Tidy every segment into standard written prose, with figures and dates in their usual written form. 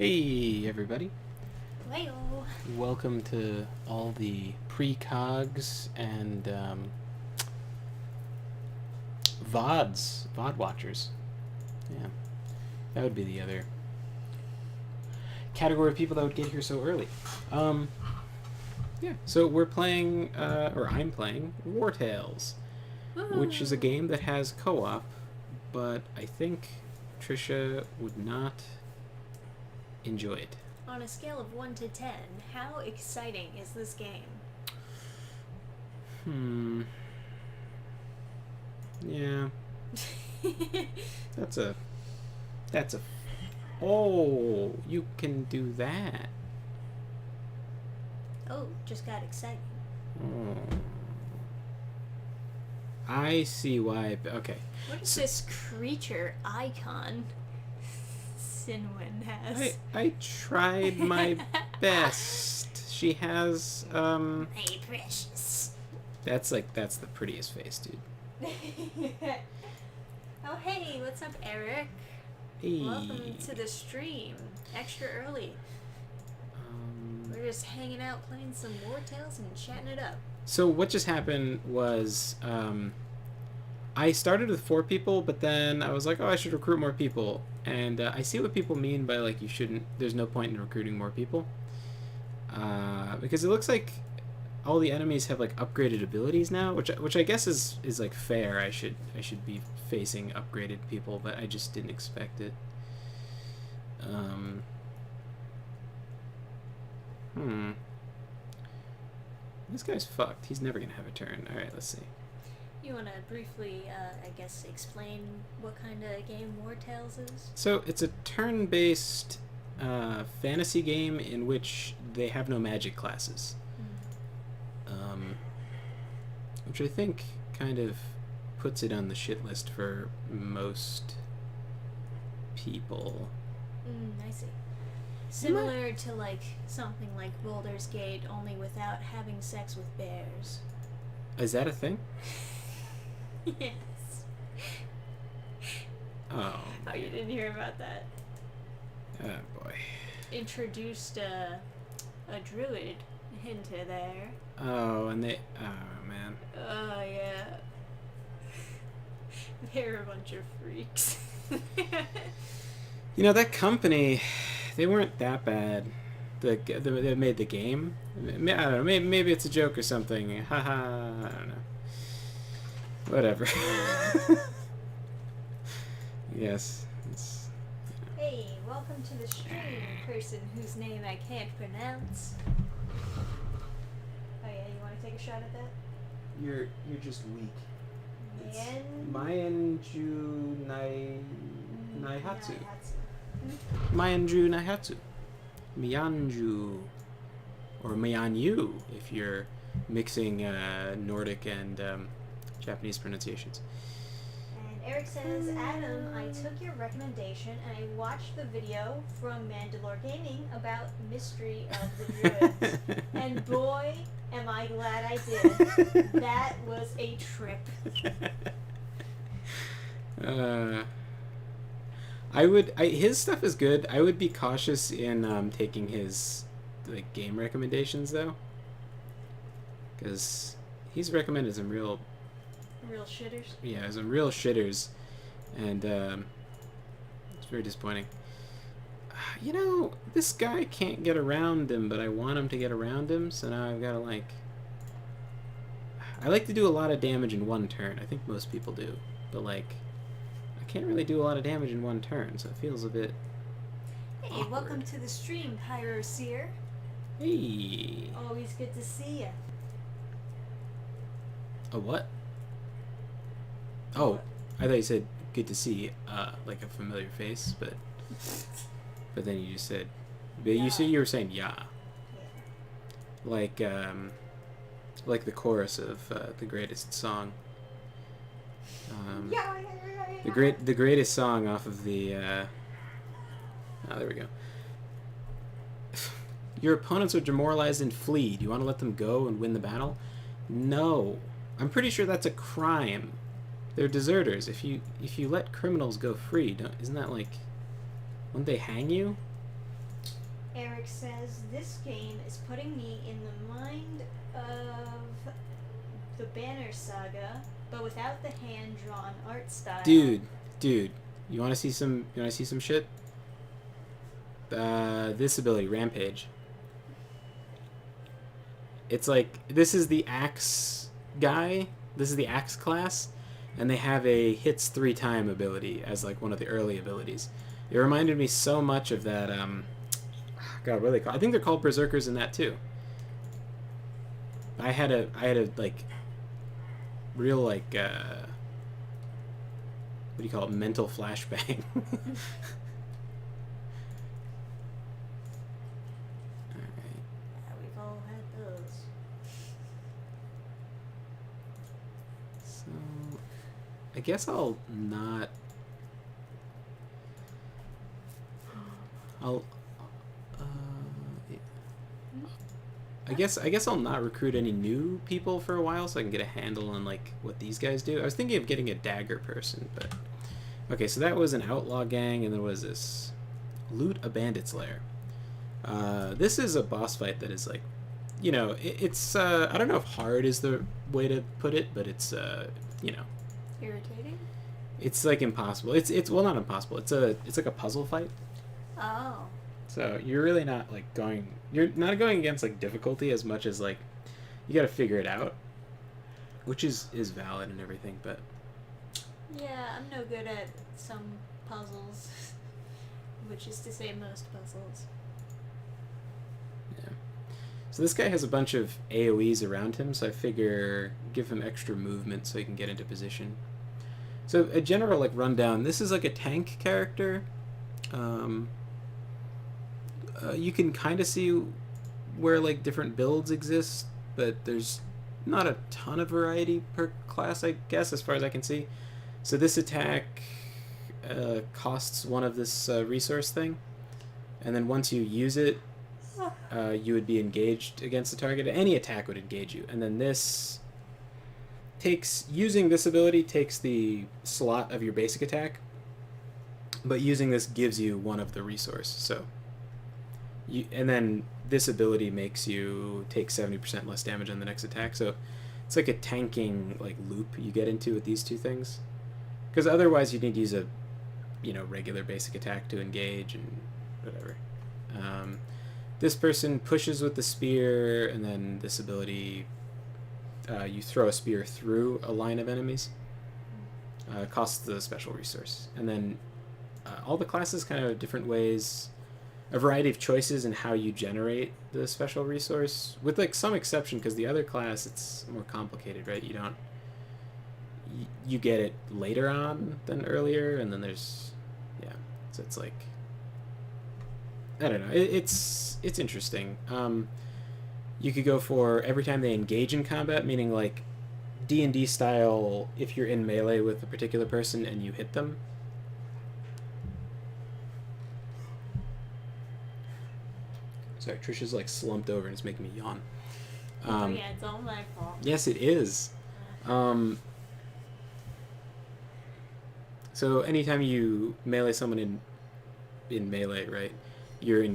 Hey, everybody. Well, Welcome to all the precogs and VOD watchers. Yeah, that would be the other category of people that would get here so early. Um, yeah, so we're playing, or I'm playing, War Tales, which is a game that has co-op, but I think Trisha would not enjoy it. on a scale of 1 to 10, how exciting is this game? Yeah. That's a. Oh, you can do that. Oh, just got exciting. Oh. I see why. Okay. What is this creature icon Sinwin has? I tried my best. She has Hey, precious. That's the prettiest face, dude. Oh, hey, what's up, Eric? Hey. Welcome to the stream. Extra early. We're just hanging out, playing some War Tales and chatting it up. So what just happened was I started with 4 people, but then I was like, oh, I should recruit more people. And I see what people mean by, like, you shouldn't, there's no point in recruiting more people. Because it looks like all the enemies have, like, upgraded abilities now, which I guess is like, fair. I should be facing upgraded people, but I just didn't expect it. This guy's fucked. He's never gonna have a turn. Alright, let's see. You want to briefly, I guess, explain what kind of game War Tales is? So it's a turn-based fantasy game in which they have no magic classes, which I think kind of puts it on the shit list for most people. I see. Similar to like something like Baldur's Gate, only without having sex with bears. Is that a thing? Yes. Oh. Oh, you didn't hear about that? Oh boy. Introduced a druid into there. Oh, and they. Oh man. Oh yeah. They're a bunch of freaks. You know, that company, they weren't that bad. They made the game. I don't know. Maybe it's a joke or something. Haha. I don't know. Whatever. Yes. Hey, welcome to the stream, person whose name I can't pronounce. Oh yeah, you want to take a shot at that? You're just weak. Man. Mayanju Naihatsu. Hmm? Mayanju Naihatsu. Mianju. Or Mianyu, if you're mixing Nordic and Japanese pronunciations. And Eric says, Adam, I took your recommendation and I watched the video from Mandalore Gaming about Mystery of the Druids. And boy, am I glad I did. That was a trip. His stuff is good. I would be cautious in taking his game recommendations though, because he's recommended some real shitters, and it's very disappointing. You know, this guy can't get around him, but I want him to get around him, so now I've got to I like to do a lot of damage in one turn. I think most people do, but I can't really do a lot of damage in one turn, so it feels a bit Hey, awkward. welcome to the stream, Pyro Seer. Hey. Always good to see you. A what? Oh, I thought you said good to see, like a familiar face, but then you just said, but you were saying yeah, like the chorus of the greatest song, the greatest song off of the. Oh, there we go. Your opponents are demoralized and flee. Do you want to let them go and win the battle? No. I'm pretty sure that's a crime. They're deserters. If you let criminals go free, isn't that wouldn't they hang you? Eric says, this game is putting me in the mind of the Banner Saga, but without the hand-drawn art style. Dude, you want to see some? You want to see some shit? This ability, Rampage. It's like this is the Axe guy. This is the Axe class, and they have a hits 3 time ability as like one of the early abilities. It reminded me so much of that. God, what are they called? I think they're called Berserkers in that too. I had a like real like what do you call it? Mental flashbang. Yeah, we've all had those. So, I guess I'll not. I'll. Yeah. I guess I'll not recruit any new people for a while, so I can get a handle on like what these guys do. I was thinking of getting a dagger person, but okay. So that was an outlaw gang, and then what is this? Loot a bandit's lair. This is a boss fight that is like, you know, it's I don't know if hard is the way to put it, but it's you know, Irritating? it's like impossible. It's well, not impossible. It's like a puzzle fight. Oh. So you're really not like going. You're not going against like difficulty as much as like you got to figure it out, which is valid and everything. But Yeah, I'm no good at some puzzles, which is to say most puzzles. yeah. So this guy has a bunch of AOE's around him, so I figure give him extra movement so he can get into position. So a general like rundown. This is like a tank character. You can kind of see where like different builds exist, but there's not a ton of variety per class, I guess, as far as I can see. So this attack costs one of this resource thing, and then once you use it, you would be engaged against the target. Any attack would engage you, and then this takes using this ability takes the slot of your basic attack, but using this gives you one of the resource. So and then this ability makes you take 70% less damage on the next attack. So it's like a tanking like loop you get into with these two things, because otherwise you need to use a regular basic attack to engage and whatever. This person pushes with the spear, and then this ability you throw a spear through a line of enemies. Costs the special resource, and then all the classes kind of different ways, a variety of choices in how you generate the special resource, with like some exception, because the other class it's more complicated, right? You get it later on than earlier, and then there's so it's like I don't know. It's interesting. You could go for every time they engage in combat, meaning like D&D style. If you're in melee with a particular person and you hit them. Sorry, Trisha's like slumped over and it's making me yawn. Yeah, it's all my fault. Yes, it is. So anytime you melee someone in melee, right, you're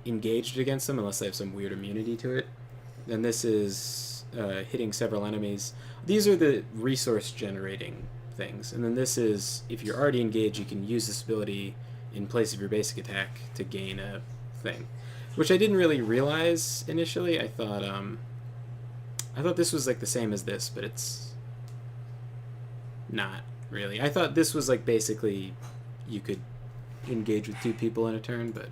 engaged against them unless they have some weird immunity to it. Then this is hitting several enemies. These are the resource generating things. And then this is, if you're already engaged, you can use this ability in place of your basic attack to gain a thing. Which I didn't really realize initially. I thought this was like the same as this, but it's not really. I thought this was like basically you could engage with 2 people in a turn, but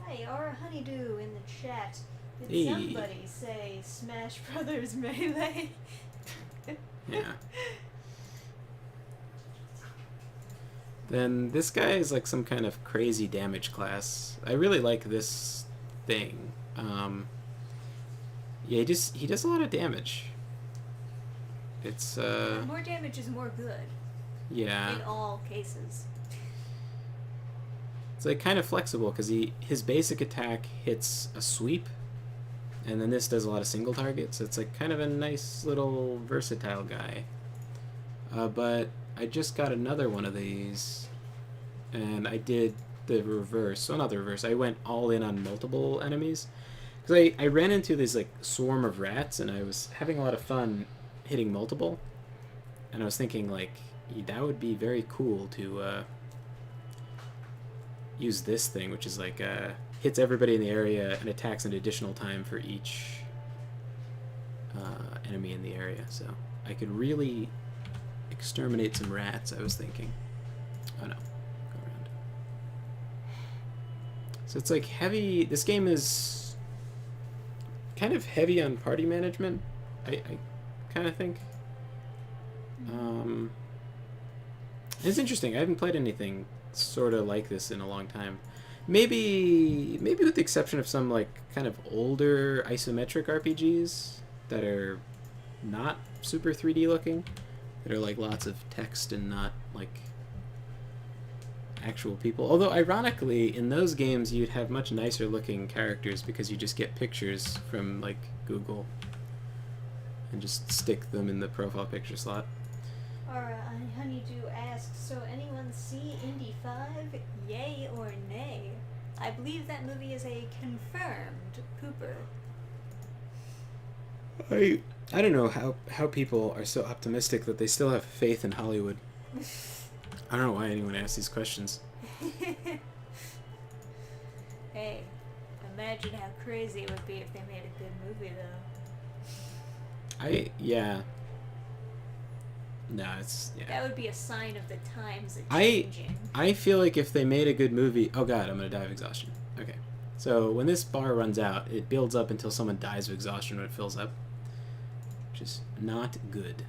Hey, Aura Honeydew in the chat. Did Hey. somebody say Smash Brothers Melee? yeah. Then this guy is like some kind of crazy damage class. I really like this thing. Yeah, he does a lot of damage. It's More damage is more good. yeah. In all cases. It's like kind of flexible because his basic attack hits a sweep, and then this does a lot of single targets. It's like kind of a nice little versatile guy. But I just got another one of these, and I did the reverse. So not the reverse. I went all in on multiple enemies because I ran into this like swarm of rats, and I was having a lot of fun hitting multiple. And I was thinking like that would be very cool to use this thing, which is like hits everybody in the area and attacks an additional time for each enemy in the area. So I could really exterminate some rats, I was thinking. Oh no, go around. So it's like heavy. This game is kind of heavy on party management, I kind of think. It's interesting. I haven't played anything sort of like this in a long time. Maybe with the exception of some like kind of older isometric RPGs that are not super 3D looking, that are like lots of text and not like actual people. Although ironically, in those games you'd have much nicer looking characters because you just get pictures from like Google and just stick them in the profile picture slot. Our honeydew asks, so anyone see Indy 5? Yay or nay? I believe that movie is a confirmed pooper. I don't know how people are so optimistic that they still have faith in Hollywood. I don't know why anyone asks these questions. Hey, imagine how crazy it would be if they made a good movie, though. Yeah. No, it's... Yeah. That would be a sign of the times changing. I feel like if they made a good movie... Oh god, I'm gonna die of exhaustion. Okay. So, when this bar runs out, it builds up until someone dies of exhaustion when it fills up. Which is not good.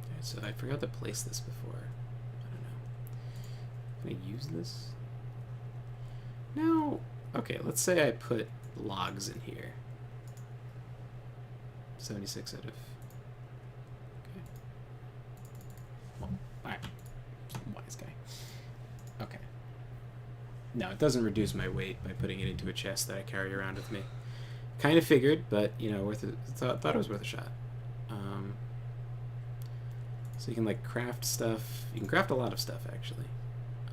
Okay, so I forgot to place this before. I don't know. Can I use this? No. Okay, let's say I put logs in here. 76 out of... Okay. Well, alright. Wise guy. Okay. No, it doesn't reduce my weight by putting it into a chest that I carry around with me. Kind of figured, but, you know, thought it was worth a shot. So you can, like, craft stuff. You can craft a lot of stuff, actually.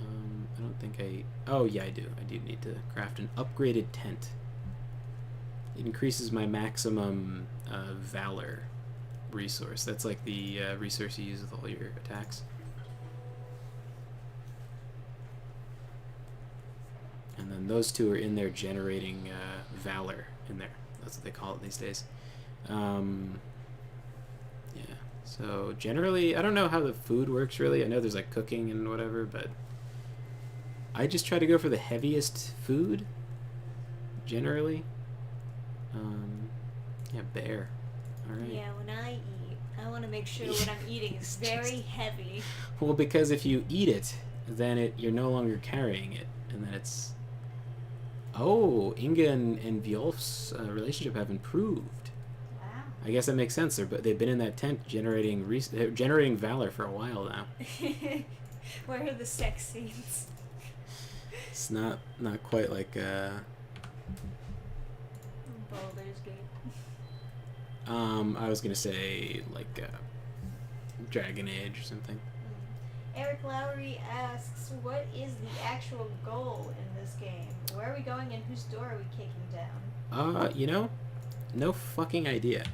I don't think oh, yeah, I do. I do need to craft an upgraded tent. It increases my maximum valor resource. That's like the resource you use with all your attacks. And then those two are in there generating valor in there. That's what they call it these days. Yeah. So generally, I don't know how the food works really. I know there's like cooking and whatever, but I just try to go for the heaviest food generally. Yeah, bear. All right. Yeah, when I eat, I want to make sure what I'm eating is very heavy. Well, because if you eat it, then you're no longer carrying it, and then it's... Oh, Inga and Vjolf's relationship have improved. Wow. I guess that makes sense. They've been in that tent generating valor for a while now. Where are the sex scenes? It's not quite like Baldur's Gate. I was gonna say like Dragon Age or something. Eric Lowry asks, what is the actual goal in this game? Where are we going and whose door are we kicking down? You know, no fucking idea.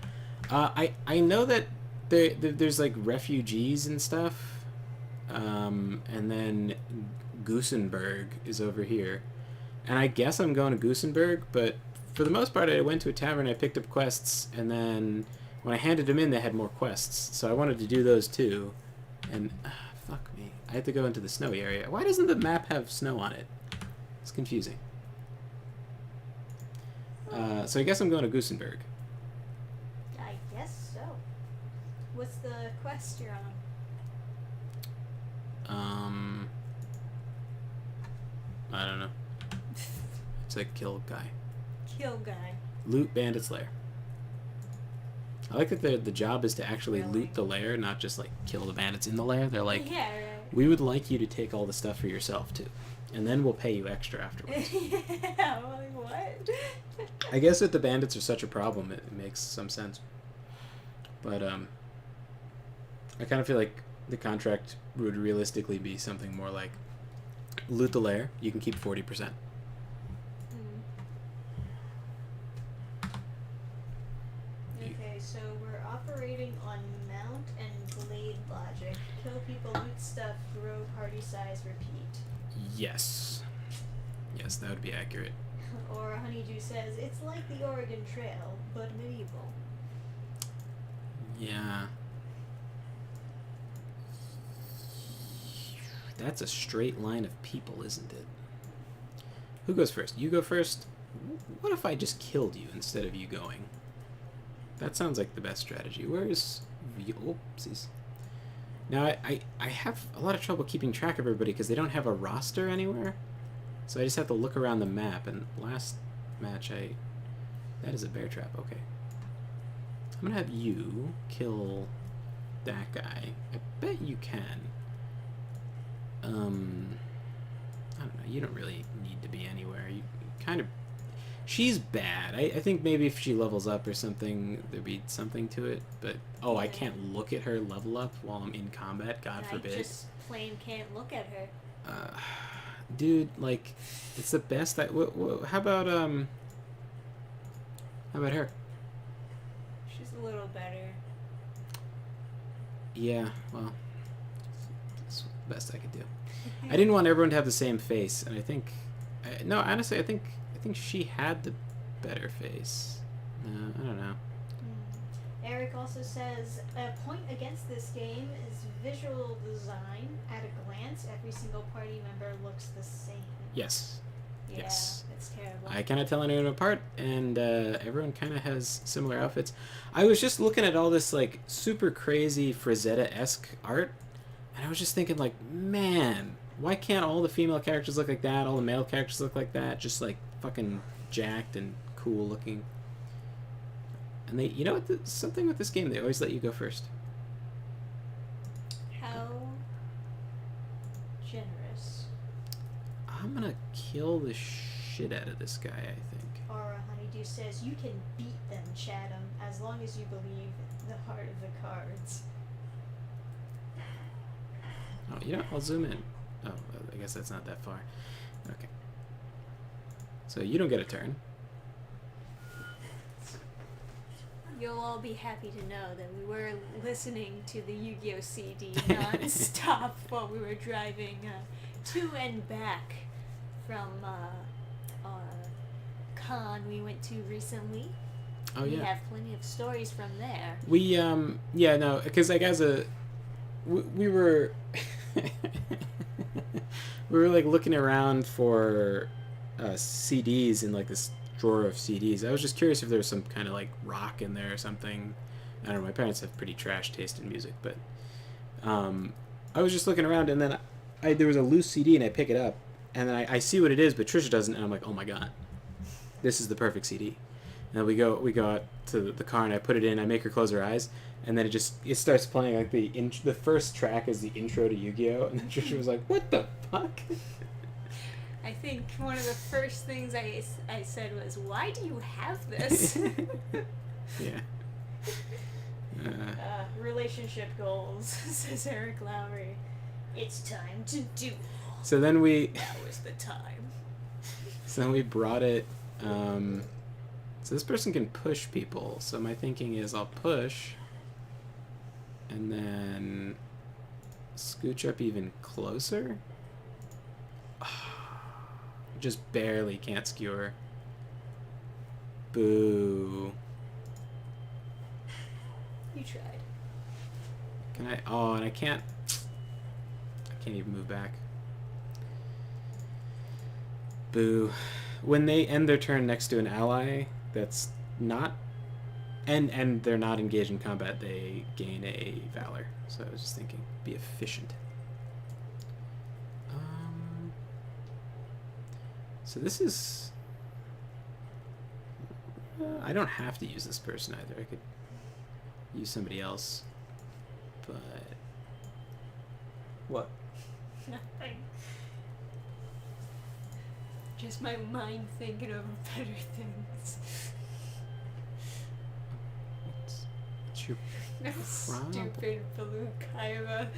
I know that there's like refugees and stuff, and then Gusenberg is over here, and I guess I'm going to Gusenberg, but for the most part I went to a tavern, I picked up quests, and then when I handed them in they had more quests, so I wanted to do those too, and fuck me, I had to go into the snowy area. Why doesn't the map have snow on it? It's confusing. So I guess I'm going to Gusenberg. I guess so. What's the quest you're on? I don't know. It's like kill guy. Kill guy. Loot bandit's lair. I like that the job is to actually loot the lair, not just like kill the bandits in the lair. They're like, yeah, right. We would like you to take all the stuff for yourself too, and then we'll pay you extra afterwards. Yeah, like what? I guess if the bandits are such a problem, it makes some sense. But I kind of feel like the contract would realistically be something more like, Loot the lair. You can keep 40%. Okay, so we're operating on mount and blade logic. Kill people, loot stuff, grow party size, repeat. Yes. Yes, that would be accurate. Or Honeydew says, it's like the Oregon Trail, but medieval. Yeah. That's a straight line of people, isn't it? Who goes first? You go first? What if I just killed you instead of you going? That sounds like the best strategy. Where's... Oopsies. Now, I have a lot of trouble keeping track of everybody because they don't have a roster anywhere. So I just have to look around the map, and last match that is a bear trap, okay. I'm gonna have you kill that guy. I bet you can. I don't know, you don't really need to be anywhere. You kind of... She's bad. I think maybe if she levels up or something, there'd be something to it, but... Oh, I can't look at her level up while I'm in combat, God forbid. I just plain can't look at her. Dude, like, it's the best. How about her? She's a little better. Yeah, well, it's the best I could do. I didn't want everyone to have the same face, and I think, no, honestly, I think she had the better face. No, I don't know. Eric also says, a point against this game is visual design. At a glance, every single party member looks the same. Yes. Yeah, Yes. it's terrible. I cannot tell anyone apart, and everyone kind of has similar outfits. I was just looking at all this, like, super crazy Frazetta-esque art, and I was just thinking, like, man, why can't all the female characters look like that, all the male characters look like that, just, like, fucking jacked and cool looking. And they, you know what, something with this game, they always let you go first. How generous. I'm gonna kill the shit out of this guy, I think. Aura Honeydew says, you can beat them, Chatham, as long as you believe the heart of the cards. Oh, you know, I'll zoom in. Oh, I guess that's not that far. Okay. So you don't get a turn. You'll all be happy to know that we were listening to the Yu-Gi-Oh! CD non-stop while we were driving to and back from con we went to recently. Oh, yeah. We have plenty of stories from there. We, yeah, no, because, like, we were, we were, like, looking around for CDs in, like, this drawer of CDs. I was just curious if there was some kind of, like, rock in there or something. I don't know, my parents have pretty trash taste in music, but I was just looking around, and then there was a loose CD, and I pick it up, and then I see what it is, but Trisha doesn't, and I'm like, oh my god, this is the perfect CD. And then we go out to the car, and I put it in, I make her close her eyes, and then it starts playing, like, the first track is the intro to Yu-Gi-Oh! And then Trisha was like, what the fuck? I think one of the first things I said was, why do you have this? Yeah. Relationship goals, says Eric Lowry. It's time to do. So then That was the time. So then we brought it. So this person can push people. So my thinking is I'll push, and then scooch up even closer. Just barely can't skewer. Boo. You tried. Can I? Oh, and I can't even move back. Boo. When they end their turn next to an ally that's not, and they're not engaged in combat, they gain a valor. So I was just thinking, be efficient. So this is... I don't have to use this person either. I could use somebody else. But... What? Nothing. Just my mind thinking of better things. What's your No problem? stupid Baloo Kaiba.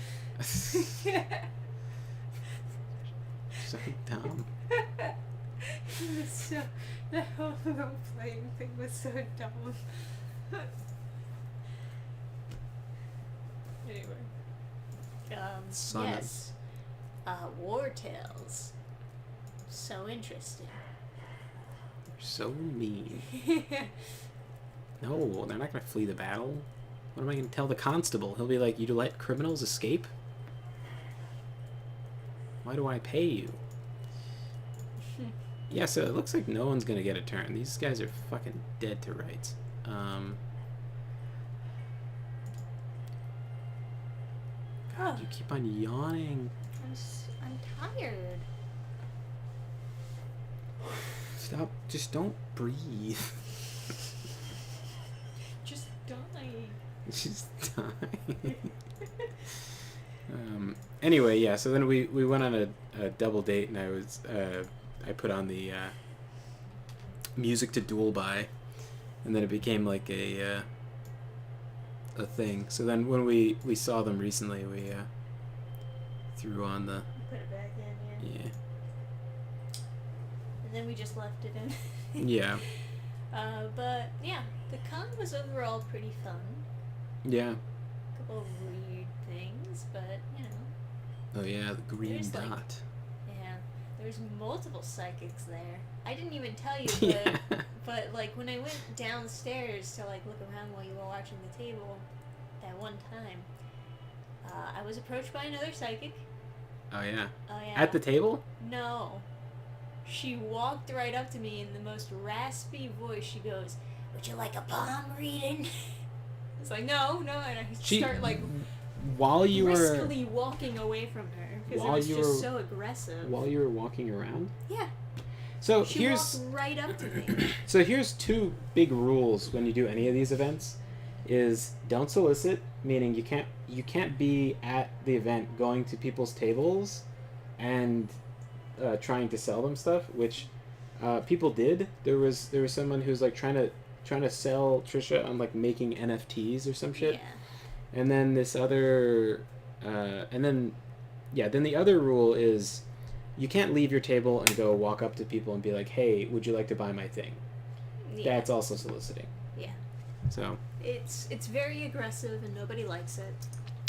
So dumb. It was so, the whole role playing thing was so dumb. Anyway. Son of- Yes. War Tales. So interesting. So mean. No, they're not gonna flee the battle. What am I gonna tell the constable? He'll be like, "You let criminals escape? Why do I pay you?" Yeah, so it looks like no one's gonna get a turn. These guys are fucking dead to rights. God, you keep on yawning. I'm tired. Stop. Just don't breathe. Just die. Just die. Anyway, yeah. So then we went on a double date, and I put on the music to duel by, and then it became like a thing. So then when we saw them recently, we threw on the Put it back in, yeah. yeah And then we just left it in. yeah But yeah, the con was overall pretty fun. yeah. A couple of weird things, but you know, Oh yeah, the green There's, like, dot. yeah. There's multiple psychics there. I didn't even tell you, Yeah. but like when I went downstairs to like look around while you were watching the table, that one time, I was approached by another psychic. Oh yeah. Oh yeah. At the table? No. She walked right up to me in the most raspy voice. She goes, "Would you like a palm reading?" It's like, no, and I start like while you were briskly walking away from her because it While was you just were- so aggressive. while you were walking around. Yeah, So she here's walked right up to me. so here's two big rules when you do any of these events is don't solicit, meaning you can't be at the event going to people's tables and trying to sell them stuff, which people did. There was someone who was like trying to sell Trisha on like making NFTs or some shit. Yeah. And then this other then the other rule is you can't leave your table and go walk up to people and be like, "Hey, would you like to buy my thing?" Yeah. That's also soliciting. Yeah. So It's very aggressive and nobody likes it.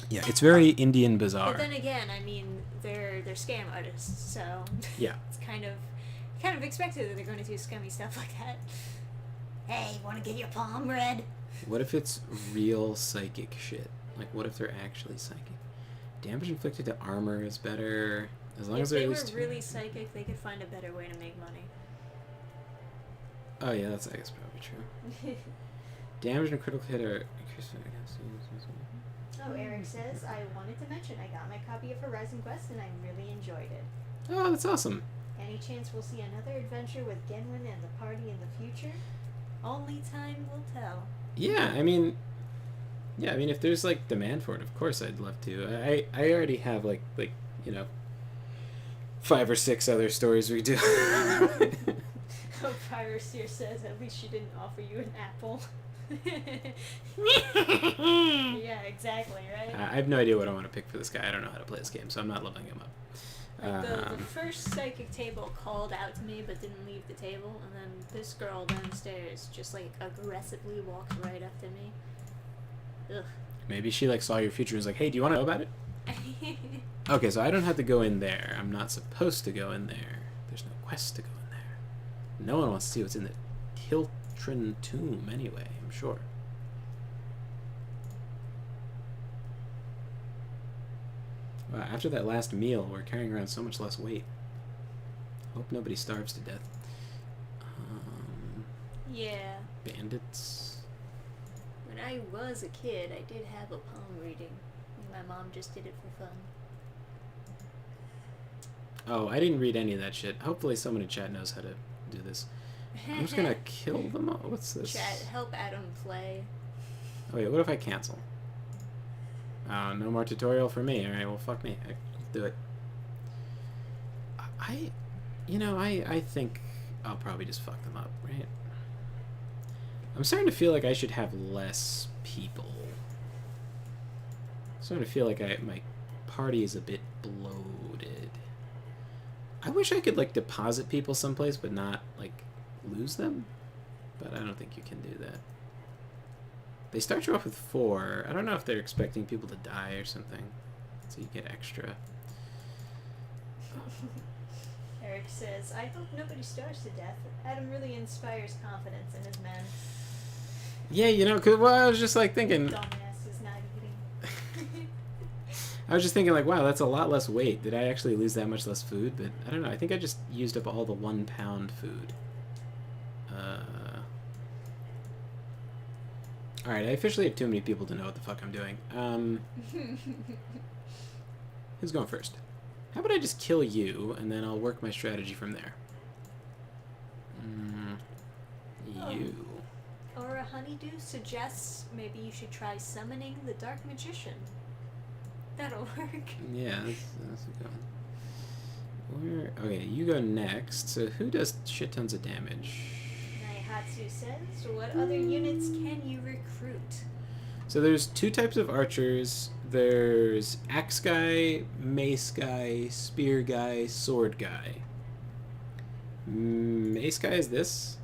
yeah, it's very Indian Bazaar. But then again, I mean, they're scam artists, so Yeah. it's kind of expected that they're going to do scummy stuff like that. Hey, want to get your palm read? What if it's real psychic shit? Like, what if they're actually psychic? Damage inflicted to armor is better as long If as they're they at were least really psychic, they could find a better way to make money. Oh yeah, that's I guess probably true. Damage and critical hit are increased against. Oh, Eric says, I wanted to mention I got my copy of Horizon Quest and I really enjoyed it. Oh, that's awesome. Any chance we'll see another adventure with Genwin and the party in the future? Only time will tell. Yeah, I mean, if there's like demand for it, of course I'd love to. I already have like 5 or 6 other stories we do. Oh, Pyroseer says, at least she didn't offer you an apple. Yeah, exactly, right? I have no idea what I want to pick for this guy. I don't know how to play this game, so I'm not leveling him up. Like the first psychic table called out to me but didn't leave the table, and then this girl downstairs just like aggressively walked right up to me. Ugh. Maybe she like saw your future and was like, "Hey, do you want to know about it?" Okay, so I don't have to go in there. I'm not supposed to go in there. There's no quest to go in there. No one wants to see what's in the Tiltrin tomb anyway, I'm sure. Wow, after that last meal, we're carrying around so much less weight. Hope nobody starves to death. Yeah. Bandits. When I was a kid, I did have a palm reading. My mom just did it for fun. Oh, I didn't read any of that shit. Hopefully someone in chat knows how to do this. I'm just gonna kill them all. What's this? Chat, help Adam play. Oh wait, what if I cancel? No more tutorial for me. Alright, well fuck me. I'll do it. I think I'll probably just fuck them up, right? I'm starting to feel like I should have less people. I'm starting to feel like my party is a bit bloated. I wish I could like deposit people someplace but not like lose them. But I don't think you can do that. They start you off with 4. I don't know if they're expecting people to die or something. So you get extra. Eric says, I hope nobody starves to death. Adam really inspires confidence in his men. Yeah, you know, 'cause, well, I was just like thinking. Dumbass is not eating. I was just thinking like, wow, that's a lot less weight. Did I actually lose that much less food? But I don't know. I think I just used up all the 1 pound food. All right, I officially have too many people to know what the fuck I'm doing. Who's going first? How about I just kill you, and then I'll work my strategy from there. You. Or a honeydew suggests maybe you should try summoning the Dark Magician. That'll work. Yeah, that's a good one. Where? Okay, you go next. So who does shit tons of damage? Naihatsu says, what other units can you recruit? So there's 2 types of archers. There's axe guy, mace guy, spear guy, sword guy. Mace guy is this.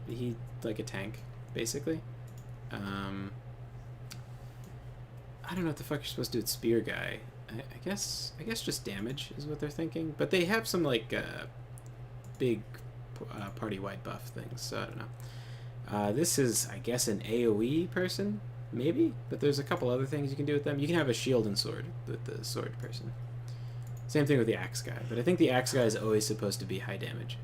He like a tank, basically. I don't know what the fuck you're supposed to do with spear guy. I guess just damage is what they're thinking. But they have some like big party-wide buff things, so I don't know. This is, I guess, an AoE person, maybe? But there's a couple other things you can do with them. You can have a shield and sword with the sword person. Same thing with the axe guy, but I think the axe guy is always supposed to be high damage.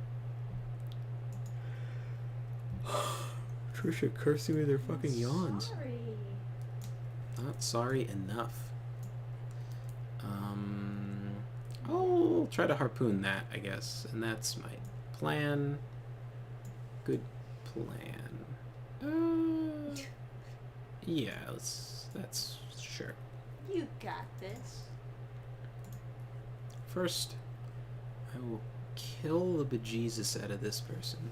Trisha cursing with her fucking yawns. Sorry. Not sorry enough. I'll try to harpoon that, I guess, and that's my plan. Good plan. Yeah, that's sure. You got this. First, I will kill the bejesus out of this person.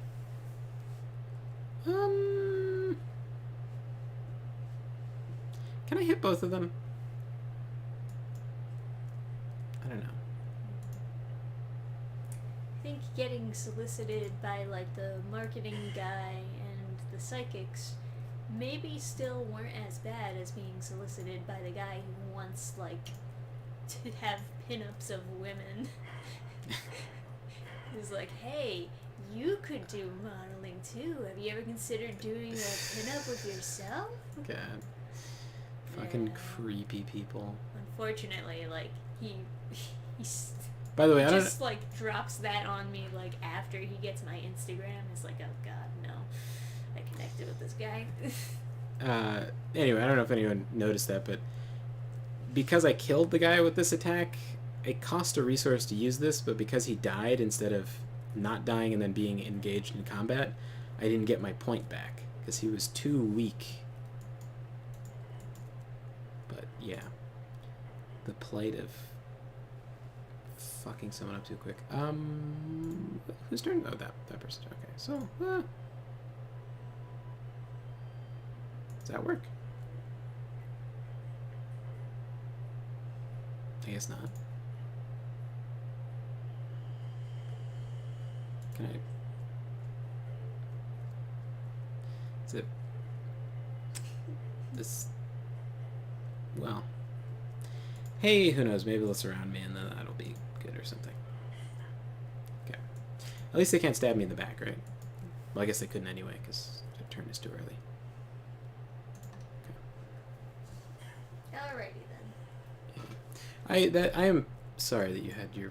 Can I hit both of them? I don't know. I think getting solicited by like the marketing guy and the psychics maybe still weren't as bad as being solicited by the guy who wants like to have pinups of women. He's like, hey, you could do modeling too. Have you ever considered doing a pinup with yourself? God. Fucking Yeah. creepy people. Unfortunately, like he By the way, I don't. just like drops that on me like after he gets my Instagram. It's like, oh god, no, I connected with this guy. Anyway, I don't know if anyone noticed that, but because I killed the guy with this attack, it cost a resource to use this, but because he died instead of not dying and then being engaged in combat, I didn't get my point back because he was too weak. But yeah, the plight of fucking someone up too quick. Whose turn? Oh, that person. Okay, so does that work? I guess not. Can I? Is it this? Well, hey, who knows? Maybe they'll surround me and then that'll be good or something. Okay. At least they can't stab me in the back, right? Well, I guess they couldn't anyway because their turn is too early. Alrighty I am sorry that you had your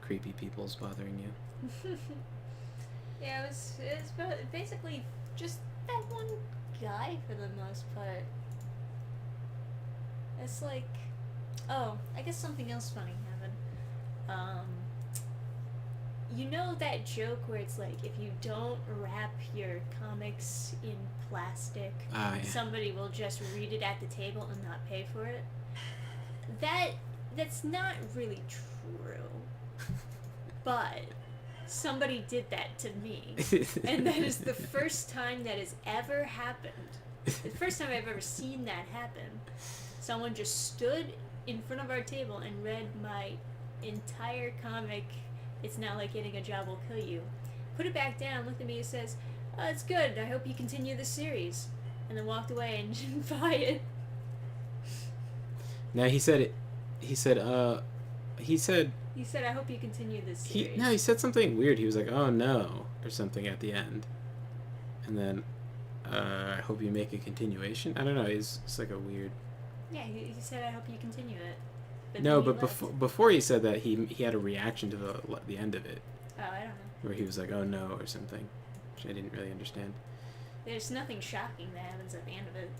creepy peoples bothering you. then. Yeah, it was basically just that one guy for the most part. It's like, oh, I guess something else funny happened. You know that joke where it's like, if you don't wrap your comics in plastic, Ah, yeah. somebody will just read it at the table and not pay for it? That's not really true. But somebody did that to me. And that is the first time that has ever happened. The first time I've ever seen that happen. Someone just stood in front of our table and read my entire comic, it's not like getting a job will kill you. Put it back down, looked at me and says, "Oh, it's good. I hope you continue the series." And then walked away and didn't buy it. Now he said it. He said, He said, "I hope you continue this series." he said something weird. He was like, "Oh no," or something at the end, and then, "I hope you make a continuation." I don't know. It's like a weird. Yeah, he said, "I hope you continue it." No, then he but left. before he said that, he had a reaction to the end of it, Oh, I don't know. where he was like, "Oh no," or something, which I didn't really understand. There's nothing shocking that happens at the end of it.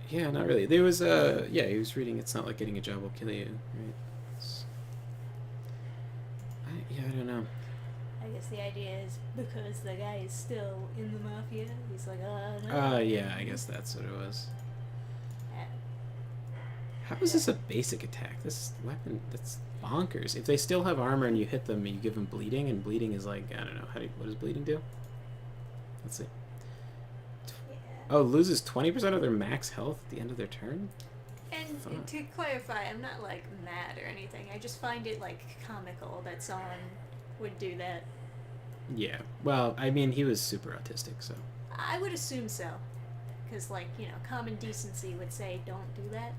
Yeah, not really. There was he was reading. It's not like getting a job will kill you, right? I don't know. I guess the idea is because the guy is still in the mafia, he's like, no. Yeah, I guess that's what it was. Yeah. How is this a basic attack? This weapon, that's bonkers. If they still have armor and you hit them, you give them bleeding, and bleeding is like, I don't know, what does bleeding do? Let's see. Yeah. Oh, loses 20% of their max health at the end of their turn? And Fuck. to clarify, I'm not like mad or anything. I just find it like comical that someone would do that. Yeah. Well, I mean, he was super autistic, so. I would assume so. Because, like, common decency would say don't do that.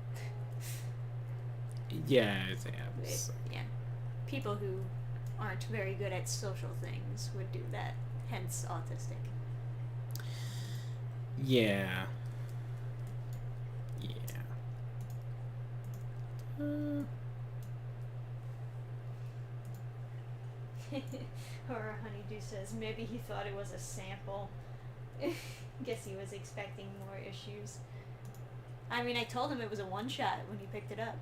Yeah, it's Yeah. People who aren't very good at social things would do that, hence autistic. yeah. Yeah. Or Honeydew says maybe he thought it was a sample. Guess he was expecting more issues. I mean, I told him it was a one-shot when he picked it up.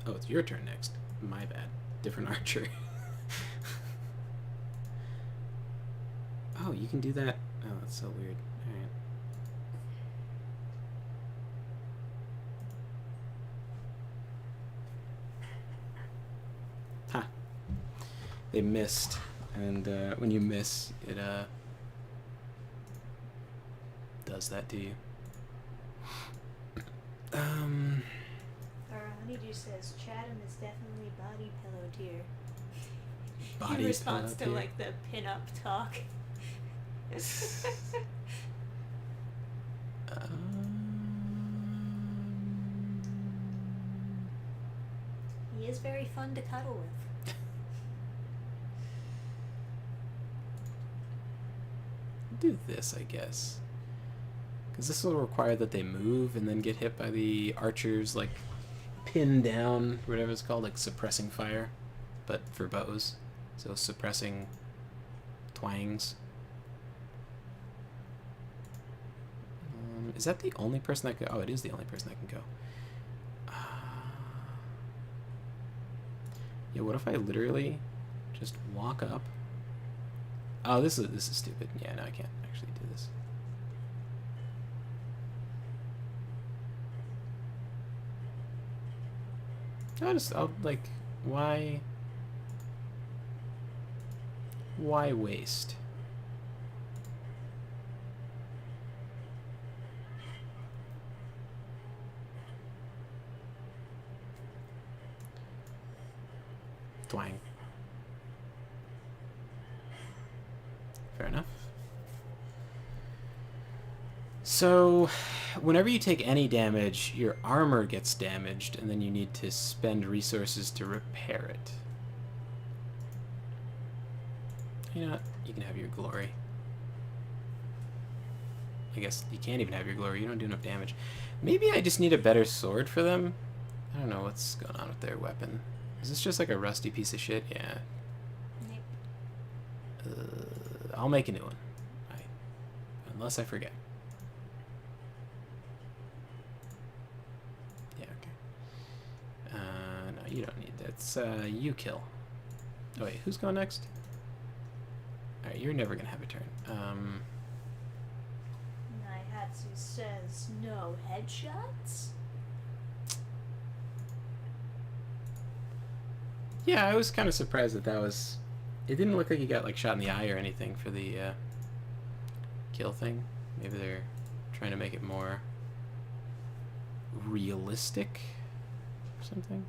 Oh, it's your turn next. My bad. Different archer. Oh, you can do that. Oh, that's so weird. Alright. Ha. They missed. And when you miss, it does that to you. Or Honeydew says Chatham is definitely body pillow tier. Body In response pillow to, tier. like, the pin-up talk. He is very fun to cuddle with. Do this, I guess. Because this will require that they move and then get hit by the archers, like, pin down, whatever it's called, like suppressing fire, but for bows. So suppressing twangs. Is that the only person that can... Oh, it is the only person that can go. Yeah, what if I literally just walk up? Oh, this is stupid. Yeah, no, I can't actually do this. I'll like, why waste? Twang. Fair enough. So, whenever you take any damage, your armor gets damaged, and then you need to spend resources to repair it. You know what? You can have your glory. I guess you can't even have your glory. You don't do enough damage. Maybe I just need a better sword for them. I don't know what's going on with their weapon. Is this just like a rusty piece of shit? Yeah. I'll make a new one. Unless I forget. Yeah, okay. No, you don't need that. It's, you kill. Oh, wait, who's going next? Alright, you're never gonna have a turn. Naihatsu says no headshots? Yeah, I was kind of surprised that was It didn't look like he got like shot in the eye or anything for the kill thing. Maybe they're trying to make it more realistic or something.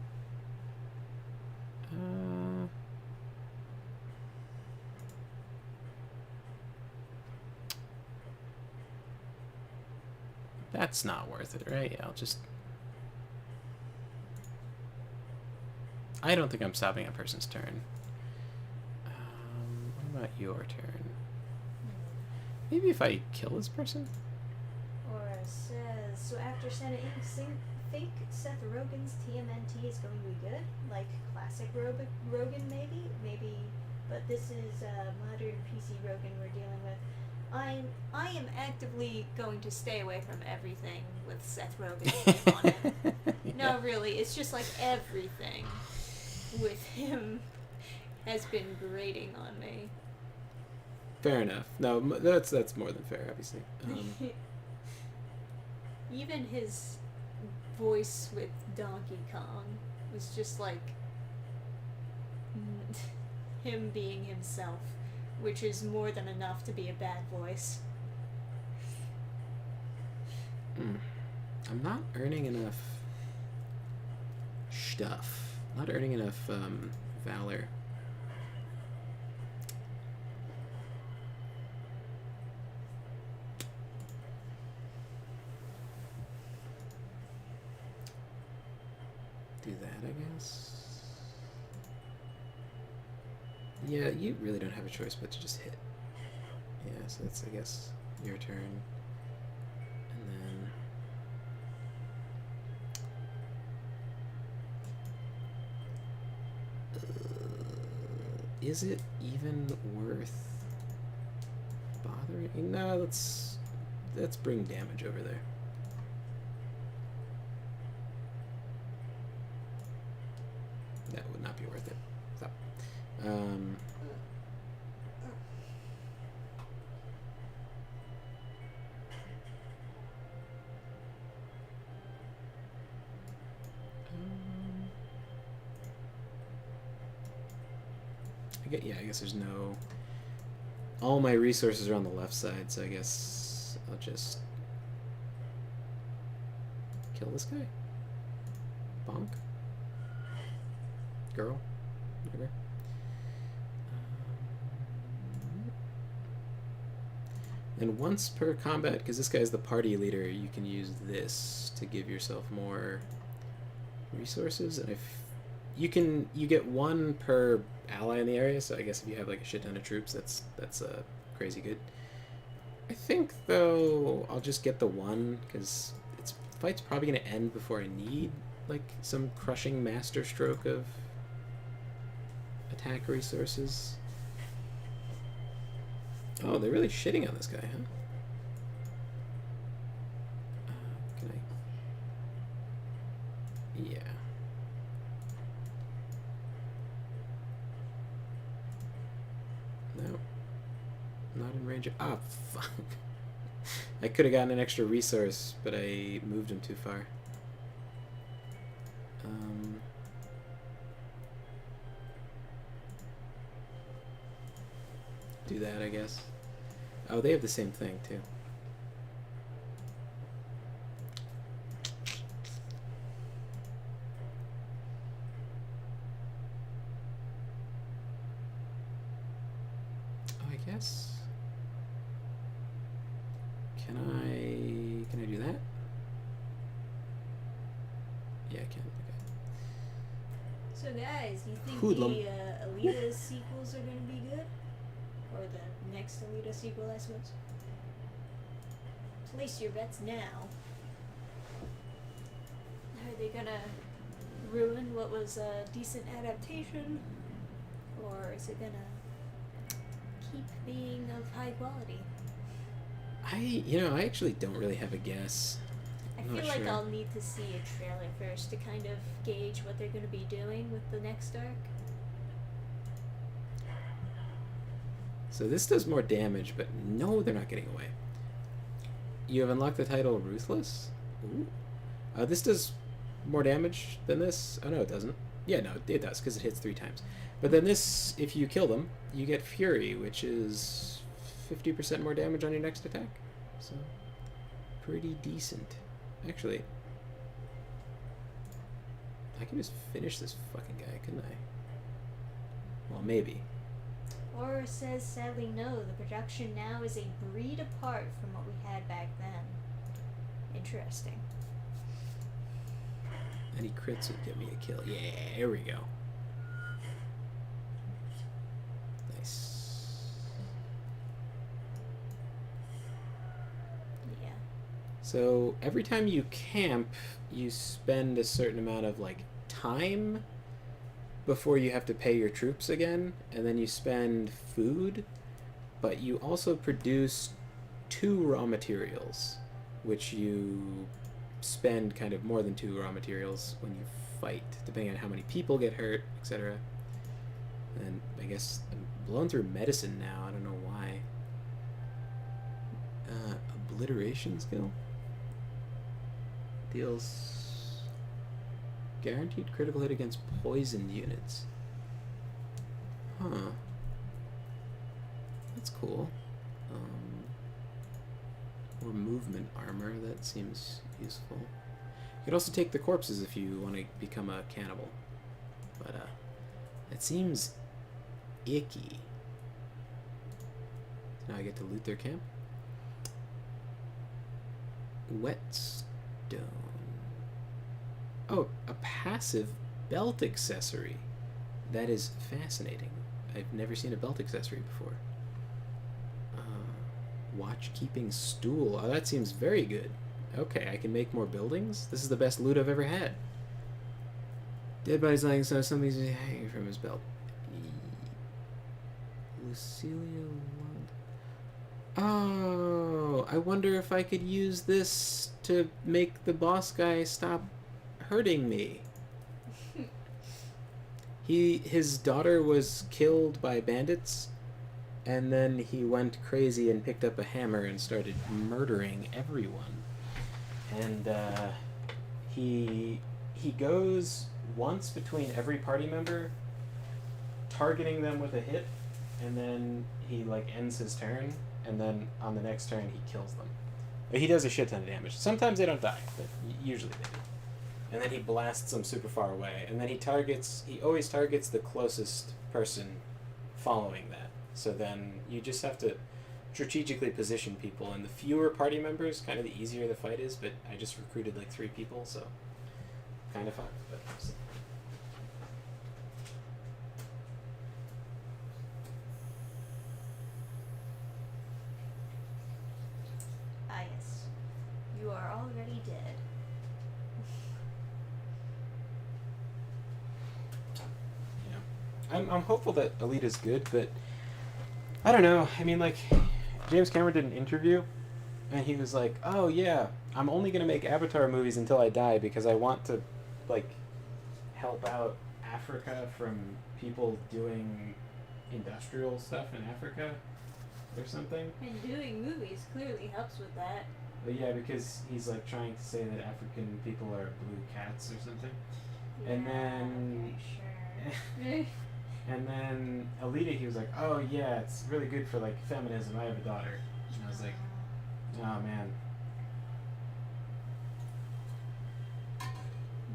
That's not worth it, right? Yeah, I'll just... I don't think I'm stopping a person's turn. What about your turn? Maybe if I kill this person? Or says, so after Santa Inc. think Seth Rogen's TMNT is going to be good? Like classic Rogen maybe? Maybe, but this is modern PC Rogen we're dealing with. I am actively going to stay away from everything with Seth Rogen's name on it. Yeah. No, really, it's just like everything with him has been grating on me. Fair enough. No, that's more than fair, obviously. Even his voice with Donkey Kong was just like him being himself, which is more than enough to be a bad voice. I'm not earning enough stuff. Not earning enough valor. Do that, I guess. Yeah, you really don't have a choice but to just hit. Yeah, so that's, I guess, your turn. And then... is it even worth bothering? No, let's bring damage over there. That would not be worth it. Stop. I guess there's no... all my resources are on the left side, so I guess I'll just kill this guy. Bonk. Girl. Whatever. And once per combat, because this guy's the party leader, you can use this to give yourself more resources. And if you get one per ally in the area, so I guess if you have like a shit ton of troops, that's crazy good. I think though I'll just get the one, because its fight's probably gonna end before I need like some crushing master stroke of attack resources. Oh, they're really shitting on this guy, huh? Can I? Yeah. No. Not in range of... ah, fuck. I could have gotten an extra resource, but I moved him too far. Do that, I guess. Oh, they have the same thing, too. Oh, I guess... Can I do that? Yeah, I can. Okay. So guys, do you think Hoodlum. the Alita sequels are going to be good? Or the next Alita sequel, I suppose? Place your bets now. Are they gonna ruin what was a decent adaptation? Or is it gonna keep being of high quality? I actually don't really have a guess. I I'm not feel like sure. I'll need to see a trailer first to kind of gauge what they're gonna be doing with the next arc. So this does more damage, but no, they're not getting away. You have unlocked the title Ruthless? Ooh. This does more damage than this? Oh, no, it doesn't. Yeah, no, it does because it hits 3 times. But then this, if you kill them, you get Fury, which is 50% more damage on your next attack. So, pretty decent. Actually, I can just finish this fucking guy, couldn't I? Well, maybe. Aura says, sadly, no. The production now is a breed apart from what we had back then. Interesting. Any crits would get me a kill. Yeah, here we go. Nice. Yeah. So every time you camp, you spend a certain amount of like time before you have to pay your troops again, and then you spend food, but you also produce 2 raw materials, which you spend kind of more than 2 raw materials when you fight, depending on how many people get hurt, etc. And I guess I'm blowing through medicine now. I don't know why. Obliteration skill deals guaranteed critical hit against poisoned units. Huh. That's cool. Or movement armor. That seems useful. You could also take the corpses if you want to become a cannibal. But, it seems icky. Now I get to loot their camp. Whetstone. Oh, a passive belt accessory. That is fascinating. I've never seen a belt accessory before. Watch keeping stool. Oh, that seems very good. Okay, I can make more buildings. This is the best loot I've ever had. Dead bodies lying, so something's hanging from his belt. Lucilia Wand. Oh, I wonder if I could use this to make the boss guy stop hurting me. His daughter was killed by bandits, and then he went crazy and picked up a hammer and started murdering everyone. And he goes once between every party member, targeting them with a hit, and then he like ends his turn, and then on the next turn he kills them. He does a shit ton of damage. Sometimes they don't die, but usually they do. And then he blasts them super far away, and then he always targets the closest person following that. So then you just have to strategically position people, and the fewer party members, kind of the easier the fight is, but I just recruited like 3 people, so kind of fun. But Ah, yes. You are already dead. I'm hopeful that Alita's good, but I don't know. I mean, like, James Cameron did an interview, and he was like, "Oh yeah, I'm only gonna make Avatar movies until I die because I want to, like, help out Africa from people doing industrial stuff in Africa, or something." And doing movies clearly helps with that. But yeah, because he's like trying to say that African people are blue cats or something. And then- Okay, sure. And then Alita, he was like, "Oh yeah, it's really good for like feminism. I have a daughter." And I was like, "Oh man."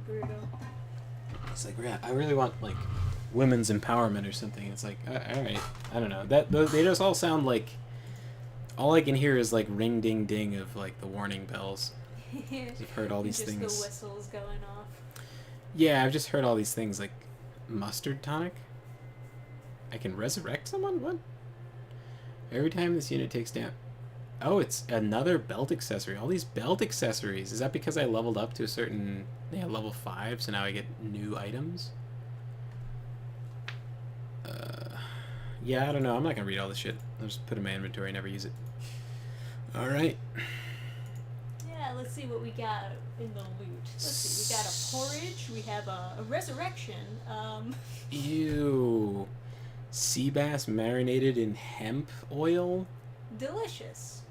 Brutal. It's like, yeah, I really want like women's empowerment or something. It's like, all right, I don't know. They just all sound like. All I can hear is like ring ding ding of like the warning bells. I've heard all these just things. the whistles going off. Yeah, I've just heard all these things like mustard tonic. I can resurrect someone? What? Every time this unit takes down... Oh, it's another belt accessory. All these belt accessories. Is that because I leveled up to a certain... Yeah, level 5, so now I get new items? Yeah, I don't know. I'm not going to read all this shit. I'll just put it in my inventory and never use it. Alright. Yeah, let's see what we got in the loot. Let's see. We got a porridge. We have a resurrection. Ew. Sea bass marinated in hemp oil? Delicious.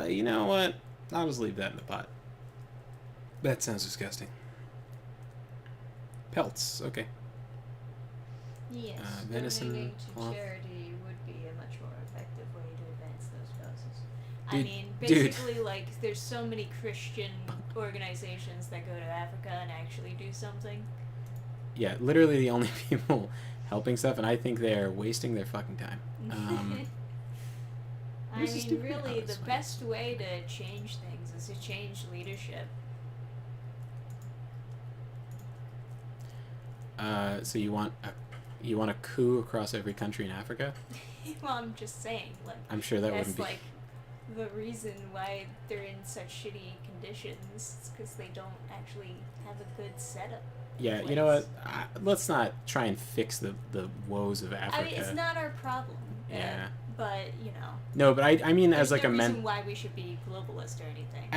You know what? I'll just leave that in the pot. That sounds disgusting. Pelts. Okay. Yes, venison donating to cloth. charity would be a much more effective way to advance those causes. I Dude, mean, dude. basically, like, there's so many Christian organizations that go to Africa and actually do something. Yeah, literally the only people helping stuff, and I think they're wasting their fucking time. I This is mean, stupid. really, Oh, that's the fine. best way to change things is to change leadership. So you want a coup across every country in Africa? Well, I'm just saying, like, I'm sure that that's wouldn't be. like the reason why they're in such shitty conditions, because they don't actually have a good setup. Yeah, you know what? Let's not try and fix the woes of Africa. I mean, it's not our problem. Yeah. But you know, No, but I mean there's as like no a reason why we should be globalist or anything.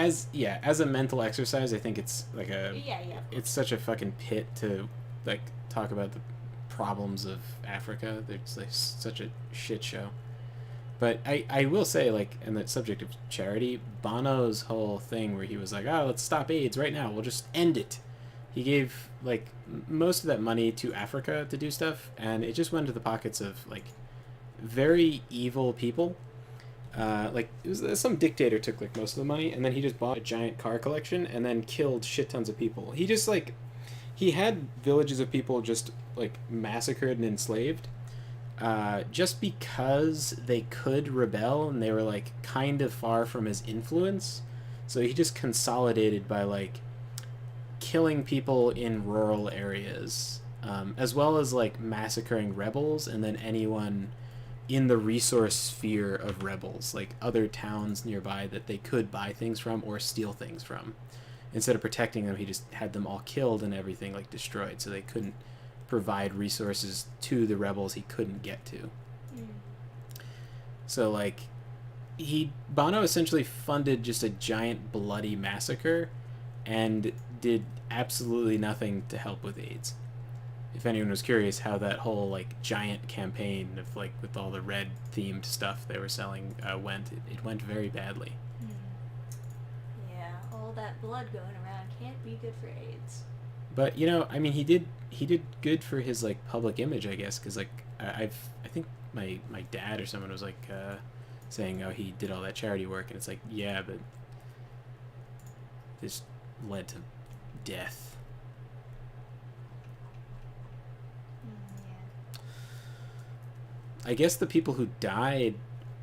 as a mental exercise, I think it's like yeah. it's such a fucking pit to like talk about the problems of Africa. It's like such a shit show. But I will say, like, in the subject of charity, Bono's whole thing where he was like, oh, let's stop AIDS right now. We'll just end it. He gave, like, most of that money to Africa to do stuff, and it just went into the pockets of, like, very evil people. Like, it was some dictator took, like, most of the money, and then he just bought a giant car collection and then killed shit tons of people. He just, like, he had villages of people just, like, massacred and enslaved. Just because they could rebel and they were like kind of far from his influence, so he just consolidated by like killing people in rural areas, as well as like massacring rebels and then anyone in the resource sphere of rebels, like other towns nearby that they could buy things from or steal things from. Instead of protecting them, he just had them all killed and everything like destroyed, so they couldn't provide resources to the rebels he couldn't get to. So like Bono essentially funded just a giant bloody massacre and did absolutely nothing to help with AIDS. If anyone was curious how that whole like giant campaign of like with all the red themed stuff they were selling went, it went very badly. Yeah, all that blood going around can't be good for AIDS. But you know, I mean, he did good for his like public image, I guess, because like I think my dad or someone was like saying, oh, he did all that charity work, and it's like, yeah, but this led to death. Yeah. I guess the people who died,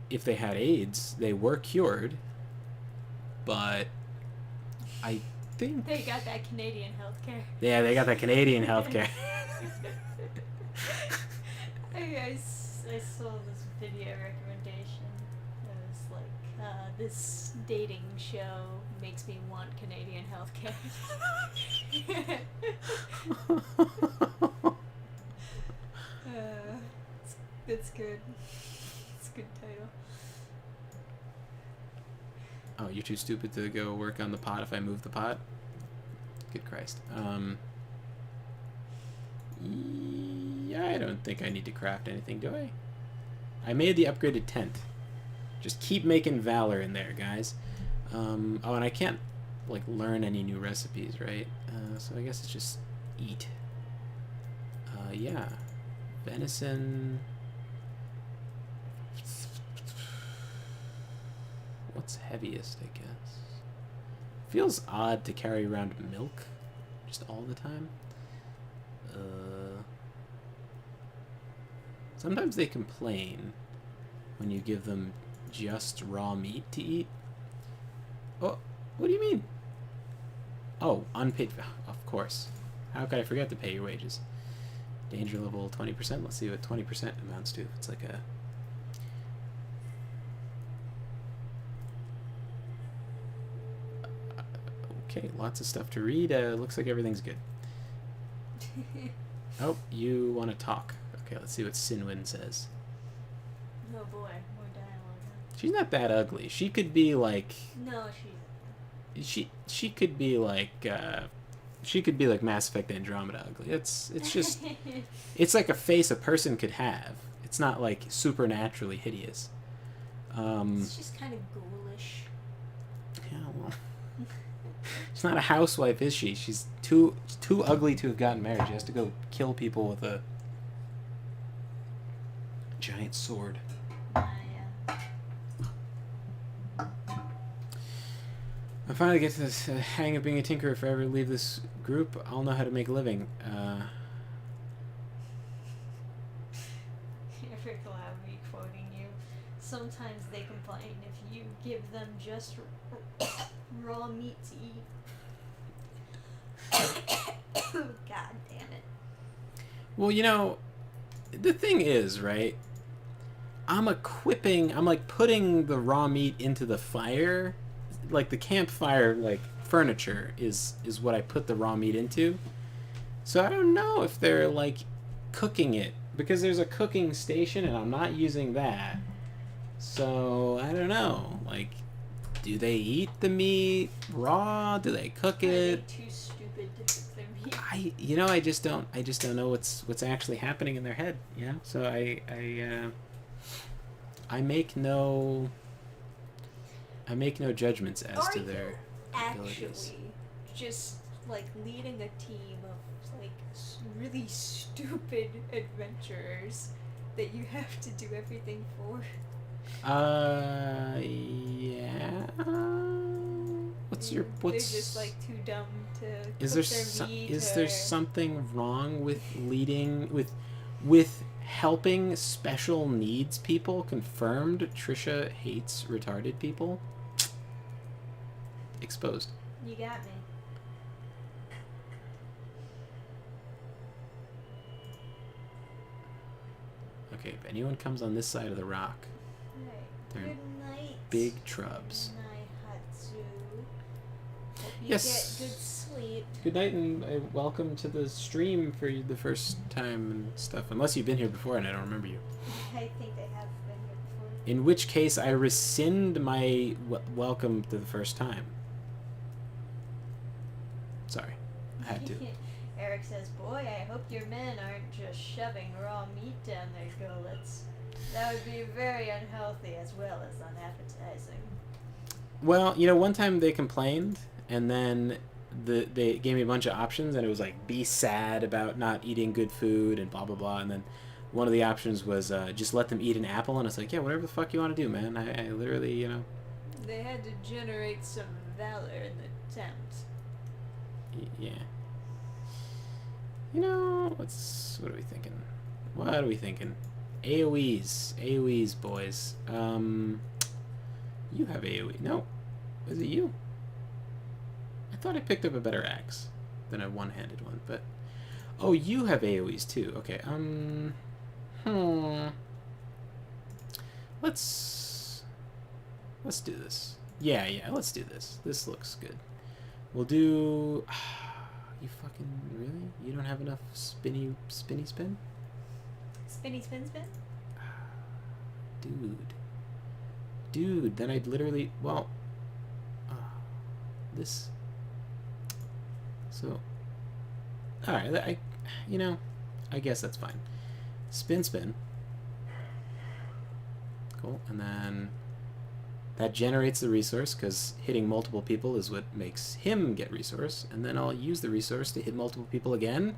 if they had AIDS, they were cured, but I think They got that Canadian healthcare. yeah, they got that Canadian healthcare. I saw this video recommendation. It was like, this dating show makes me want Canadian healthcare. That's good. It's a good title. Oh, you're too stupid to go work on the pot if I move the pot? Good Christ. Yeah, I don't think I need to craft anything, do I? I made the upgraded tent. Just keep making valor in there, guys. Oh, and I can't, like, learn any new recipes, right? So I guess it's just eat. Yeah. Venison... What's heaviest, I guess? Feels odd to carry around milk just all the time. Sometimes they complain when you give them just raw meat to eat. Oh, what do you mean? Oh, unpaid. Of course. How could I forget to pay your wages? Danger level 20%. Let's see what 20% amounts to. It's like a... Okay, lots of stuff to read. Looks like everything's good. Oh, you want to talk. Okay, let's see what Sinwin says. Oh boy, more dialogue. She's not that ugly. She could be like... No, She could be like... she could be like Mass Effect Andromeda ugly. It's just... It's like a face a person could have. It's not like supernaturally hideous. It's just kind of ghoulish. Yeah, well... She's not a housewife, is she? She's too ugly to have gotten married. She has to go kill people with a giant sword. Yeah. I finally get to this hang of being a tinker. If I ever leave this group, I'll know how to make a living. Eric will have me quoting you. Sometimes they complain if you give them just raw meat to eat. God damn it. Well, you know, the thing is, right? I'm like putting the raw meat into the fire, like the campfire, like furniture is what I put the raw meat into. So I don't know if they're like cooking it, because there's a cooking station and I'm not using that. So I don't know. Like, do they eat the meat raw? Do they cook Are they it? too stupid to cook their meat? I just don't know what's actually happening in their head. You know. So I make no judgments as Are to you their abilities. actually just like leading a team of like really stupid adventurers that you have to do everything for? Yeah. What's They're just like too dumb to is cook there their meat. is there something wrong with leading with helping special needs people? Confirmed. Trisha hates retarded people. Exposed. You got me. Okay, if anyone comes on this side of the rock, Right. They're Good night. big trubs. Good night, Hatsu. Hope you Yes. get good sleep. Good night and welcome to the stream for the first time and stuff. Unless you've been here before and I don't remember you. I think they have been here before. In which case, I rescind my welcome to the first time. Sorry, I had to. Eric says, "Boy, I hope your men aren't just shoving raw meat down their gullets. That would be very unhealthy as well as unappetizing." Well, you know, one time they complained, and then they gave me a bunch of options, and it was like, be sad about not eating good food and blah blah blah, and then one of the options was just let them eat an apple, and it's like, yeah, whatever the fuck you want to do, man. I literally, you know. They had to generate some valor in the attempt. Yeah. You know, what are we thinking? What are we thinking? AoEs, boys. You have AoE. No, is it you? I thought I picked up a better axe than a one-handed one, but oh, you have AoEs too. Okay. Let's do this. Yeah, let's do this. This looks good. We'll do. You fucking really? You don't have enough spin? Spinny spin spin? Dude, then I'd literally, well, this, so, alright, I guess that's fine. Spin, cool, and then that generates the resource, because hitting multiple people is what makes him get resource, and then I'll use the resource to hit multiple people again,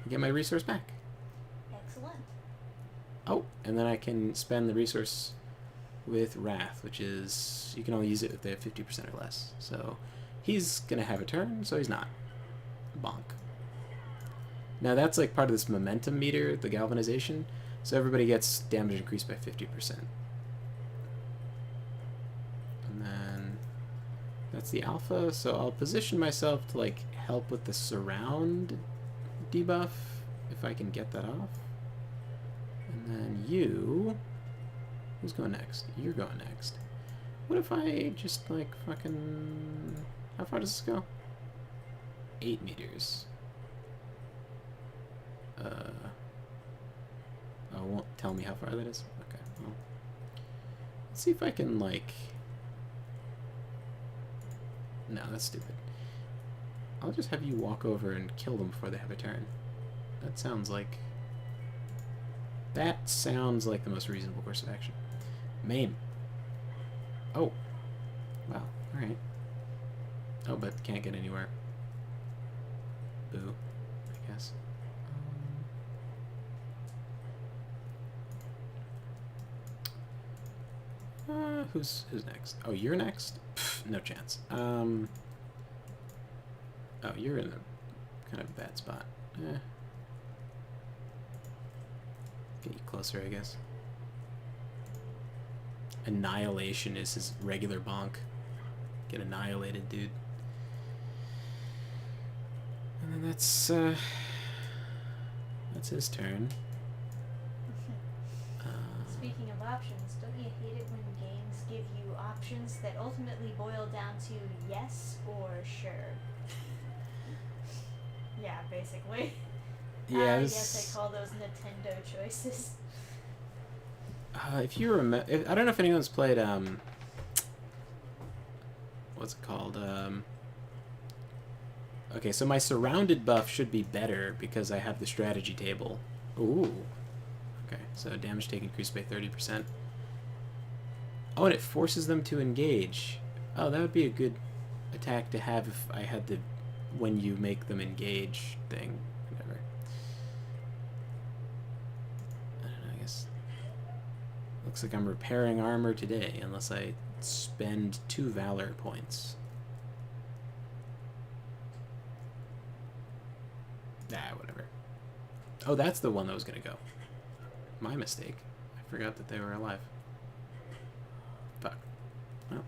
and get my resource back. Excellent. Oh, and then I can spend the resource with Wrath, which is, you can only use it if they have 50% or less. So he's going to have a turn, so he's not. Bonk. Now that's like part of this momentum meter, the galvanization, so everybody gets damage increased by 50%. And then that's the alpha, so I'll position myself to like help with the surround debuff, if I can get that off. And then you... Who's going next? You're going next. What if I just, like, fucking... How far does this go? 8 meters. Oh, it won't tell me how far that is? Okay, well... Let's see if I can, like... No, that's stupid. I'll just have you walk over and kill them before they have a turn. That sounds like the most reasonable course of action. Maim. Oh. Wow. Alright. Oh, but can't get anywhere. Boo, I guess. Who's next? Oh, you're next? Pff, no chance. Oh, you're in a kind of bad spot. Get you closer, I guess. Annihilation is his regular bonk. Get annihilated, dude. And then that's his turn. Speaking of options, don't you hate it when games give you options that ultimately boil down to yes or sure? Yeah, basically. Yeah. Yes, I call those Nintendo choices. If you remember, I don't know if anyone's played what's it called? Okay, so my surrounded buff should be better because I have the strategy table. Ooh. Okay, so damage taken increased by 30%. Oh, and it forces them to engage. Oh, that would be a good attack to have if I had the when you make them engage thing. Whatever. I don't know, I guess. Looks like I'm repairing armor today, unless I spend 2 valor points. Whatever. Oh, that's the one that was gonna go. My mistake. I forgot that they were alive. Fuck. Well.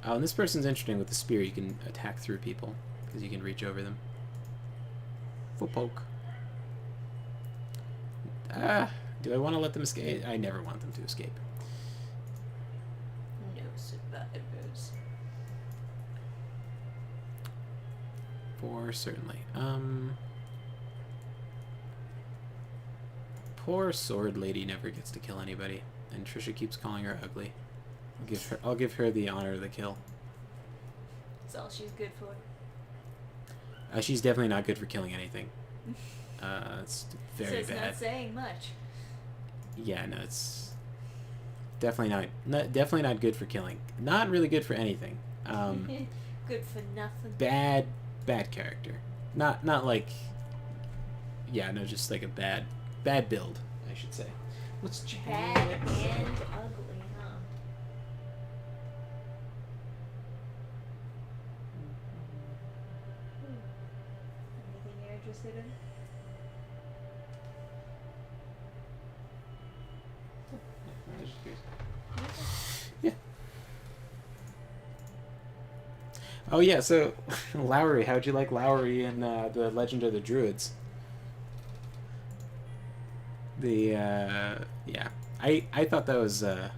Oh, and this person's interesting with the spear. You can attack through people because you can reach over them. Full poke. Do I want to let them escape? I never want them to escape. No survivors. For certainly. Poor sword lady never gets to kill anybody, and Trisha keeps calling her ugly. I'll give her the honor of the kill. That's all she's good for. She's definitely not good for killing anything. It's very so it's bad. not saying much. Yeah, no, it's definitely not good for killing. Not really good for anything. Good for nothing. Bad character. Not like. Yeah, no, just like a bad build, I should say. What's Bad and ugly, huh? Anything you're interested in? Yeah. Oh yeah, so Lowry, how'd you like Lowry in the Legend of the Druids? Yeah, I thought that was I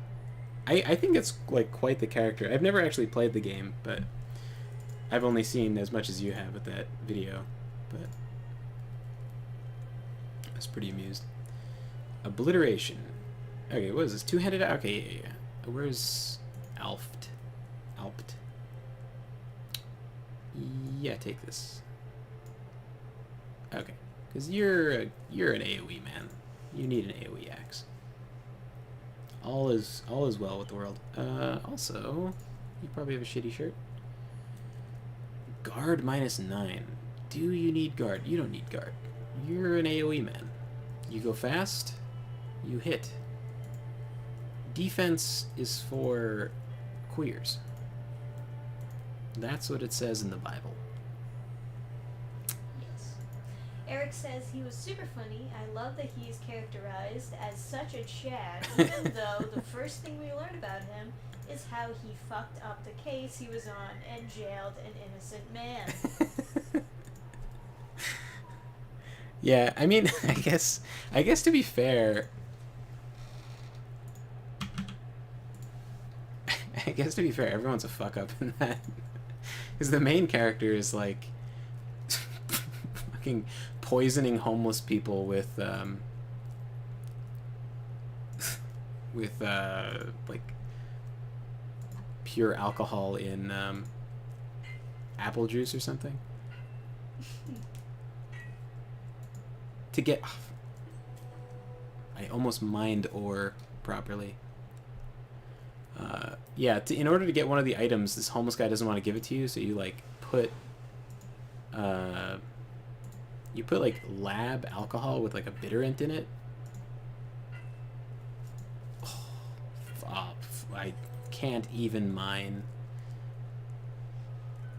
think it's like quite the character. I've never actually played the game, but I've only seen as much as you have with that video, but I was pretty amused. Obliteration. Okay, what is this? Two-handed? Okay, yeah. Where's Alft? Alpt? Yeah, take this. Okay, because you're an AOE man. You need an AOE axe. All is well with the world. Also, you probably have a shitty shirt. Guard -9. Do you need guard? You don't need guard. You're an AOE man. You go fast. You hit. Defense is for queers. That's what it says in the Bible. Yes. Eric says he was super funny. I love that he is characterized as such a Chad, even though the first thing we learn about him is how he fucked up the case he was on and jailed an innocent man. Yeah, I mean, I guess to be fair, everyone's a fuck up in that. Because the main character is like fucking poisoning homeless people with like pure alcohol in apple juice or something. To get... I almost mined ore properly. Yeah, in order to get one of the items, this homeless guy doesn't want to give it to you, so you like put like lab alcohol with like a bitterant in it. I can't even mine.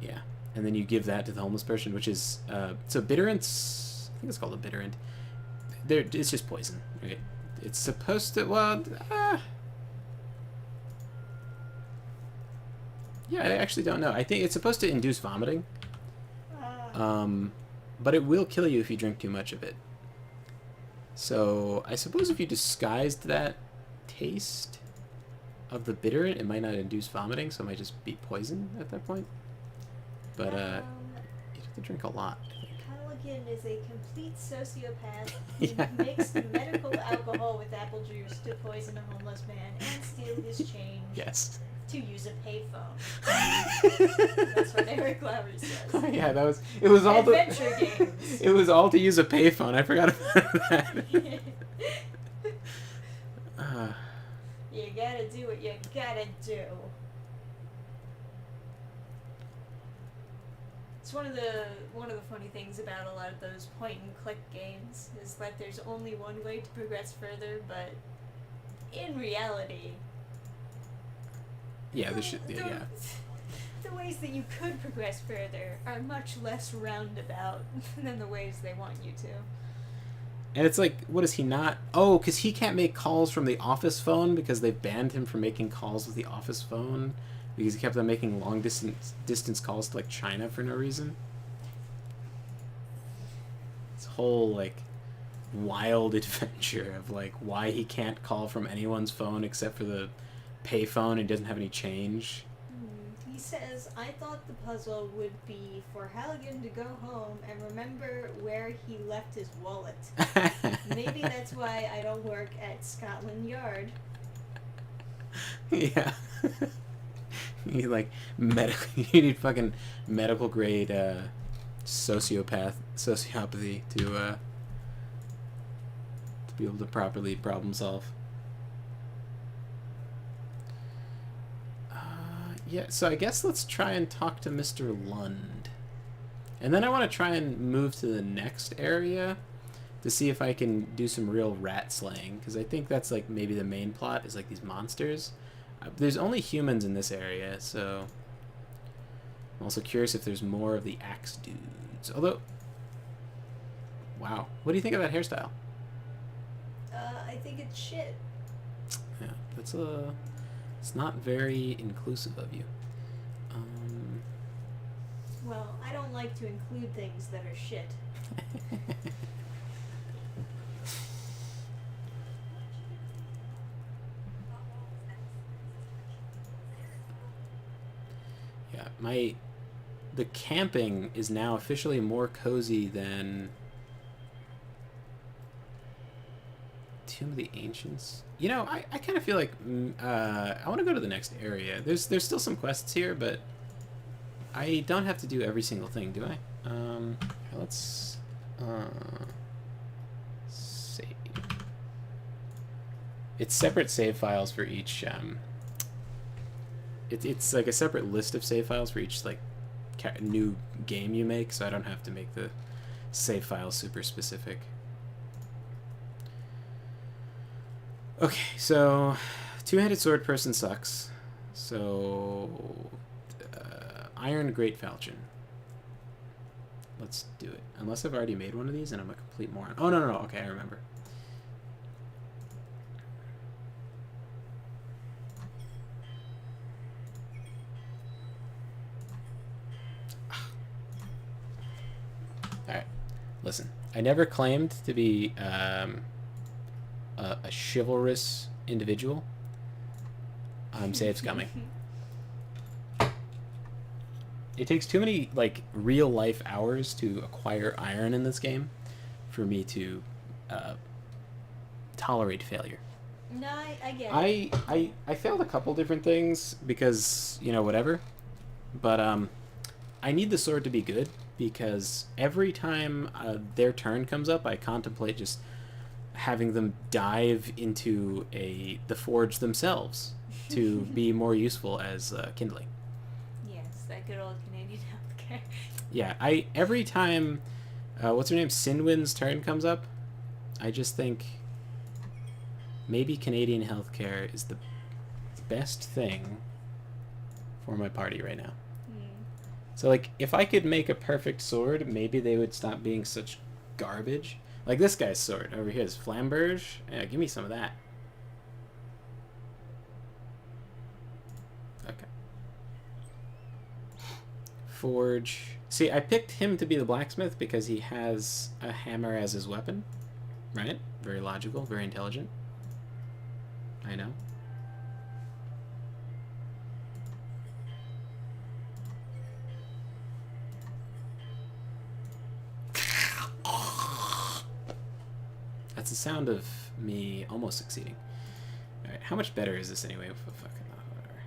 Yeah, and then you give that to the homeless person, which is so bitterants. I think it's called a bitterant. It's just poison, right? It's supposed to. Well, yeah, I actually don't know. I think it's supposed to induce vomiting. But it will kill you if you drink too much of it. So I suppose if you disguised that taste of the bitterant, it might not induce vomiting, so it might just be poison at that point. But you'd have to drink a lot, I think. Halligan is a complete sociopath Yeah. who mixed medical alcohol with apple juice to poison a homeless man and steal his change Yes. to use a payphone. That's what Eric Lowry says. Oh, yeah, it was all Adventure games. It was all to use a payphone. I forgot about that. You gotta do what you gotta do. It's one of the funny things about a lot of those point and click games is that there's only one way to progress further, but in reality, Yeah, there should. Yeah. the ways that you could progress further are much less roundabout than the ways they want you to. And it's like, what is he not? Oh, because he can't make calls from the office phone because they've banned him from making calls with the office phone because he kept on making long distance calls to like China for no reason. This whole like wild adventure of like why he can't call from anyone's phone except for the payphone and doesn't have any change. He says, I thought the puzzle would be for Halligan to go home and remember where he left his wallet. Maybe that's why I don't work at Scotland Yard. Yeah. You need like you need fucking medical grade sociopathy to be able to properly problem solve. Yeah, so I guess let's try and talk to Mr. Lund. And then I want to try and move to the next area to see if I can do some real rat slaying, because I think that's like maybe the main plot is like these monsters. There's only humans in this area, so I'm also curious if there's more of the axe dudes. Although, wow, what do you think of that hairstyle? I think it's shit. Yeah, it's not very inclusive of you. Well, I don't like to include things that are shit. Yeah, the camping is now officially more cozy than Tomb of the Ancients. You know, I kind of feel like I want to go to the next area. There's still some quests here, but I don't have to do every single thing, do I? Let's save. It's separate save files for each. It's like a separate list of save files for each like new game you make, so I don't have to make the save file super specific. Okay, so two-handed sword person sucks. So Iron Great Falchion. Let's do it. Unless I've already made one of these and I'm a complete moron. Oh, no. Okay, I remember. Alright. Listen, I never claimed to be a chivalrous individual. Say it's coming. It takes too many like real life hours to acquire iron in this game for me to tolerate failure. No, I get it. I failed a couple different things because, you know, whatever. But I need the sword to be good because every time their turn comes up, I contemplate just having them dive into the forge themselves to be more useful as kindling. Yes, that good old Canadian healthcare. Yeah, every time, what's her name, Sinwin's turn comes up, I just think maybe Canadian healthcare is the best thing for my party right now. So, like, if I could make a perfect sword, maybe they would stop being such garbage. Like this guy's sword over here is Flamberge. Yeah, give me some of that. Okay. Forge. See, I picked him to be the blacksmith because he has a hammer as his weapon. Right? Very logical, very intelligent. I know. That's the sound of me almost succeeding. Alright, how much better is this anyway? Fucking whatever.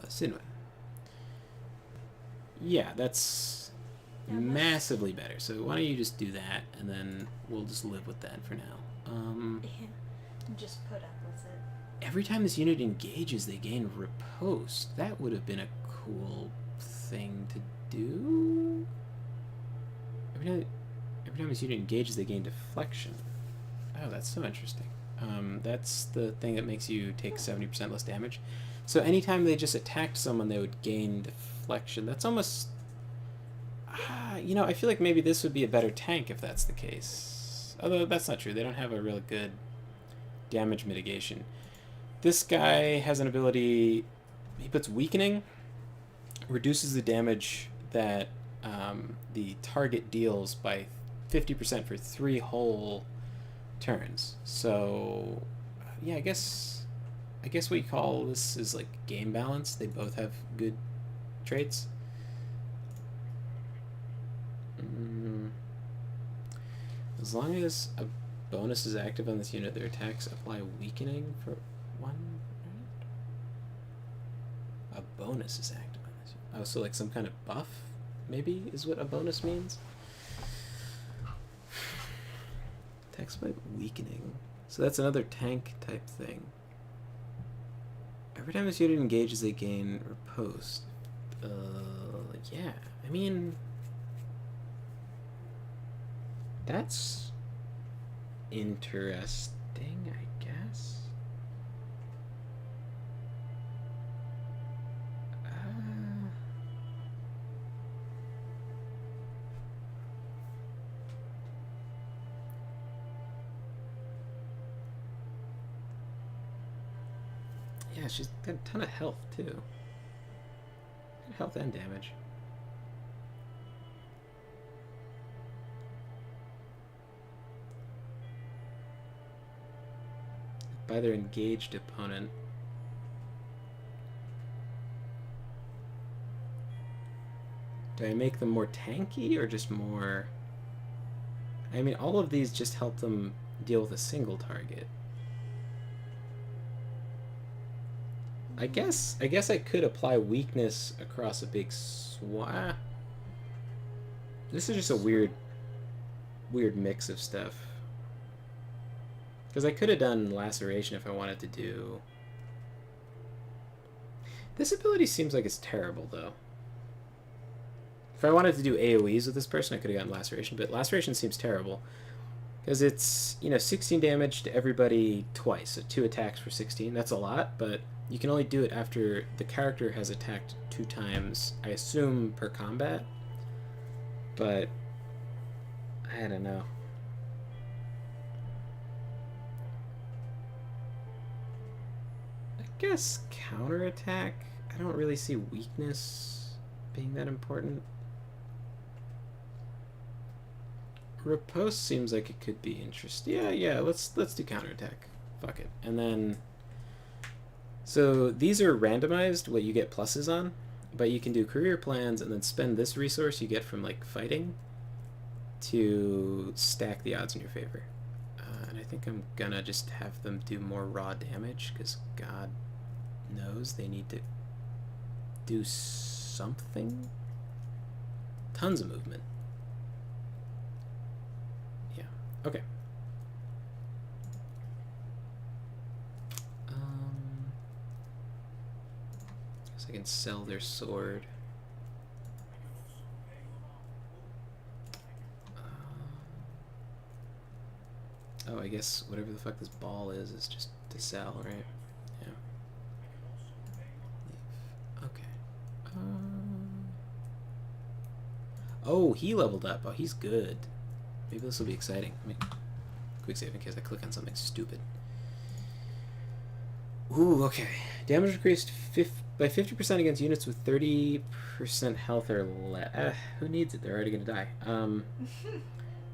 Sinwin. Yeah, that's massively better. So why don't you just do that, and then we'll just live with that for now. Yeah. Just put up with it. Every time this unit engages, they gain riposte. That would have been a cool thing to do. Every time this unit engages, they gain deflection. Oh, that's so interesting. That's the thing that makes you take 70% less damage. So anytime they just attacked someone, they would gain deflection. That's almost... you know, I feel like maybe this would be a better tank if that's the case. Although that's not true. They don't have a really good damage mitigation. This guy has an ability... He puts weakening, reduces the damage that the target deals by 50% for 3 whole turns. So, yeah, I guess what you call this is like game balance. They both have good traits. As long as a bonus is active on this unit, their attacks apply weakening for 1. A bonus is active on this unit. Oh, so like some kind of buff, maybe, is what a bonus means? Attacks by weakening. So that's another tank type thing. Every time this unit engages, they gain riposte. Yeah. I mean... That's interesting, I guess. Yeah, she's got a ton of health, too. Health and damage. By their engaged opponent. Do I make them more tanky or just more... I mean, all of these just help them deal with a single target. I guess I could apply weakness across a big swath. This is just a weird mix of stuff. Because I could have done laceration if I wanted to do... This ability seems like it's terrible, though. If I wanted to do AoEs with this person, I could have gotten laceration, but laceration seems terrible. Because it's, 16 damage to everybody twice, so 2 attacks for 16. That's a lot, but you can only do it after the character has attacked 2 times, I assume, per combat. But, I don't know. I guess counterattack. I don't really see weakness being that important. Riposte seems like it could be interesting. Yeah, let's do counterattack. Fuck it. And then, so these are randomized, what you get pluses on, but you can do career plans and then spend this resource you get from like fighting to stack the odds in your favor. And I think I'm gonna just have them do more raw damage because God knows they need to do something. Tons of movement. Okay. Guess I can sell their sword. Oh, I guess whatever the fuck this ball is just to sell, right? Yeah. Okay. Oh, he leveled up. Oh, he's good. Maybe this will be exciting. Let me quick save in case I click on something stupid. Ooh, okay. Damage increased by 50% against units with 30% health or less. Who needs it? They're already gonna die.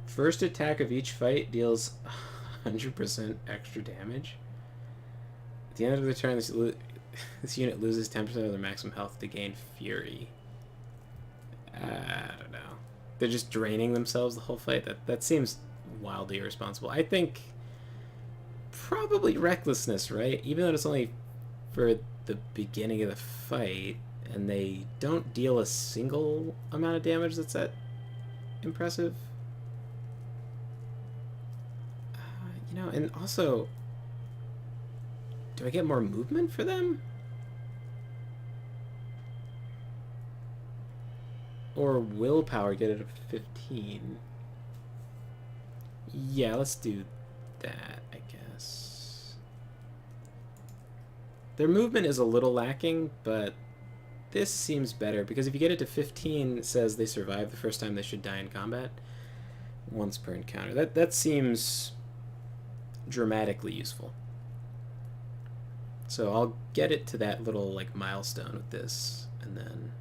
First attack of each fight deals 100% extra damage. At the end of the turn, this unit loses 10% of their maximum health to gain Fury. I don't know. They're just draining themselves the whole fight. That seems wildly irresponsible. I think probably recklessness, right? Even though it's only for the beginning of the fight, and they don't deal a single amount of damage that's that impressive. You know, and also, do I get more movement for them? Or willpower get it up to 15? Yeah, let's do that, I guess. Their movement is a little lacking, but this seems better, because if you get it to 15, it says they survive the first time they should die in combat. Once per encounter. That seems dramatically useful. So I'll get it to that little like milestone with this, and then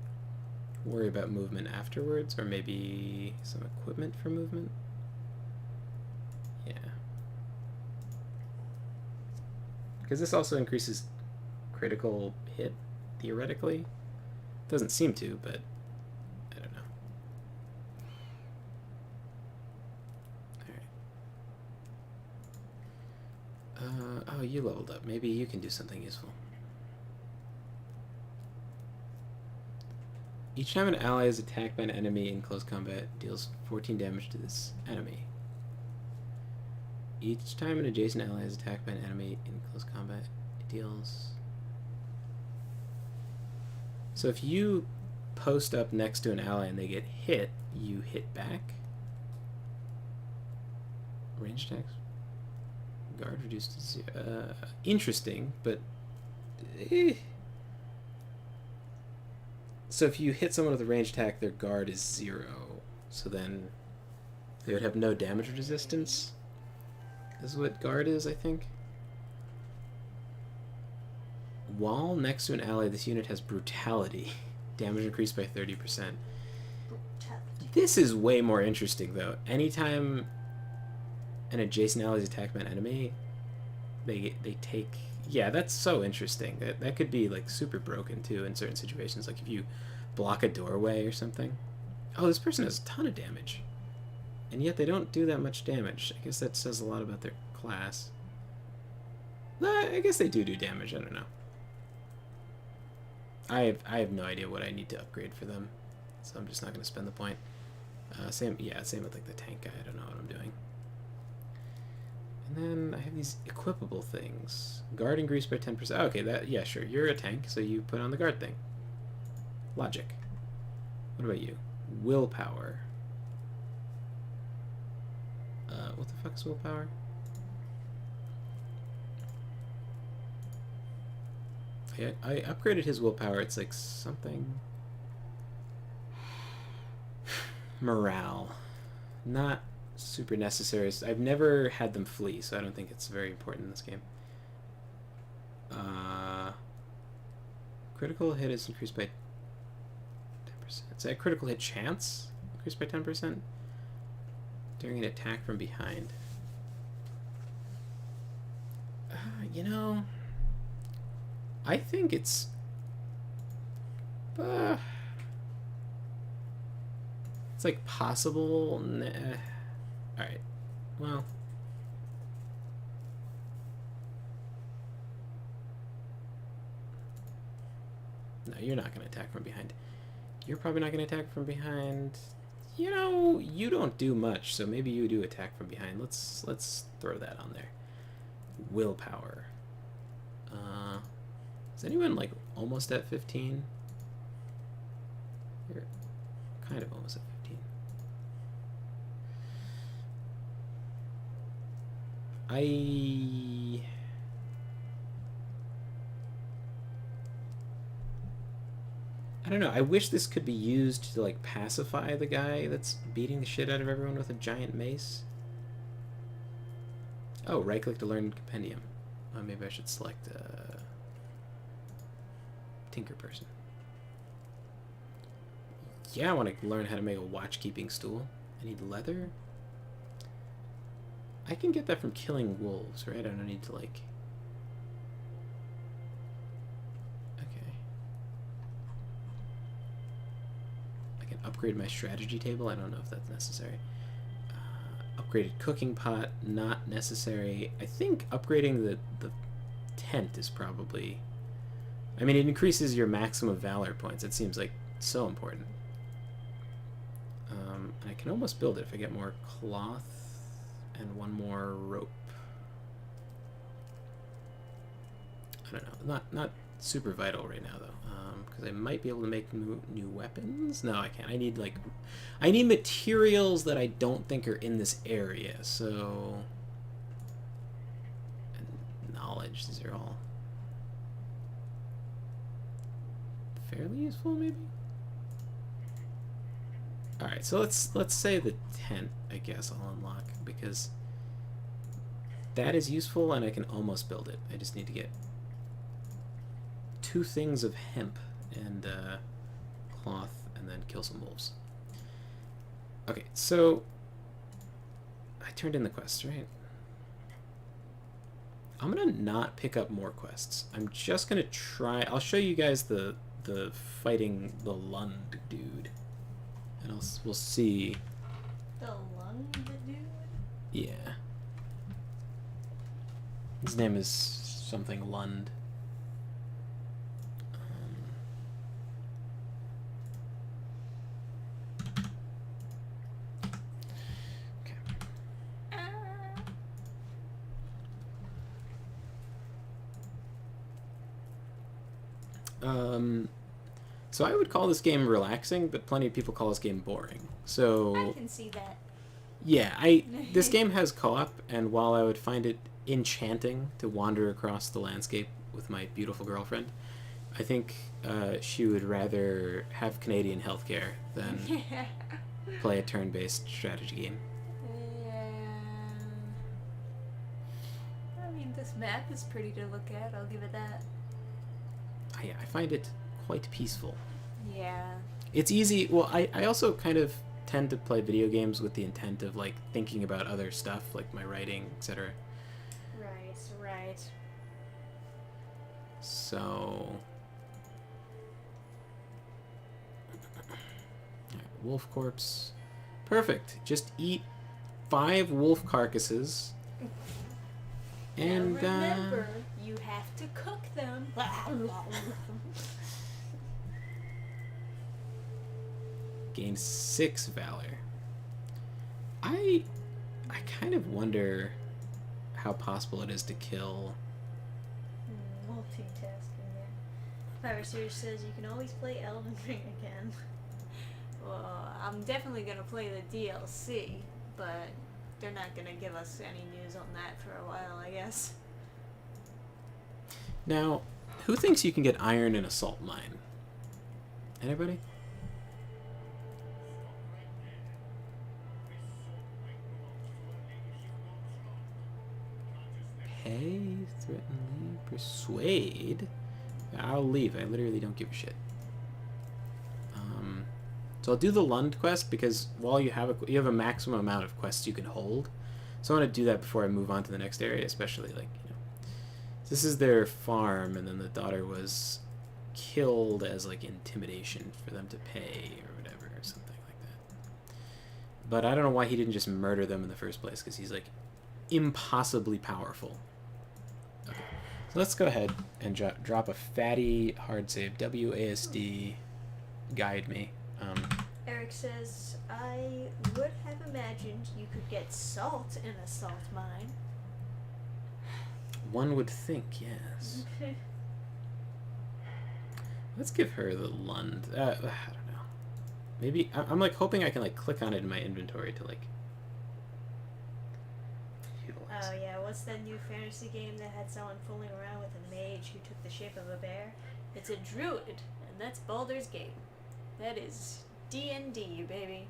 worry about movement afterwards, or maybe some equipment for movement. Yeah. Because this also increases critical hit, theoretically. Doesn't seem to, but I don't know. Alright. Oh, you leveled up. Maybe you can do something useful. Each time an ally is attacked by an enemy in close combat, it deals 14 damage to this enemy. Each time an adjacent ally is attacked by an enemy in close combat, it deals... So if you post up next to an ally and they get hit, you hit back. Range attacks. Guard reduced to 0. Interesting, but... So if you hit someone with a range attack, their guard is 0. So then they would have no damage resistance. This is what guard is, I think. While next to an ally, this unit has brutality. Damage increased by 30%. Brutality. This is way more interesting, though. Anytime an adjacent ally is attacked by an enemy, they take... Yeah, that's so interesting. That could be like super broken too in certain situations, like if you block a doorway or something. Oh, this person has a ton of damage, and yet they don't do that much damage. I guess that says a lot about their class. I guess they do damage. I don't know. I have no idea what I need to upgrade for them, so I'm just not going to spend the point. Same with like the tank guy. I don't know what I'm doing. And then I have these equipable things. Guard increased by 10%. Oh, okay, yeah, sure. You're a tank, so you put on the guard thing. Logic. What about you? Willpower. What the fuck is willpower? Yeah, I upgraded his willpower. It's like something... Morale. Not... super necessary. I've never had them flee, so I don't think it's very important in this game. Critical hit is increased by 10%. Is that critical hit chance increased by 10% during an attack from behind? You know, I think it's like possible. Nah. Alright, well... No, you're not going to attack from behind. You're probably not going to attack from behind. You know, you don't do much, so maybe you do attack from behind. Let's throw that on there. Willpower. Is anyone like almost at 15? You're kind of almost at 15. I don't know. I wish this could be used to like pacify the guy that's beating the shit out of everyone with a giant mace. Oh, right click to learn compendium. Maybe I should select Tinker Person. Yeah, I want to learn how to make a watch keeping stool. I need leather. I can get that from killing wolves, right? I don't need to like... Okay. I can upgrade my strategy table. I don't know if that's necessary. Upgraded cooking pot, not necessary. I think upgrading the tent is probably... I mean, it increases your maximum valor points. It seems like so important. And I can almost build it if I get more cloth and one more rope. I don't know. Not super vital right now, though. Because I might be able to make new weapons. No, I can't. I need materials that I don't think are in this area. So, and knowledge. These are all fairly useful, maybe. All right. So let's say the tent. I guess I'll unlock because that is useful, and I can almost build it. I just need to get 2 things of hemp and cloth, and then kill some wolves. Okay, so I turned in the quests, right? I'm gonna not pick up more quests. I'm just gonna try. I'll show you guys the fighting the Lund dude, and we'll see. The Lund dude? Yeah. His name is something Lund. So I would call this game relaxing, but plenty of people call this game boring. So I can see that. yeah, this game has co-op, and while I would find it enchanting to wander across the landscape with my beautiful girlfriend, I think she would rather have Canadian healthcare than play a turn-based strategy game. Yeah. I mean, this map is pretty to look at. I'll give it that. I find it quite peaceful. Yeah. It's easy. Well, I also kind of tend to play video games with the intent of like thinking about other stuff, like my writing, etc. Right. So, wolf corpse, perfect. Just eat 5 wolf carcasses, and now remember, you have to cook them. gain 6 valor. I kind of wonder how possible it is to kill. Multitasking there. Fire Series says you can always play Elden Ring again. Well, I'm definitely gonna play the DLC, but they're not gonna give us any news on that for a while, I guess. Now, who thinks you can get iron in a salt mine? Anybody? Pay, threaten, leave, persuade. I'll leave. I literally don't give a shit. So I'll do the Lund quest because while you have a maximum amount of quests you can hold. So I want to do that before I move on to the next area, especially like, you know, this is their farm, and then the daughter was killed as like intimidation for them to pay or whatever, or something like that. But I don't know why he didn't just murder them in the first place, because he's like impossibly powerful. Okay, so let's go ahead and drop a fatty hard save. WASD, guide me. Eric says, I would have imagined you could get salt in a salt mine. One would think, yes. Let's give her the Lund. I don't know. Maybe I'm like hoping I can like click on it in my inventory to like utilize. Oh yeah, what's that new fantasy game that had someone fooling around with a mage who took the shape of a bear? It's a druid, and that's Baldur's Gate. That is D&D, baby.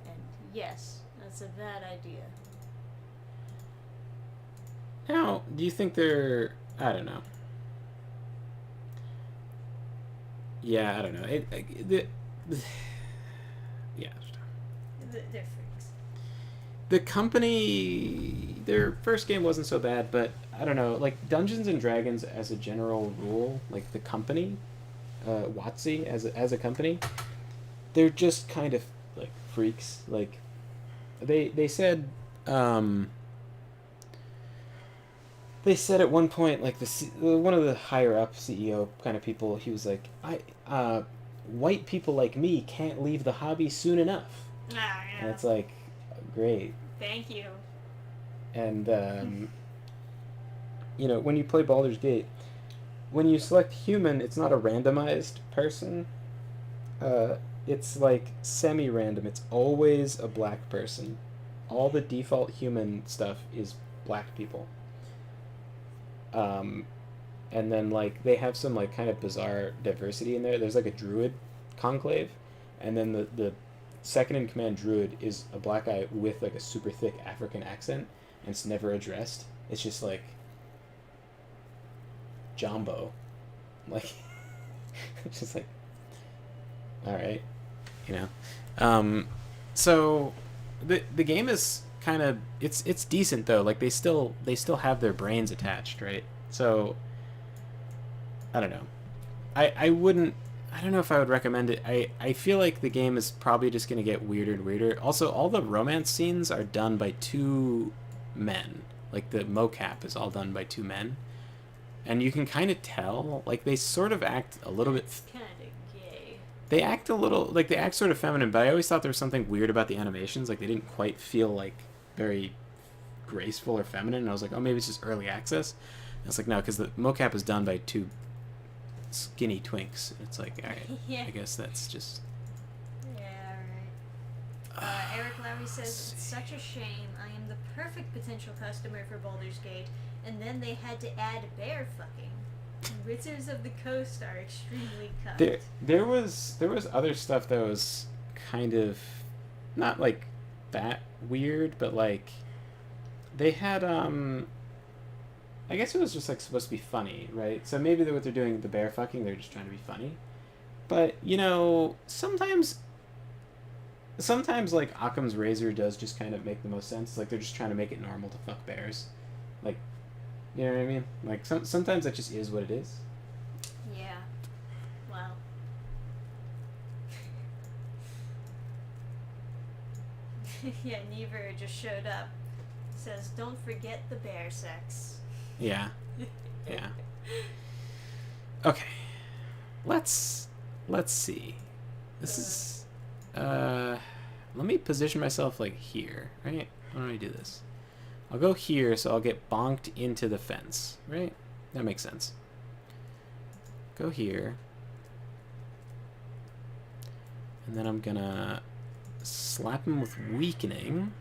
And yes, that's a bad idea. Now, do you think they're? I don't know. Yeah, I don't know. Yeah. They're freaks. The company, their first game wasn't so bad, but I don't know. Like Dungeons and Dragons, as a general rule, like the company, WotC as a company, they're just kind of like freaks. Like they said. They said at one point, like one of the higher up CEO kind of people, he was like, white people like me can't leave the hobby soon enough. Ah, yeah. And it's like, great. Thank you. And, you know, when you play Baldur's Gate, when you select human, it's not a randomized person. It's like semi-random. It's always a black person. All the default human stuff is black people. And then like they have some like kind of bizarre diversity in there. There's like a druid conclave, and then the second in command druid is a black guy with like a super thick African accent, and it's never addressed. It's just like Jumbo, like it's just like, all right, you know. So the game is kind of it's decent though. Like they still have their brains attached, right? So I don't know. I don't know if I would recommend it. I feel like the game is probably just going to get weirder and weirder. Also, all the romance scenes are done by two men. Like the mocap is all done by two men. And you can kind of tell, like they sort of act a little bit Kind of gay. they act sort of feminine, but I always thought there was something weird about the animations. Like they didn't quite feel like very graceful or feminine. And I was like, oh, maybe it's just early access. And it's like, no, because the mocap is done by two skinny twinks. It's like, all right, Yeah. I guess that's just. Yeah, right. Eric Lowry says, it's such a shame. I am the perfect potential customer for Baldur's Gate, and then they had to add bear fucking. Wizards of the Coast are extremely cunt. There was other stuff that was kind of not like that weird, but like they had I guess it was just like supposed to be funny, right? So maybe what they're doing, the bear fucking, they're just trying to be funny. But you know, sometimes like Occam's razor does just kind of make the most sense. Like they're just trying to make it normal to fuck bears, like, you know what I mean? Like sometimes that just is what it is. Yeah. Wow. Yeah, Never just showed up. Says, don't forget the bear sex. Yeah. Yeah. Okay. Let's see. This is let me position myself like here, right? How do I do this? I'll go here so I'll get bonked into the fence, right? That makes sense. Go here. And then I'm gonna slap him with weakening.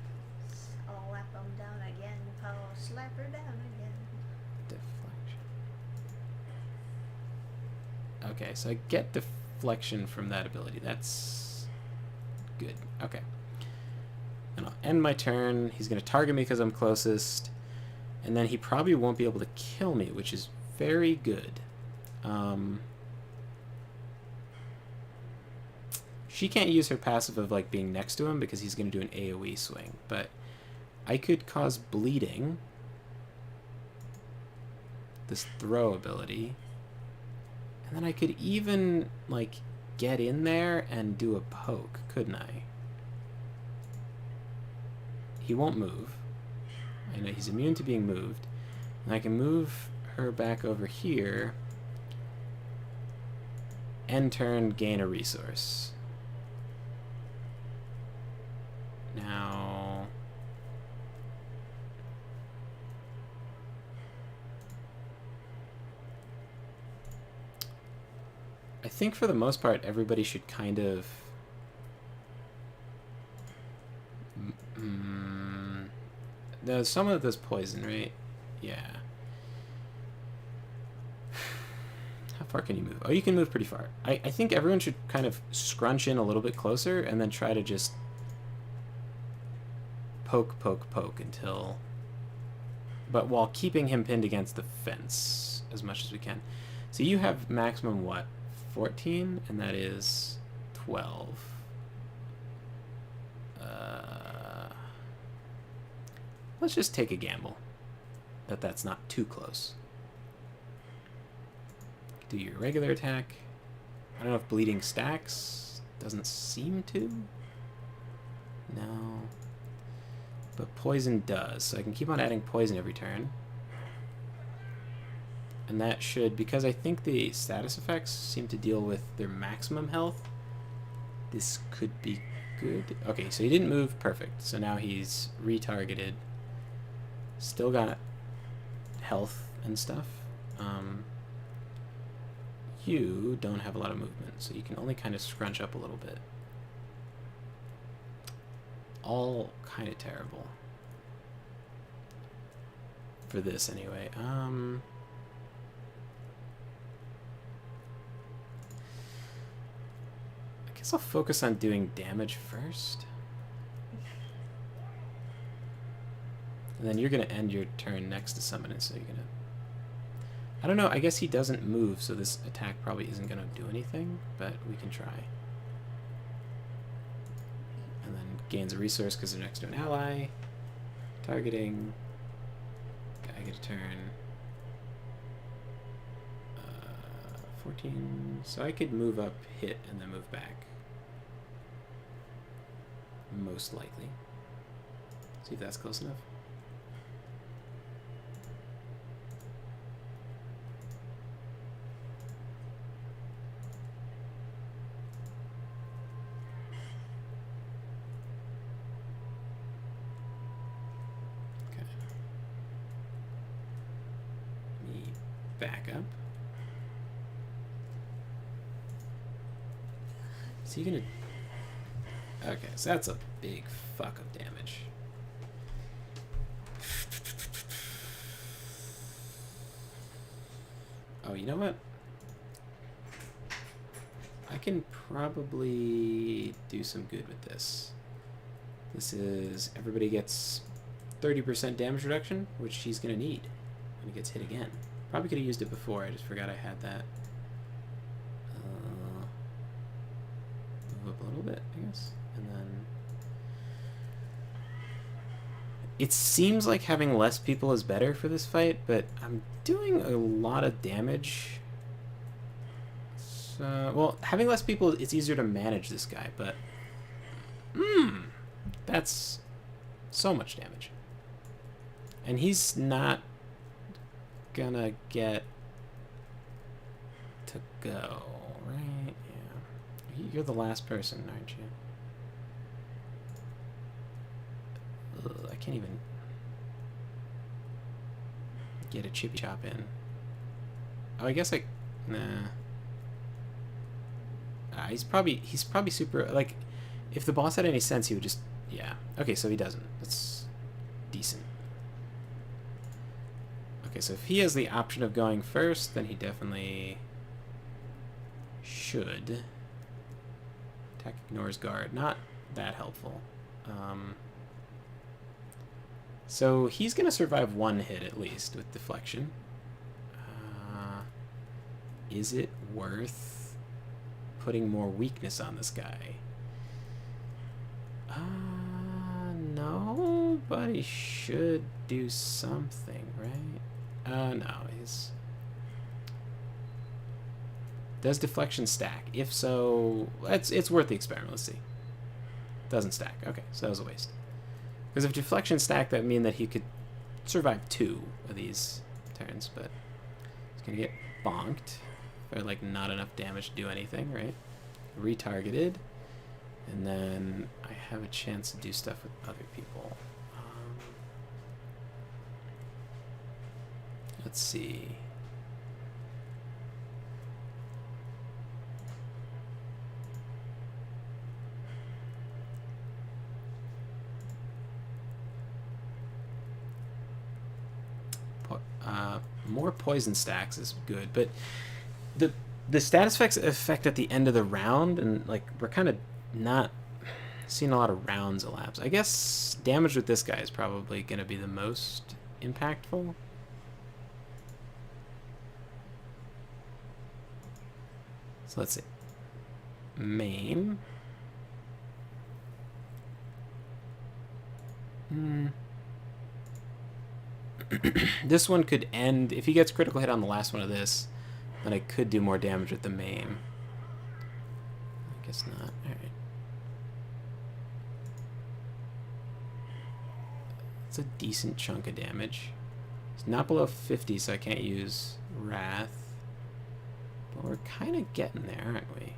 I'll lap him down again, Paul. Slap her down again. Deflection. Okay, so I get deflection from that ability. That's good. Okay. And I'll end my turn. He's going to target me because I'm closest. And then he probably won't be able to kill me, which is very good. She can't use her passive of like being next to him because he's going to do an AoE swing. But I could cause bleeding. This throw ability. And then I could even like get in there and do a poke, couldn't I? He won't move. I know he's immune to being moved. And I can move her back over here. end turn, gain a resource. Now... I think for the most part, everybody should kind of... No, some of this poison, right? Yeah. How far can you move? Oh, you can move pretty far. I think everyone should kind of scrunch in a little bit closer and then try to just poke, poke, poke until... But while keeping him pinned against the fence as much as we can. So you have maximum what? 14? And that is 12. Let's just take a gamble that that's not too close. Do your regular attack. I don't know if bleeding stacks. Doesn't seem to. No. But poison does. So I can keep on adding poison every turn. And that should, because I think the status effects seem to deal with their maximum health, this could be good. Okay, so he didn't move. Perfect. So now he's retargeted. Still got health and stuff. You don't have a lot of movement, so you can only kind of scrunch up a little bit. All kind of terrible. For this, anyway. I guess I'll focus on doing damage first. And then you're going to end your turn next to summon, so you're going to... I don't know, I guess he doesn't move, so this attack probably isn't going to do anything, but we can try. And then gains a resource because they're next to an ally. Targeting. I get a turn. 14. So I could move up, hit, and then move back. Most likely. See if that's close enough. Back up. So you're gonna... Okay, so that's a big fuck of damage. Oh, you know what? I can probably do some good with this. This is... Everybody gets 30% damage reduction, which she's gonna need when he gets hit again. Probably could have used it before, I just forgot I had that. Move up a little bit, I guess. And then... It seems like having less people is better for this fight, but I'm doing a lot of damage. So, well, having less people, it's easier to manage this guy, but... That's so much damage. And he's not... gonna get to go, right? Yeah. You're the last person, aren't you? Ugh, I can't even get a chippy chop in. Oh, I guess I... Nah. He's probably super... Like, if the boss had any sense, he would just... Yeah. Okay, so he doesn't. That's decent. Okay, so if he has the option of going first, then he definitely should. Attack ignores guard. Not that helpful. So he's going to survive one hit at least with deflection. Is it worth putting more weakness on this guy? No, but he should do something, right? No, he's... Does deflection stack? If so, it's worth the experiment. Let's see. Doesn't stack. Okay, so that was a waste. Because if deflection stacked, that would mean that he could survive 2 of these turns, but he's going to get bonked. If or like not enough damage to do anything, right? Retargeted, and then I have a chance to do stuff with other people. Let's see. More poison stacks is good, but the status effect at the end of the round, and like we're kind of not seeing a lot of rounds elapse. I guess damage with this guy is probably going to be the most impactful. So let's see. Maim. This one could end if he gets critical hit on the last one of this, then I could do more damage with the maim. I guess not. Alright. It's a decent chunk of damage. It's not below 50, so I can't use Wrath. But we're kind of getting there, aren't we?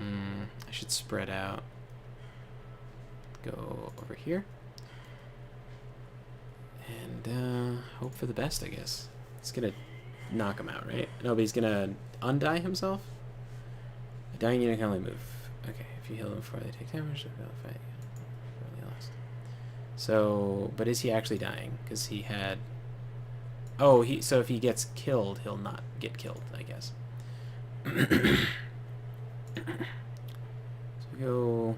I should spread out. Go over here. And hope for the best, I guess. It's gonna knock him out, right? No, but he's gonna undie himself? A dying unit can only move. Okay, if you heal them before they take damage, they'll fight. Really lost. So, but is he actually dying? Because he had... Oh, so if he gets killed, he'll not get killed, I guess. So we go...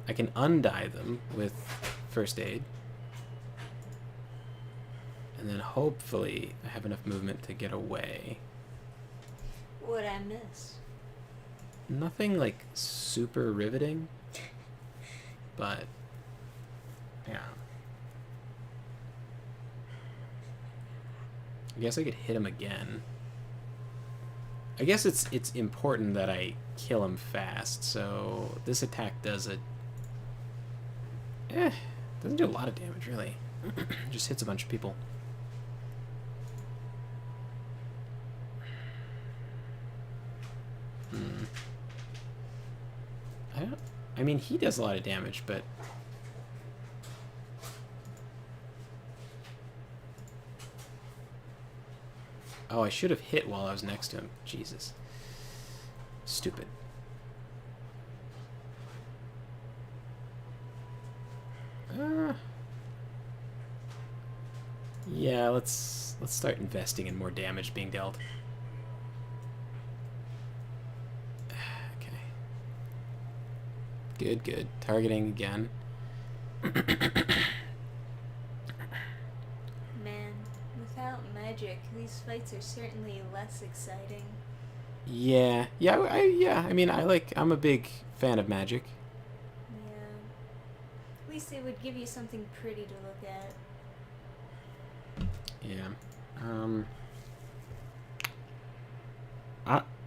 I can undie them with first aid. And then hopefully I have enough movement to get away. What'd I miss? Nothing like super riveting. But yeah. I guess I could hit him again. I guess it's important that I kill him fast, so this attack does a... doesn't do a lot of damage, really. Just hits a bunch of people. I mean, he does a lot of damage, but... Oh, I should have hit while I was next to him. Jesus. Stupid. Yeah, let's start investing in more damage being dealt. Okay. Good, good. Targeting again. Man, without magic, these fights are certainly less exciting. Yeah, I mean, I'm a big fan of magic. Yeah. At least it would give you something pretty to look at. Yeah.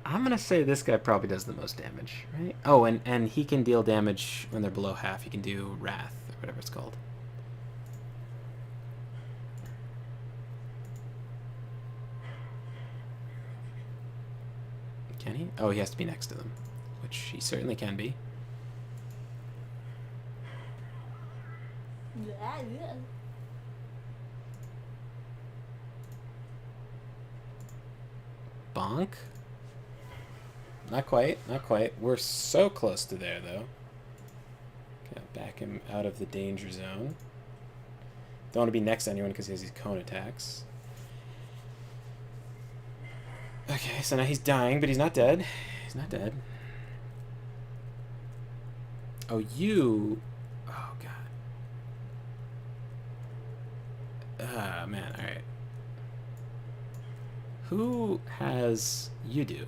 I'm gonna say this guy probably does the most damage, right? Oh, and he can deal damage when they're below half. He can do Wrath, or whatever it's called. Can he? Oh, he has to be next to them, which he certainly can be. Bonk? Not quite, not quite. We're so close to there, though. Gotta back him out of the danger zone. Don't want to be next to anyone because he has these cone attacks. Okay, so now he's dying, but he's not dead. He's not dead. Oh, you... Oh, God. Ah, man, alright. Who has you do?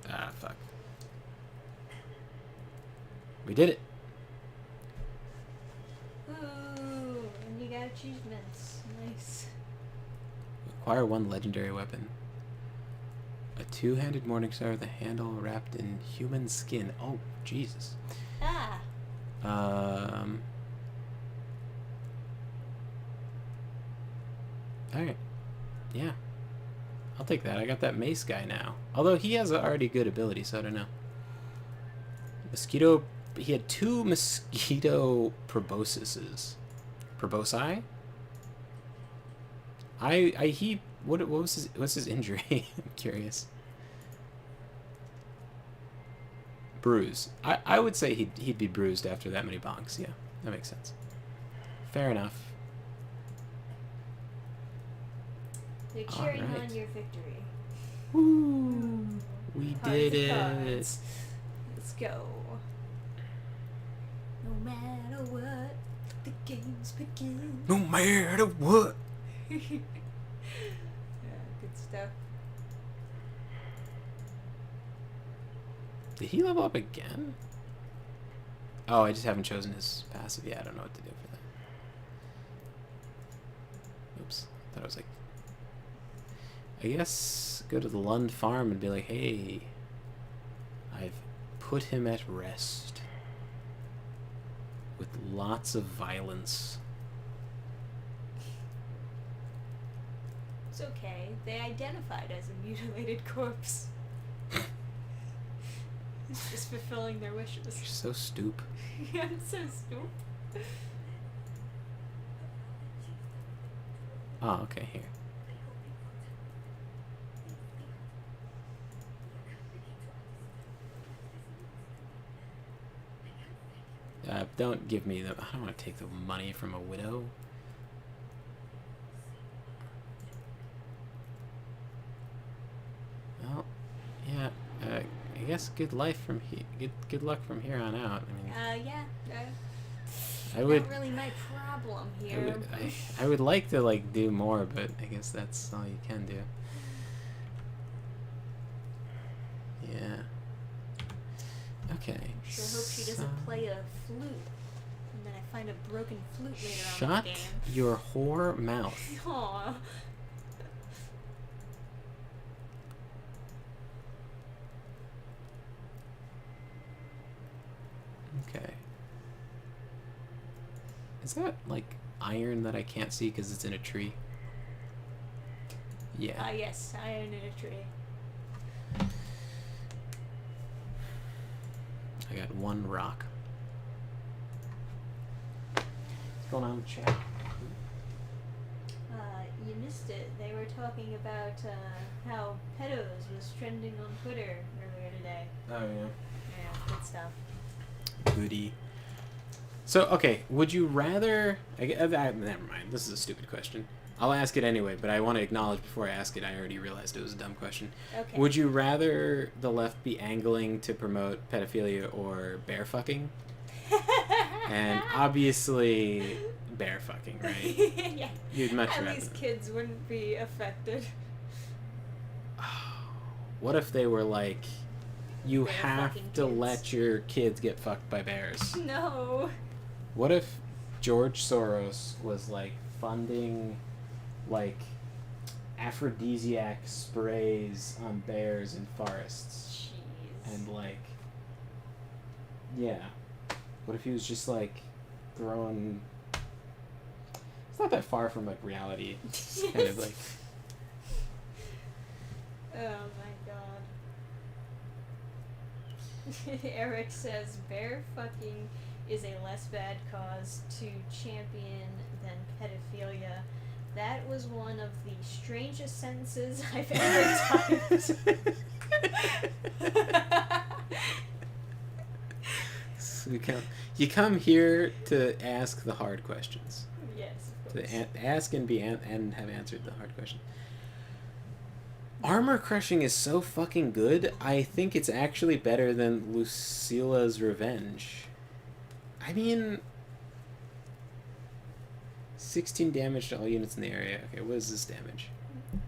Ah, fuck. We did it. Ooh, and you got achievements. Nice. Acquire one legendary weapon. A two-handed Morningstar with a handle wrapped in human skin. Oh, Jesus. Ah. Alright. Yeah. I'll take that. I got that mace guy now. Although he has a already good ability, so I don't know. Mosquito... He had 2 mosquito proboscises. Probosci? What was what's his injury? I'm curious. Bruise. I would say he'd be bruised after that many bonks. Yeah, that makes sense. Fair enough. They're cheering Alright. on your victory. Woo! We Cards did and it. cards. Let's go. No matter what, the games begin. No matter what. Yeah, good stuff. Did he level up again? Oh, I just haven't chosen his passive yet. I don't know what to do for that. Oops. I thought I was like... I guess go to the Lund farm and be like, hey, I've put him at rest. With lots of violence. It's okay. They identified as a mutilated corpse. It's just fulfilling their wishes. You're so stoop. I'm so stupid. Oh, okay, here. Don't give me the... I don't want to take the money from a widow. Well, yeah. I guess good life from good luck from here on out. I mean, Yeah. I would. Not really my problem I here. would, I would like to like do more, but I guess that's all you can do. Yeah. Okay. Sure hope she so- doesn't play a flute, and then I find a broken flute later on Shut in the game. your whore mouth. Aw. Okay. Is that like iron that I can't see because it's in a tree? Yeah. Yes, iron in a tree. I got 1 rock. What's going on in the chat? You missed it. They were talking about how pedos was trending on Twitter earlier today. Oh yeah. Yeah, good stuff. Goody. So, okay, would you rather... never mind, this is a stupid question. I'll ask it anyway, but I want to acknowledge before I ask it, I already realized it was a dumb question. Okay. Would you rather the left be angling to promote pedophilia or bear fucking? And obviously, bear fucking, right? Yeah. You'd much At rather... least kids wouldn't be affected. What if they were like, you Bear have fucking to kids. let your kids get fucked by bears? No. What if George Soros was like funding like aphrodisiac sprays on bears in forests Jeez. and like yeah, what if he was just like throwing... It's not that far from like reality. It's kind of like... Oh my god. Eric says bear fucking is a less bad cause to champion than pedophilia. That was one of the strangest sentences I've ever typed. So you come here to ask the hard questions. Yes, of To course. ask and and have answered the hard question. Armor crushing is so fucking good. I think it's actually better than Lucila's Revenge. I mean, 16 damage to all units in the area. Okay, what is this damage?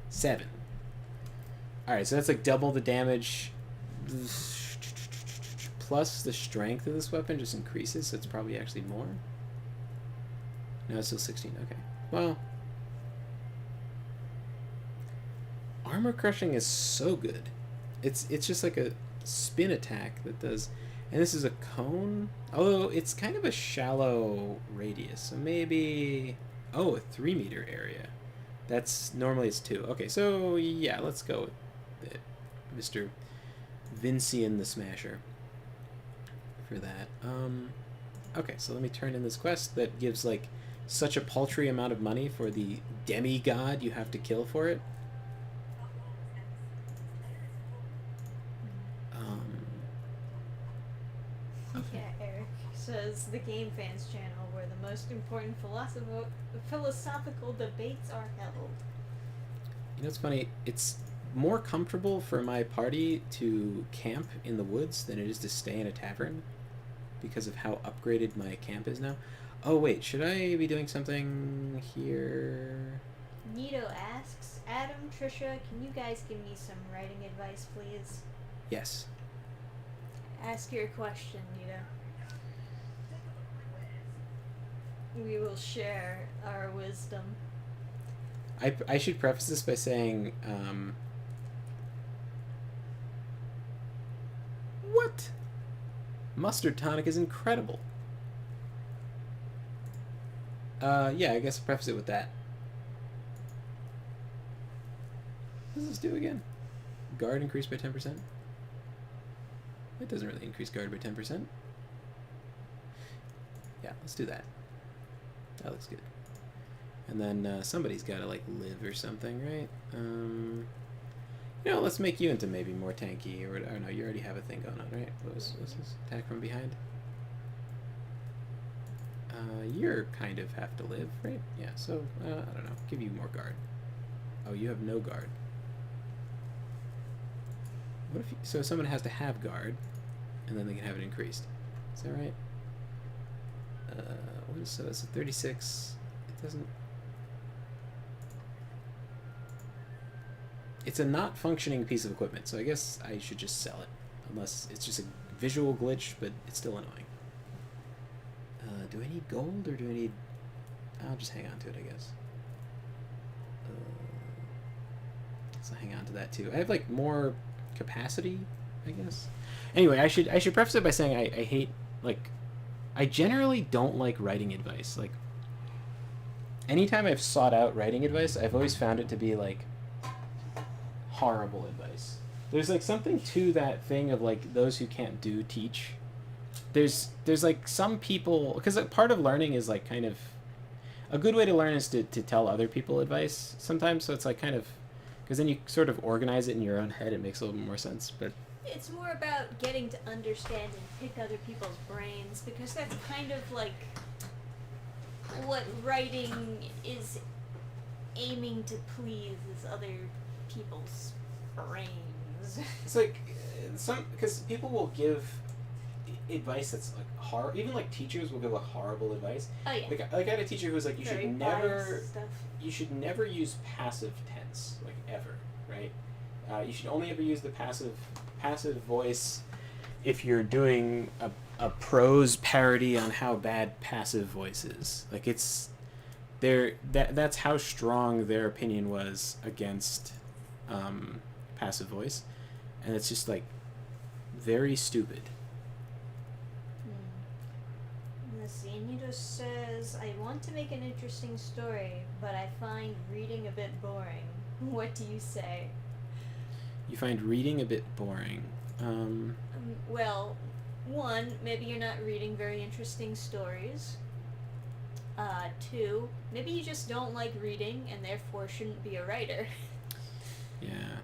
7. Alright, so that's like double the damage. Plus the strength of this weapon just increases, so it's probably actually more. No, it's still 16. Okay. Well, armor crushing is so good. It's just like a spin attack that does, and this is a cone. Although it's kind of a shallow radius, so maybe a 3 meter area. That's normally it's 2. Okay, so yeah, let's go with it, Mr. Vincian the Smasher for that. Okay, so let me turn in this quest that gives like such a paltry amount of money for the demigod you have to kill for it. Okay. Yeah, Eric says the Game Fans channel where the most important philosophical debates are held. You know what's funny? It's more comfortable for my party to camp in the woods than it is to stay in a tavern because of how upgraded my camp is now. Oh wait, should I be doing something here? Nito asks, Adam, Trisha, can you guys give me some writing advice, please? Yes. Ask your question, Nito. We will share our wisdom. I should preface this by saying, what? Mustard tonic is incredible. Yeah, I guess I'll preface it with that. What does this do again? Guard increased by 10%? It doesn't really increase guard by 10%. Yeah, let's do that. That looks good. And then somebody's got to like live or something, right? You know, let's make you into maybe more tanky, or no, you already have a thing going on, right? What was this? Attack from behind? You're kind of have to live, right? Yeah, so, I don't know. Give you more guard. Oh, you have no guard. What if so someone has to have guard, and then they can have it increased. Is that right? What is so? It's a 36. It doesn't. It's a not functioning piece of equipment, so I guess I should just sell it, unless it's just a visual glitch, but it's still annoying. Do I need gold or do I need? I'll just hang on to it, I guess. So hang on to that too. I have like more capacity, I guess. Anyway, I should preface it by saying I hate, like, I generally don't like writing advice. Like, anytime I've sought out writing advice, I've always found it to be like horrible advice. There's like something to that thing of like those who can't do teach. There's like some people, because like, part of learning is like kind of a good way to learn is to tell other people advice sometimes. So it's like kind of, because then you sort of organize it in your own head. It makes a little bit more sense. But it's more about getting to understand and pick other people's brains, because that's kind of like what writing is aiming to please is other people's brains. it's like some, because people will give advice that's like hard. Even like teachers will give like horrible advice. Oh yeah. Like I had a teacher who was like, Very you should never use passive tense, like ever, right? You should only ever use the passive voice if you're doing a prose parody on how bad passive voice is. Like it's that's how strong their opinion was against passive voice, and it's just like very stupid. Nito says, I want to make an interesting story, but I find reading a bit boring. What do you say? You find reading a bit boring. Well, one, maybe you're not reading very interesting stories. Two, maybe you just don't like reading and therefore shouldn't be a writer. Yeah.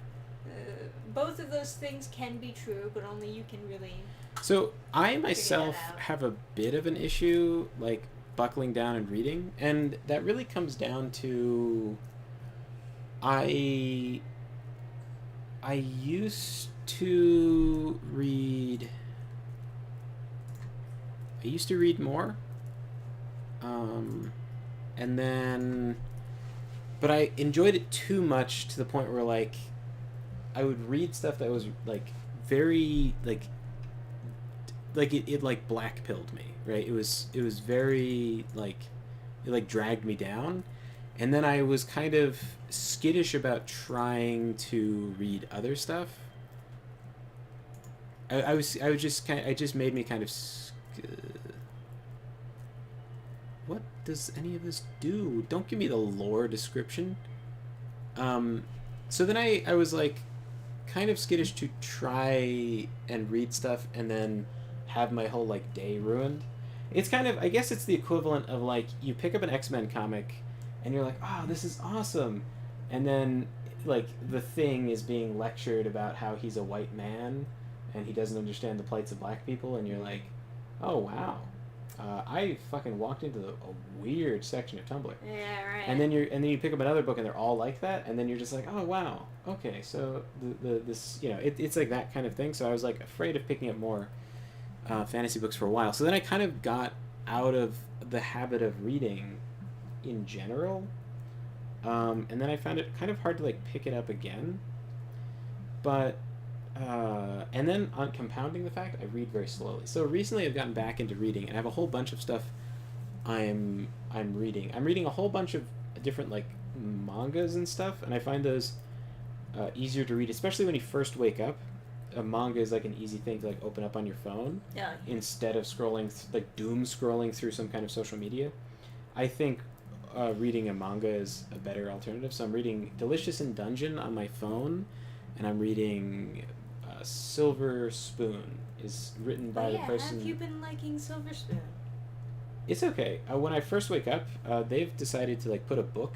Both of those things can be true, but only you can really... So I myself have a bit of an issue, like, buckling down and reading, and that really comes down to I used to read more, and then, but I enjoyed it too much to the point where, like, I would read stuff that was, like, very, like it like black pilled me, right? It was very like, it like dragged me down, and then I was kind of skittish about trying to read other stuff, I was just kind. It just made me kind of. What does any of this do? Don't give me the lore description. So then I was like, kind of skittish to try and read stuff and then have my whole like day ruined. It's kind of, I guess it's the equivalent of like you pick up an X-Men comic and you're like, oh, this is awesome, and then like the Thing is being lectured about how he's a white man and he doesn't understand the plights of black people, and you're like, oh wow, I fucking walked into a weird section of Tumblr. Yeah, right. And then you pick up another book and they're all like that, and then you're just like, oh wow, okay, so this it's like that kind of thing. So I was like afraid of picking up more fantasy books for a while. So then I kind of got out of the habit of reading in general, and then I found it kind of hard to like pick it up again. But and then on compounding the fact, I read very slowly. So recently I've gotten back into reading, and I have a whole bunch of stuff I'm reading. I'm reading a whole bunch of different like mangas and stuff, and I find those easier to read, especially when you first wake up. A manga is like an easy thing to like open up on your phone Yeah. instead of doom scrolling through some kind of social media. I think reading a manga is a better alternative. So I'm reading Delicious in Dungeon on my phone, and I'm reading Silver Spoon. Is written by the person. Have you been liking Silver Spoon? It's okay. When I first wake up, they've decided to like put a book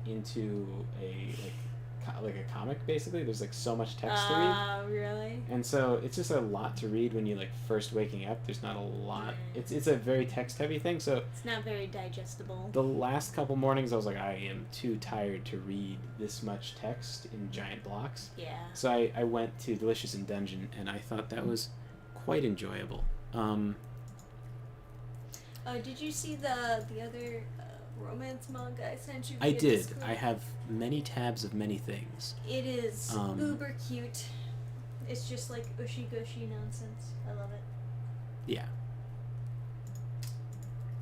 into a like a comic basically. There's like so much text to read. Oh, really? And so it's just a lot to read when you like first waking up. There's not a lot. It's a very text heavy thing. So It's not very digestible. the last couple mornings I was like, I am too tired to read this much text in giant blocks. Yeah. So I went to Delicious in Dungeon, and I thought that was quite enjoyable. Did you see the other romance manga I sent you? I via did. Discord? I have many tabs of many things. It is Um, uber cute. It's just like ushi-goshi nonsense. I love it. Yeah.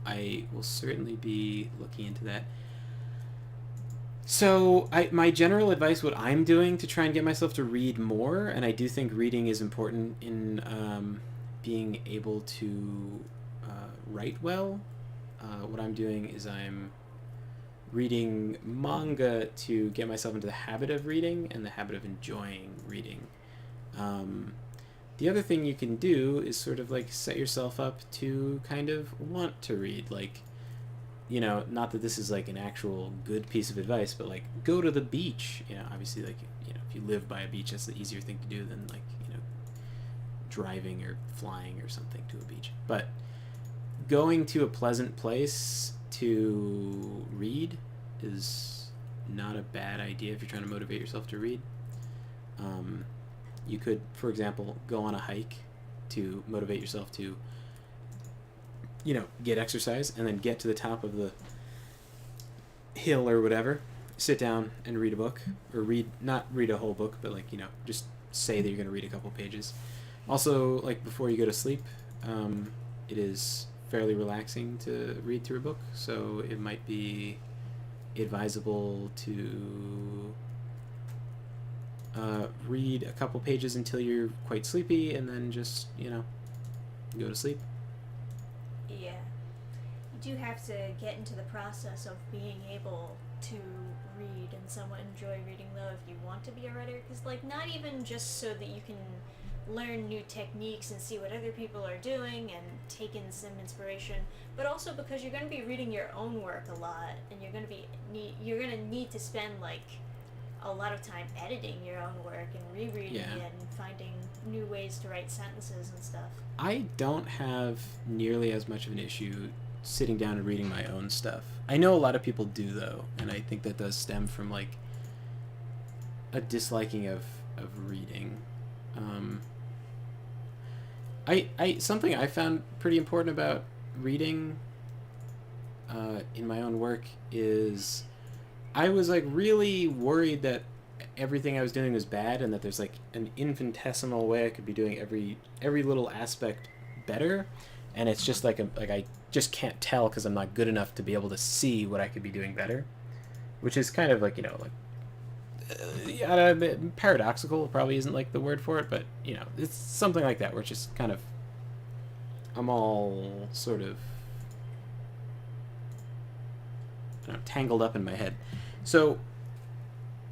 I will certainly be looking into that. So, my general advice, what I'm doing to try and get myself to read more, and I do think reading is important in being able to write well. What I'm doing is I'm reading manga to get myself into the habit of reading and the habit of enjoying reading. The other thing you can do is sort of like set yourself up to kind of want to read. Like, not that this is like an actual good piece of advice, but like go to the beach. Obviously, like, if you live by a beach, that's the easier thing to do than like, driving or flying or something to a beach. But going to a pleasant place to read is not a bad idea if you're trying to motivate yourself to read. You could, for example, go on a hike to motivate yourself to, get exercise, and then get to the top of the hill or whatever, sit down and read a book, or not read a whole book, but like, just say that you're going to read a couple pages. Also, like before you go to sleep, it is fairly relaxing to read through a book, so it might be advisable to read a couple pages until you're quite sleepy, and then just, go to sleep. Yeah. You do have to get into the process of being able to read and somewhat enjoy reading, though, if you want to be a writer. Because, like, not even just so that you can learn new techniques and see what other people are doing and take in some inspiration, but also because you're going to be reading your own work a lot, and you're going to need to spend, like, a lot of time editing your own work and rereading it and finding new ways to write sentences and stuff. I don't have nearly as much of an issue sitting down and reading my own stuff. I know a lot of people do, though, and I think that does stem from like a disliking of reading. I something I found pretty important about reading in my own work is I was like really worried that everything I was doing was bad, and that there's like an infinitesimal way I could be doing every little aspect better, and it's just like I just can't tell because I'm not good enough to be able to see what I could be doing better, which is kind of like, like paradoxical probably isn't like the word for it, but you know, it's something like that where it's just kind of I'm all sort of I don't know, tangled up in my head. So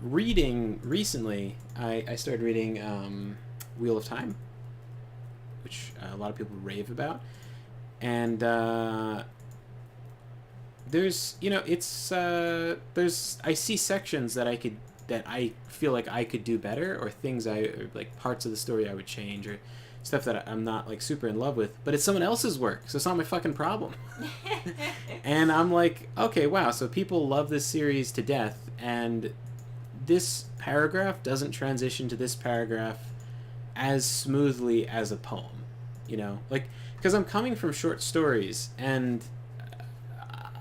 reading recently, I started reading Wheel of Time, which a lot of people rave about, and there's it's there's I see sections that I feel like I could do better, or things or like parts of the story I would change, or stuff that I'm not like super in love with, but it's someone else's work, so it's not my fucking problem. And I'm like, okay, wow, so people love this series to death, and this paragraph doesn't transition to this paragraph as smoothly as a poem, like, because I'm coming from short stories, and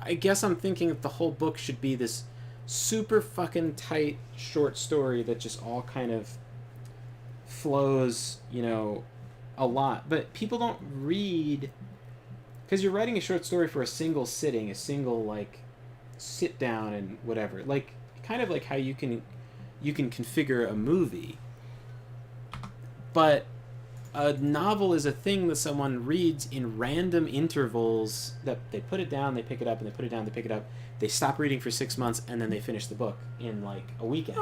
I guess I'm thinking that the whole book should be this super fucking tight short story that just all kind of flows, a lot. But people don't read, because you're writing a short story for a single sitting, a single like sit down and whatever, like kind of like how you can configure a movie. But a novel is a thing that someone reads in random intervals, that they put it down, they pick it up, and they put it down, they pick it up, they stop reading for 6 months, and then they finish the book in like a weekend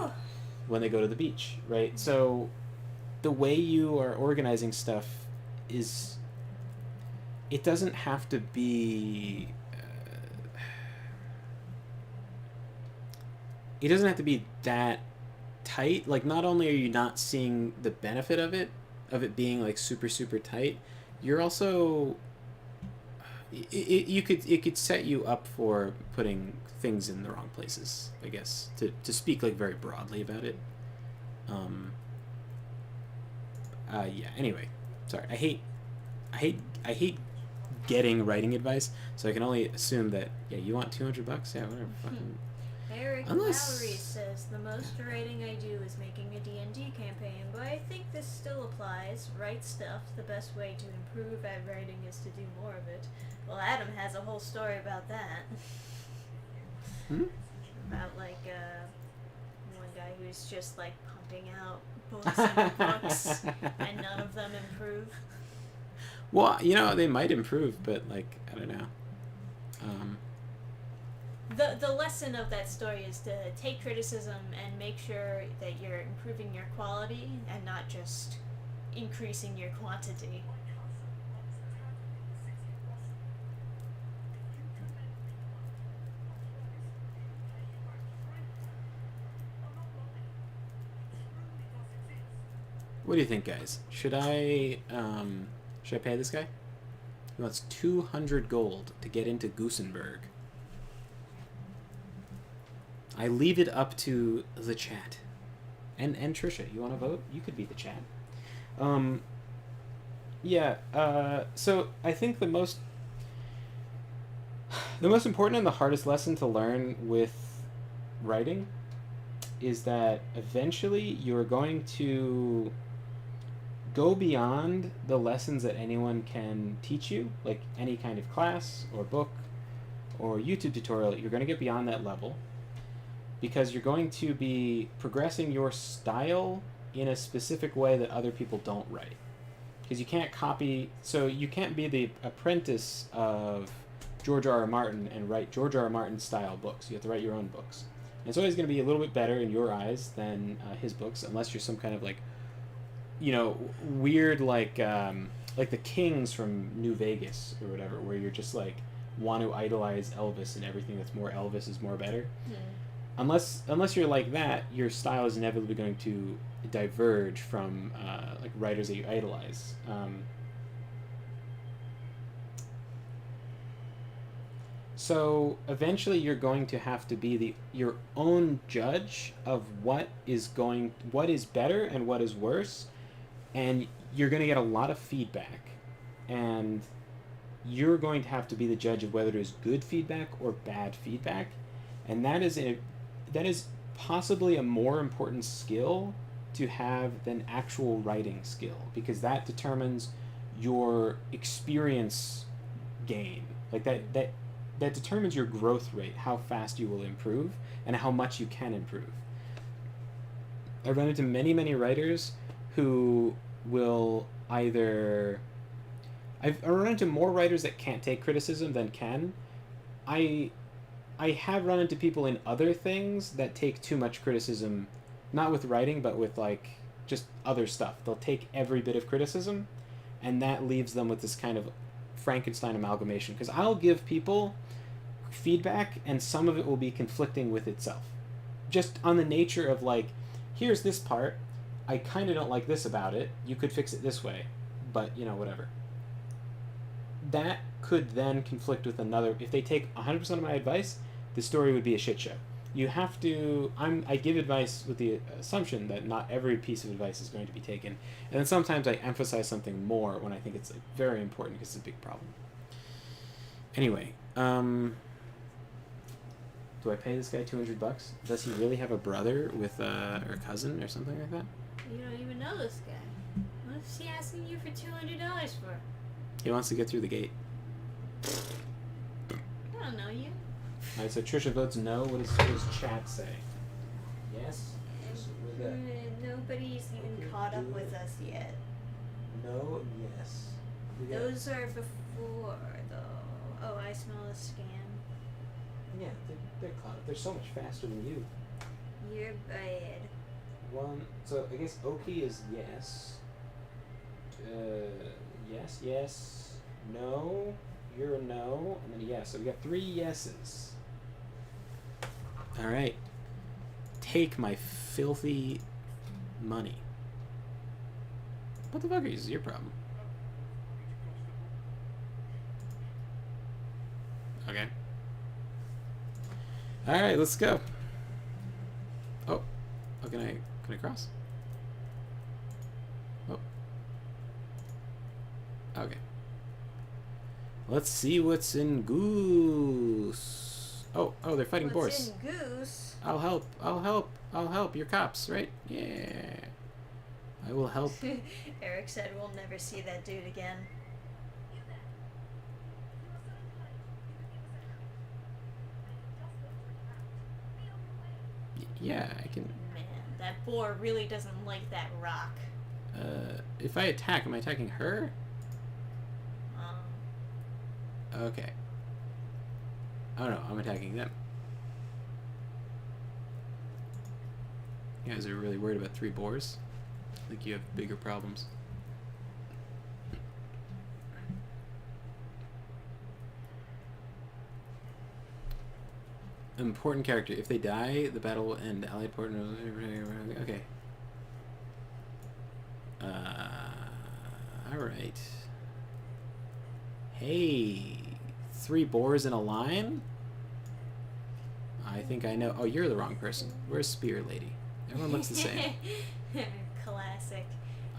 when they go to the beach, right? So the way you are organizing stuff is, it doesn't have to be that tight. Like, not only are you not seeing the benefit of it being like super super tight, you're also it could set you up for putting things in the wrong places, I guess, to speak like very broadly about it. Yeah, anyway, sorry. I hate getting writing advice, so I can only assume that, yeah, you want $200, yeah, whatever, fucking. Eric Unless... Lowry says, the most writing I do is making a D&D campaign, but I think this still applies. Write stuff. The best way to improve at writing is to do more of it. Well, Adam has a whole story about that. About, like, one guy who's just, like, pumping out books and books, and none of them improve. Well, they might improve, but, like, I don't know. The lesson of that story is to take criticism and make sure that you're improving your quality and not just increasing your quantity. What do you think, guys? Should I pay this guy? He wants 200 gold to get into Goosenberg. I leave it up to the chat. And Trisha, you want to vote? You could be the chat. Yeah, so I think the most important and the hardest lesson to learn with writing is that eventually you're going to go beyond the lessons that anyone can teach you, like any kind of class or book or YouTube tutorial. You're going to get beyond that level, because you're going to be progressing your style in a specific way that other people don't write. Because you can't copy, so you can't be the apprentice of George R. R. Martin and write George R. R. Martin style books. You have to write your own books. And it's always going to be a little bit better in your eyes than his books, unless you're some kind of like, weird like the Kings from New Vegas or whatever, where you're just like want to idolize Elvis, and everything that's more Elvis is more better. Yeah. Unless you're like that, your style is inevitably going to diverge from like writers that you idolize. So eventually, you're going to have to be your own judge of what is better and what is worse, and you're going to get a lot of feedback, and you're going to have to be the judge of whether it is good feedback or bad feedback, and that is possibly a more important skill to have than actual writing skill, because that determines your experience gain. Like that determines your growth rate, how fast you will improve and how much you can improve. I run into many writers who will either. I run into more writers that can't take criticism than can. I I have run into people in other things that take too much criticism, not with writing, but with like just other stuff. They'll take every bit of criticism, and that leaves them with this kind of Frankenstein amalgamation. Because I'll give people feedback, and some of it will be conflicting with itself, just on the nature of like, here's this part, I kind of don't like this about it. You could fix it this way, but you know whatever. That could then conflict with another. If they take 100% of my advice, the story would be a shit show. You have to. I give advice with the assumption that not every piece of advice is going to be taken, and then sometimes I emphasize something more when I think it's like very important because it's a big problem. Anyway, do I pay this guy $200? Does he really have a brother with or cousin or something like that? You don't even know this guy. What's he asking you for $200 for? He wants to get through the gate. I don't know you. All right, so Trisha votes no. What does chat say? Yes. Nobody's even caught up with us yet. No. Yes. Those are before, though. Oh, I smell a scam. Yeah, they're caught up. They're so much faster than you. You're bad. One. So I guess Oki is yes. Yes. No. You're a no, and then a yes. So we got 3 yeses. All right. Take my filthy money. What the fuck is your problem? Okay. All right, let's go. Oh, can I cross? Oh. Okay. Let's see what's in Goose. Oh, they're fighting What's boars. in Goose? I'll help. You're cops, right? Yeah. I will help. Eric said we'll never see that dude again. Yeah, I can. Man, that boar really doesn't like that rock. If I attack, am I attacking her? Okay. Oh no, I'm attacking them. You guys are really worried about 3 boars? I think you have bigger problems. Important character. If they die, the battle will end. Allied partner. Okay. Alright. Hey. 3 boars in a line? I think I know. Oh, you're the wrong person. Where's Spear Lady? Everyone looks the same. Classic.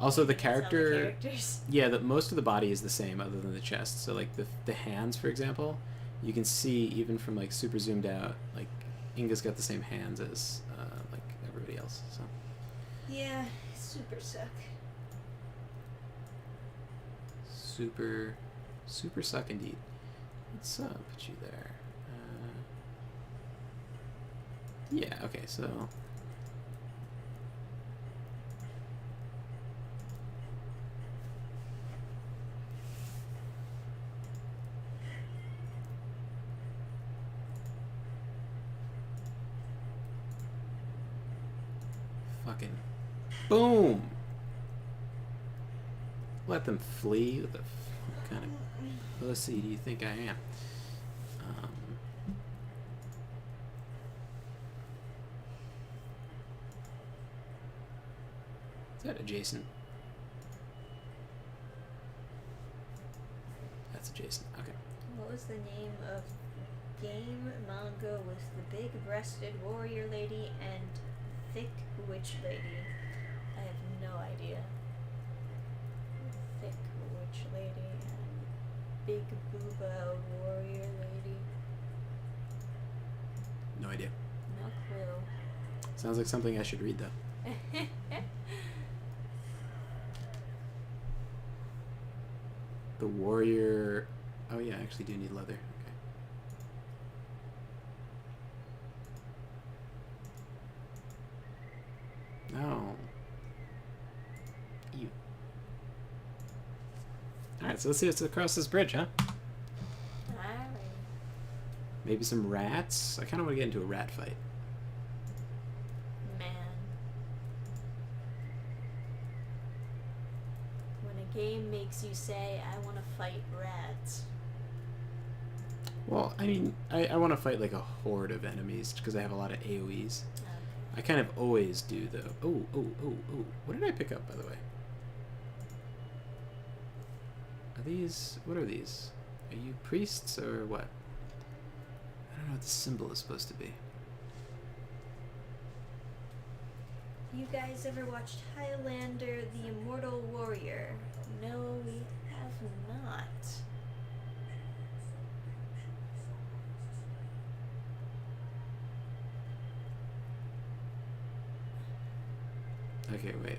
Also, the That's all the character. characters. Yeah, most of the body is the same other than the chest. So, like, the hands, for example, you can see even from, like, super zoomed out, like, Inga's got the same hands as, like, everybody else, so. Yeah, super suck. Super suck indeed. Let's put you there. Yeah, okay, so. Fucking boom! Let them flee. What the what kind of pussy do you think I am? Is that adjacent? That's adjacent. Okay. What was the name of game manga with the big-breasted warrior lady and thick witch lady? I have no idea. Thick witch lady and big booba warrior lady. No idea. No clue. Sounds like something I should read though. The warrior. Oh yeah, I actually do need leather. Okay. No. You. Alright, so let's see what's across this bridge, huh? Alright. Maybe some rats? I kind of want to get into a rat fight. Man. When a game makes you say, I want to fight rats. Well, I mean, I want to fight like a horde of enemies because I have a lot of AoEs. I kind of always do, though. Oh. What did I pick up, by the way? Are these... What are these? Are you priests or what? I don't know what the symbol is supposed to be. You guys ever watched Highlander the Immortal Warrior? No, we have not. Okay, wait.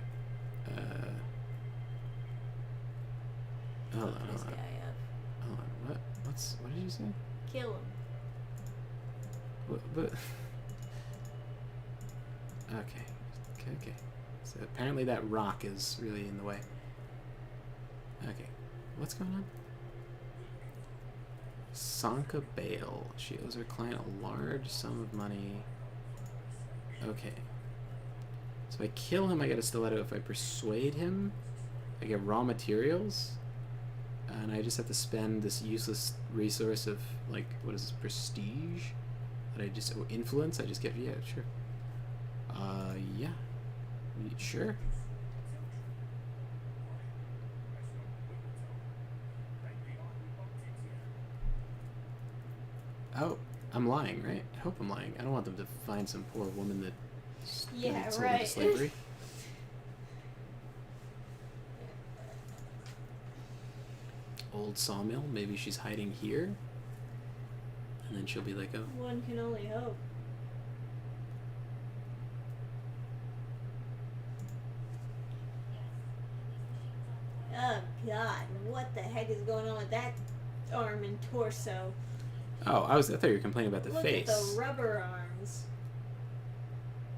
Hold on, This hold on. guy up. Hold on. What did you say? Kill him. What? Okay. So apparently that rock is really in the way. Okay. What's going on? Sanka Bale. She owes her client a large sum of money. Okay. So if I kill him, I get a stiletto. If I persuade him, I get raw materials. And I just have to spend this useless resource of, like, what is this, prestige? That I just, oh, influence? I just get, yeah, sure. Yeah. Sure. Oh, I'm lying, right? I hope I'm lying. I don't want them to find some poor woman that Yeah, sold right. into slavery. Old sawmill. Maybe she's hiding here. And then she'll be like, oh. One can only hope. Oh god, what the heck is going on with that arm and torso? Oh, I thought you were complaining about the Look face. at the rubber arms.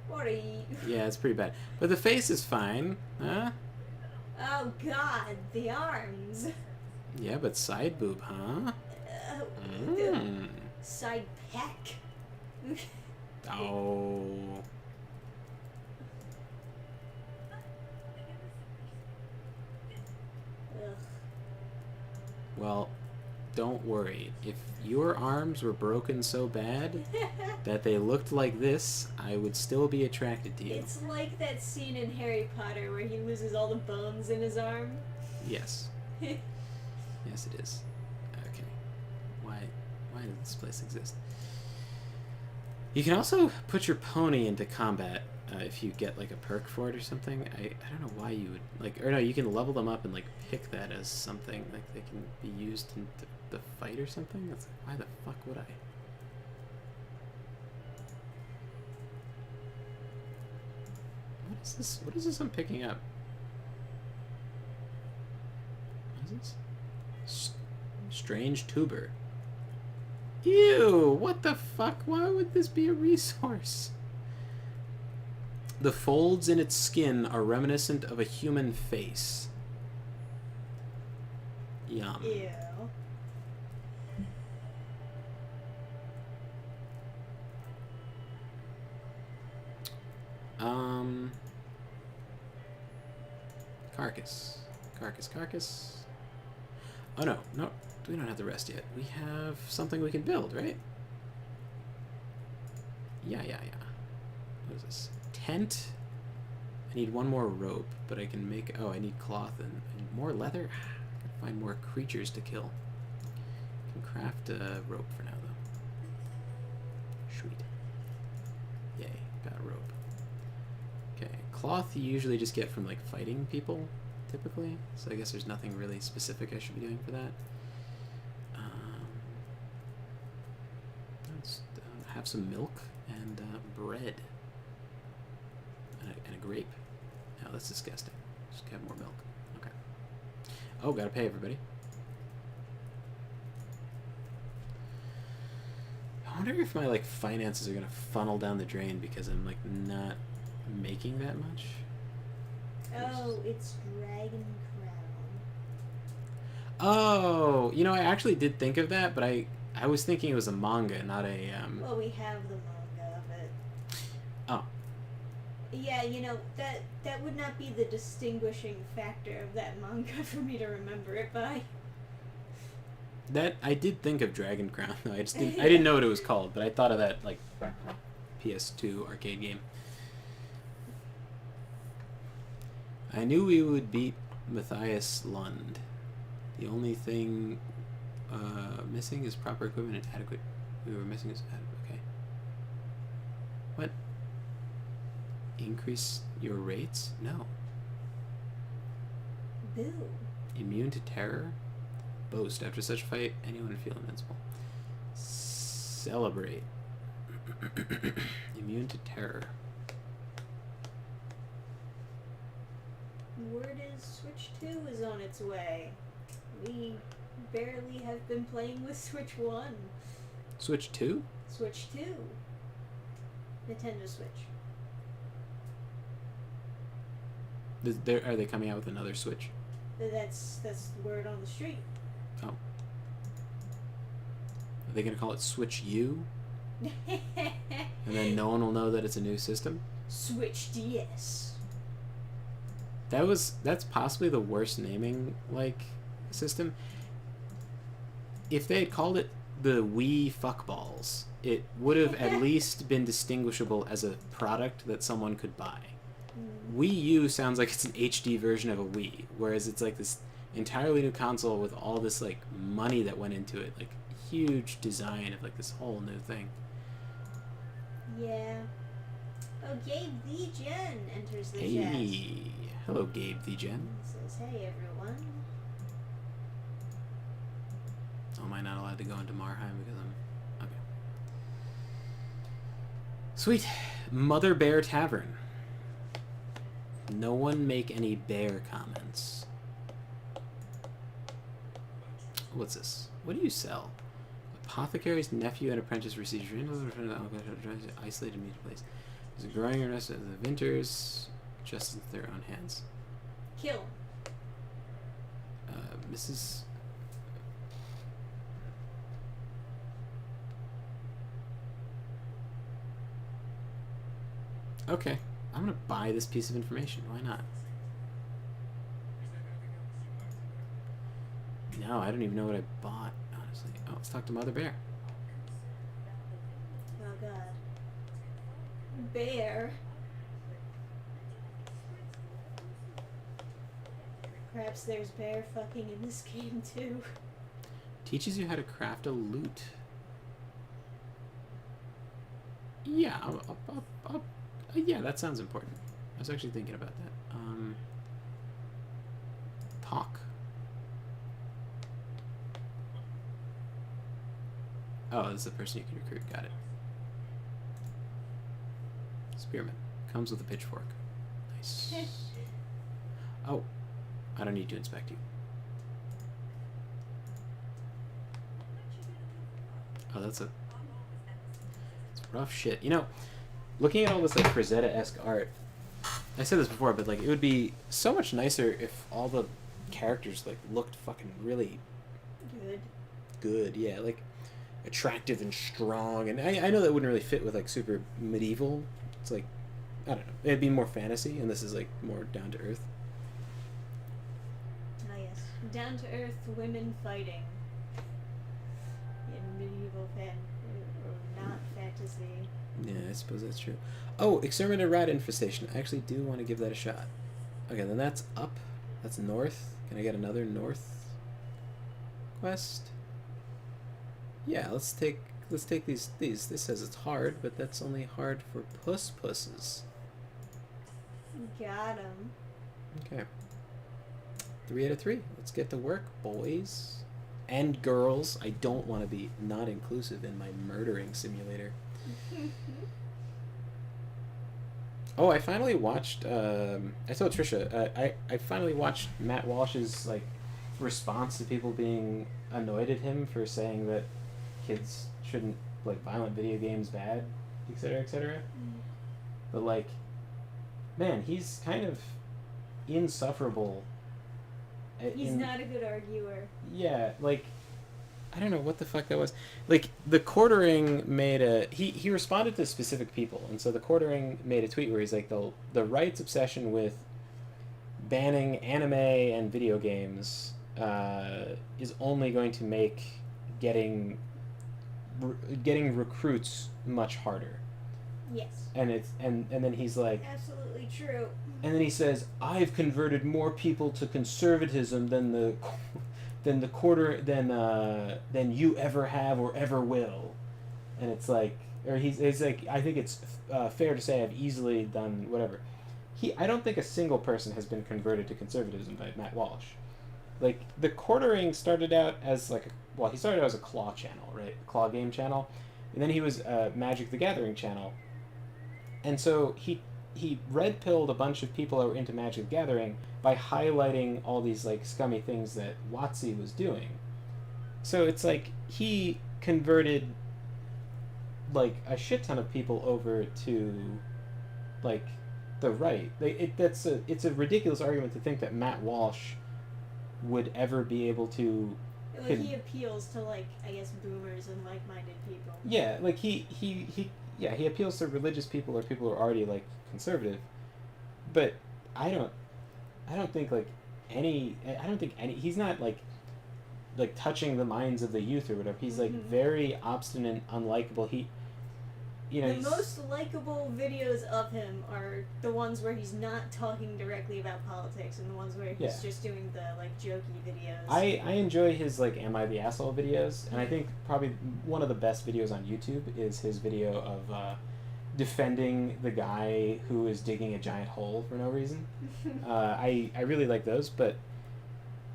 What are you? Yeah, it's pretty bad. But the face is fine. Huh? Oh god, the arms. Yeah, but side boob, huh? Mm. Side peck. Oh. Ugh. Well, don't worry. If your arms were broken so bad that they looked like this, I would still be attracted to you. It's like that scene in Harry Potter where he loses all the bones in his arm. Yes. Yes, it is. Okay. Why does this place exist? You can also put your pony into combat if you get like a perk for it or something. I don't know why you would like, or no, you can level them up and like pick that as something like they can be used in the fight or something. That's like, why the fuck would I? What is this? What is this I'm picking up? What is this? Strange tuber. Ew! What the fuck? Why would this be a resource? The folds in its skin are reminiscent of a human face. Yum. Ew. Carcass. Oh no, we don't have the rest yet. We have something we can build, right? Yeah. What is this? Tent? I need one more rope, but I can make... Oh, I need cloth and more leather? I can find more creatures to kill. I can craft a rope for now, though. Sweet. Yay, got a rope. Okay, cloth you usually just get from, like, fighting people, typically. So I guess there's nothing really specific I should be doing for that. Let's have some milk and bread. And a grape. No, that's disgusting. Just have more milk. Okay. Oh, gotta pay everybody. I wonder if my like finances are gonna funnel down the drain because I'm like not making that much. Oh, it's Dragon Crown. Oh, you know, I actually did think of that, but I was thinking it was a manga, not a Well, we have the manga of it. Oh. Yeah, you know, that would not be the distinguishing factor of that manga for me to remember it by. That I did think of Dragon Crown. I didn't know what it was called, but I thought of that like PS2 arcade game. I knew we would beat Matthias Lund. The only thing missing is proper equipment and adequate. We were missing is adequate. Okay. What? Increase your rates? No. Boo. Immune to terror? Boast. After such a fight, anyone would feel invincible. Celebrate. Immune to terror. Word is Switch 2 is on its way. We barely have been playing with Switch 1. Switch 2? Switch 2. Nintendo Switch. Are they coming out with another Switch? That's word on the street. Oh. Are they going to call it Switch U? And then no one will know that it's a new system? Switch DS. That's possibly the worst naming system. If they had called it the Wii Fuckballs, it would have at least been distinguishable as a product that someone could buy. Wii U sounds like it's an HD version of a Wii, whereas it's like this entirely new console with all this like money that went into it, like huge design of like this whole new thing. Yeah. Oh, Gabe the Gen enters the chat. Hey, hello, Gabe the Gen. He says, "Hey everyone." Oh, am I not allowed to go into Marheim because I'm okay? Sweet, Mother Bear Tavern. No one make any bear comments. What's this? What do you sell? Apothecary's nephew and apprentice receives isolated meat place. There's a growing rest of the Vinters, just into their own hands. Kill. Mrs. Okay, I'm gonna buy this piece of information. Why not? No, I don't even know what I bought, honestly. Oh, let's talk to Mother Bear. Oh god. Bear. Perhaps there's bear fucking in this game too. Teaches you how to craft a loot. Yeah, yeah, that sounds important. I was actually thinking about that. Talk. Oh, this is the person you can recruit. Got it. Spearman. Comes with a pitchfork. Nice. Oh, I don't need to inspect you. Oh, it's rough shit. You know, looking at all this like Frazetta-esque art, I said this before, but like it would be so much nicer if all the characters like looked fucking really good. Yeah, like attractive and strong. And I know that wouldn't really fit with like super medieval. It's like, I don't know, it'd be more fantasy, and this is like more down to earth. Ah yes, down to earth women fighting in medieval or not fantasy. Yeah, I suppose that's true. Oh, exterminated rat infestation. I actually do want to give that a shot. Okay, then that's up. That's north. Can I get another north quest? Yeah, let's take these. This says it's hard, but that's only hard for pusses. Got him. Okay. 3 out of 3. Let's get to work, boys and girls. I don't want to be not inclusive in my murdering simulator. Oh, I finally watched. I told Trisha. I finally watched Matt Walsh's like response to people being annoyed at him for saying that kids shouldn't like violent video games bad, etc., etc. But like, man, he's kind of insufferable. He's not a good arguer. Yeah, like, I don't know what the fuck that was. Like, the Quartering made a he responded to specific people, and so the Quartering made a tweet where he's like the right's obsession with banning anime and video games is only going to make getting getting recruits much harder. Yes. And then he's like, Absolutely true. and then he says, I've converted more people to conservatism than the quarter than you ever have or ever will. And it's like, or he's like, I think it's fair to say I've easily done whatever. I don't think a single person has been converted to conservatism by Matt Walsh. Like, the Quartering started out as like he started out as a Claw channel, right? Claw game channel. And then he was a Magic the Gathering channel. And so he red pilled a bunch of people that were into Magic the Gathering by highlighting all these like scummy things that WotC was doing. So it's like he converted like a shit ton of people over to like the right. It's a ridiculous argument to think that Matt Walsh would ever be able to. Like, he appeals to, like, I guess, boomers and like-minded people. Yeah, like he appeals to religious people or people who are already like conservative, but I don't think he's not like touching the minds of the youth or whatever. He's like very obstinate, unlikable. The most likable videos of him are the ones where he's not talking directly about politics, and the ones where he's just doing the like jokey videos. I enjoy his like "Am I the Asshole" videos, and I think probably one of the best videos on YouTube is his video of defending the guy who is digging a giant hole for no reason. I really like those, but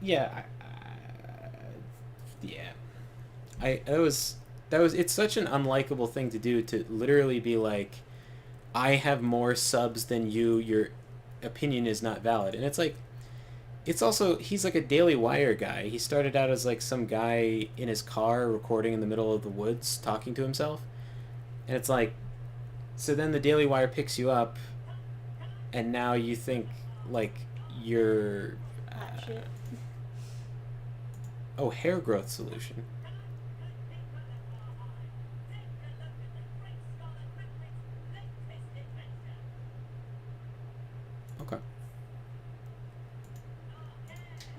yeah, it's such an unlikable thing to do, to literally be like, I have more subs than you, your opinion is not valid. And it's like, it's also, he's like a Daily Wire guy. He started out as like some guy in his car recording in the middle of the woods talking to himself. And it's like, so then the Daily Wire picks you up and now you think like you're hair growth solution.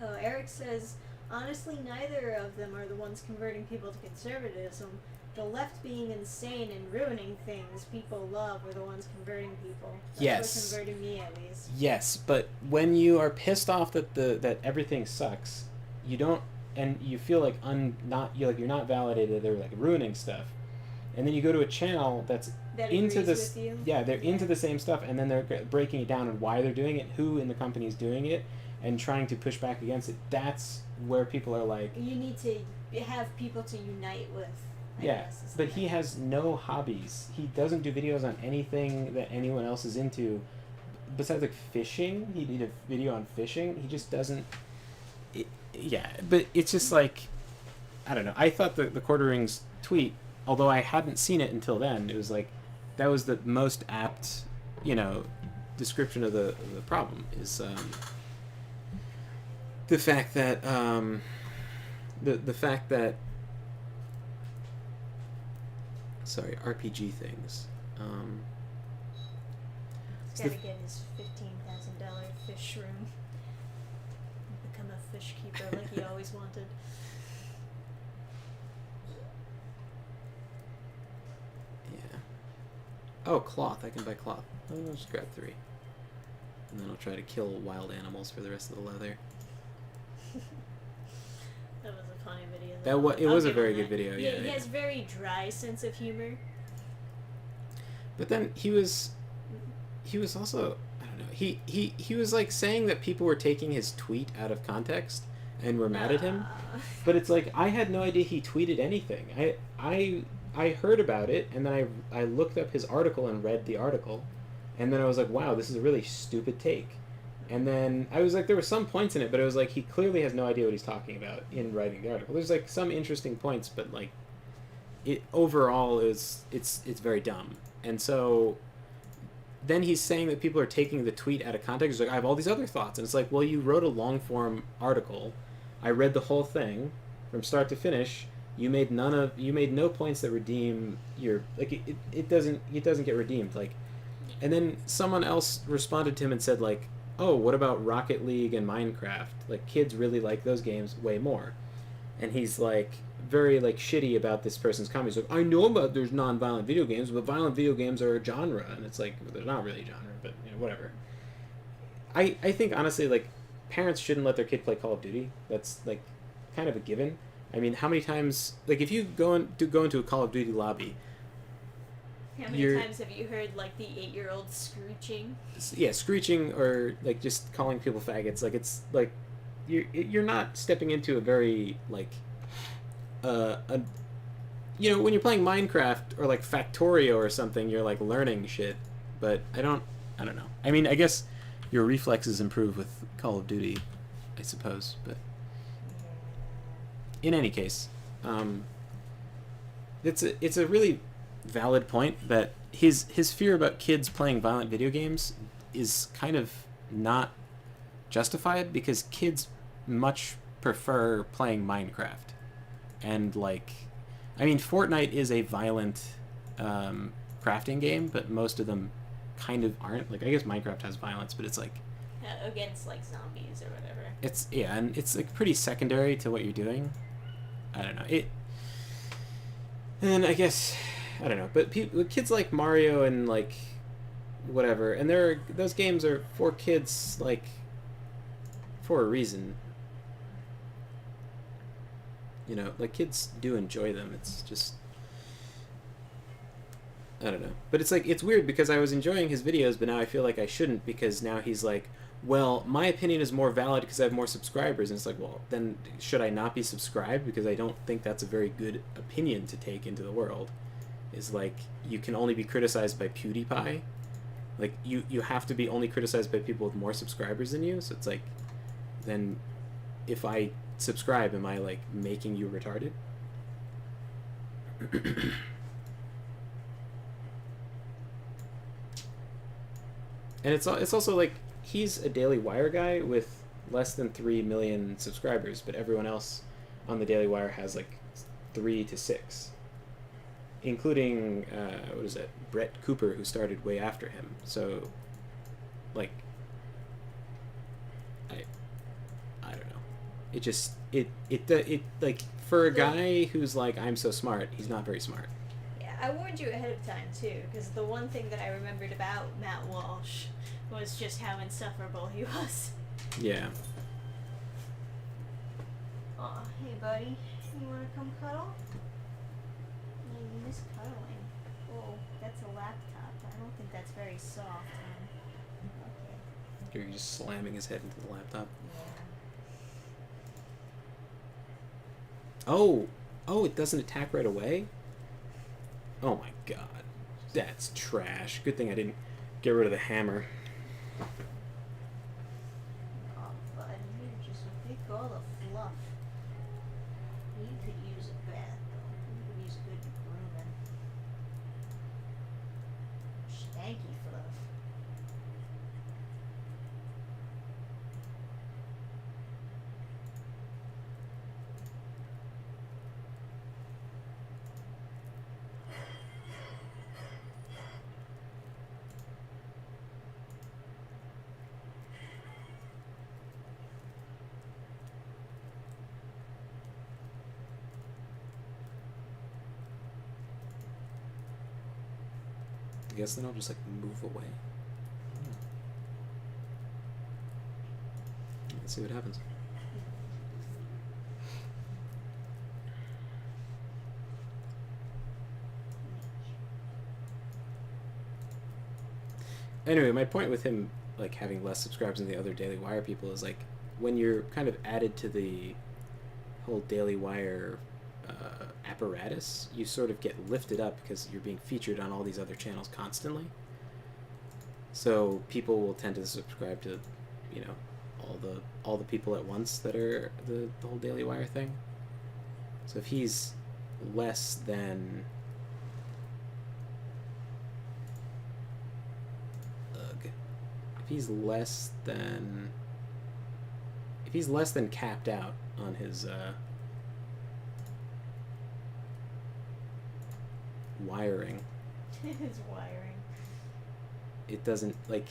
Oh, Eric says, honestly, neither of them are the ones converting people to conservatism. The left being insane and ruining things people love are the ones converting people. That's what converted me, at least. Yes, but when you are pissed off that everything sucks, you don't, and you feel like you're not validated, they're like ruining stuff, and then you go to a channel that's into this, they're into the same stuff, and then they're breaking it down and why they're doing it, who in the company is doing it, and trying to push back against it. That's where people are like, you need to have people to unite with. I guess, but he has no hobbies. He doesn't do videos on anything that anyone else is into besides like fishing. He did a video on fishing. He just doesn't but it's just like, I don't know. I thought the Quartering's tweet, although I hadn't seen it until then, it was like, that was the most apt, description of the problem, is the fact that the fact that RPG things. He's got to get his $15,000 fish room. Become a fish keeper like he always wanted. Yeah. Oh, cloth. I can buy cloth. I'll just grab 3. And then I'll try to kill wild animals for the rest of the leather. That was a funny video. It was a very good video. Yeah, he has very dry sense of humor. But then he was also, I don't know. He was like saying that people were taking his tweet out of context and were mad at him. But it's like, I had no idea he tweeted anything. I heard about it, and then I looked up his article and read the article, and then I was like, wow, this is a really stupid take. And then I was like, there were some points in it, but it was like, he clearly has no idea what he's talking about in writing the article. There's like some interesting points, but like, it overall it's very dumb. And so then he's saying that people are taking the tweet out of context. He's like, I have all these other thoughts, and it's like, well, you wrote a long form article. I read the whole thing from start to finish. You made no points that redeem your like it doesn't get redeemed like. And then someone else responded to him and said like, oh, what about Rocket League and Minecraft? Like kids really like those games way more. And he's like very like shitty about this person's comments. Like, I know about there's non-violent video games, but violent video games are a genre, and it's like well, they're not really a genre, but you know, whatever. I think honestly like parents shouldn't let their kid play Call of Duty. That's like kind of a given. I mean, how many times like if you go into a Call of Duty lobby, How many times have you heard like the 8-year-old screeching? yeah, screeching or like just calling people faggots, like it's like you're not stepping into a very like a you know when you're playing Minecraft or like Factorio or something, you're like learning shit. But I don't know. I mean, I guess your reflexes improve with Call of Duty, I suppose. But in any case, it's a really valid point that his fear about kids playing violent video games is kind of not justified because kids much prefer playing Minecraft. And like I mean Fortnite is a violent crafting game, but most of them kind of aren't. Like I guess Minecraft has violence, but it's like Against like zombies or whatever. it's yeah, and it's like pretty secondary to what you're doing. I don't know. And I guess I don't know, but kids like Mario and like whatever, and those games are for kids like for a reason. You know, like kids do enjoy them. It's just I don't know. But it's like it's weird because I was enjoying his videos, but now I feel like I shouldn't because now he's like, well, my opinion is more valid because I have more subscribers. And it's like, well, then should I not be subscribed? Because I don't think that's a very good opinion to take into the world. Is like, you can only be criticized by PewDiePie. Like, you have to be only criticized by people with more subscribers than you. So it's like, then if I subscribe, am I, like, making you retarded? And it's also like he's a Daily Wire guy with less than 3 million subscribers, but everyone else on the Daily Wire has like 3 to 6, including what is it, Brett Cooper, who started way after him. So, like, I don't know. It just it like for a guy who's like I'm so smart, he's not very smart. I warned you ahead of time too, because the one thing that I remembered about Matt Walsh was just how insufferable he was. Yeah. Aw, hey buddy, you wanna come cuddle? Yeah, you miss cuddling. Oh, that's a laptop. I don't think that's very soft, Okay. You're just slamming his head into the laptop. Yeah. Oh, it doesn't attack right away? Oh my god. That's trash. Good thing I didn't get rid of the hammer. Oh, bud, you're just a big ball of fluff. You could use a bath, though. You could use a good grooming. Stanky fluff. I guess then I'll just like move away. Let's see what happens. Anyway, my point with him like having less subscribers than the other Daily Wire people is like when you're kind of added to the whole Daily Wire apparatus, you sort of get lifted up because you're being featured on all these other channels constantly. So people will tend to subscribe to, you know, all the people at once that are the whole Daily Wire thing. So if he's less than if he's less than capped out on his wiring, His wiring. it doesn't like.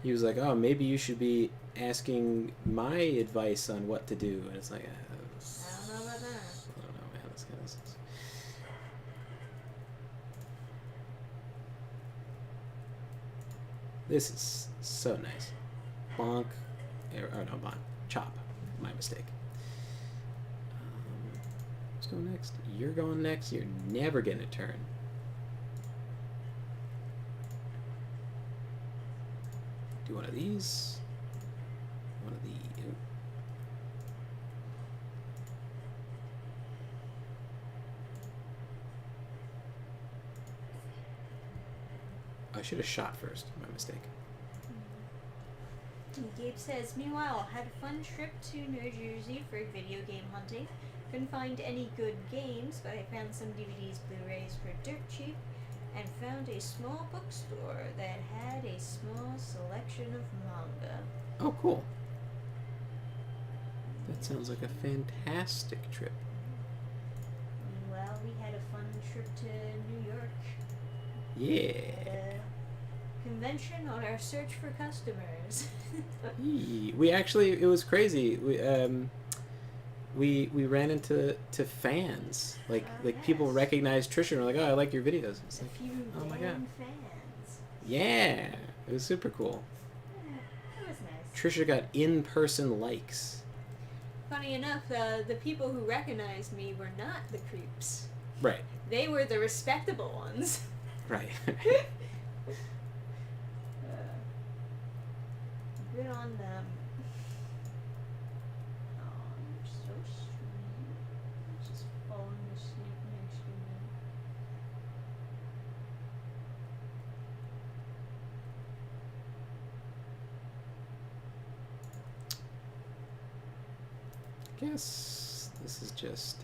He was like, "Oh, maybe you should be asking my advice on what to do," and it's like, I don't know about that. I don't know, man. This guy's. This is so nice. Bonk. Or no, bonk. Chop. My mistake. Who's going next? You're going next. You're never getting a turn. Do one of these. One of the. I should have shot first. My mistake. Gabe says, meanwhile, had a fun trip to New Jersey for video game hunting. Couldn't find any good games, but I found some DVDs, Blu-rays for dirt cheap, and found a small bookstore that had a small selection of manga. Oh, cool. That sounds like a fantastic trip. Well, we had a fun trip to New York. Yeah. At a convention on our search for customers. We actually, it was crazy. We ran into fans, like people yes. recognized Trisha and were like, "Oh, I like your videos." It's A like, few oh my damn God. fans. yeah, it was super cool. That was nice. Trisha got in-person likes. Funny enough, the people who recognized me were not the creeps. Right, They were the respectable ones. right. Good on them. Oh, you're so sweet. Just falling asleep next to me. Guess this is just.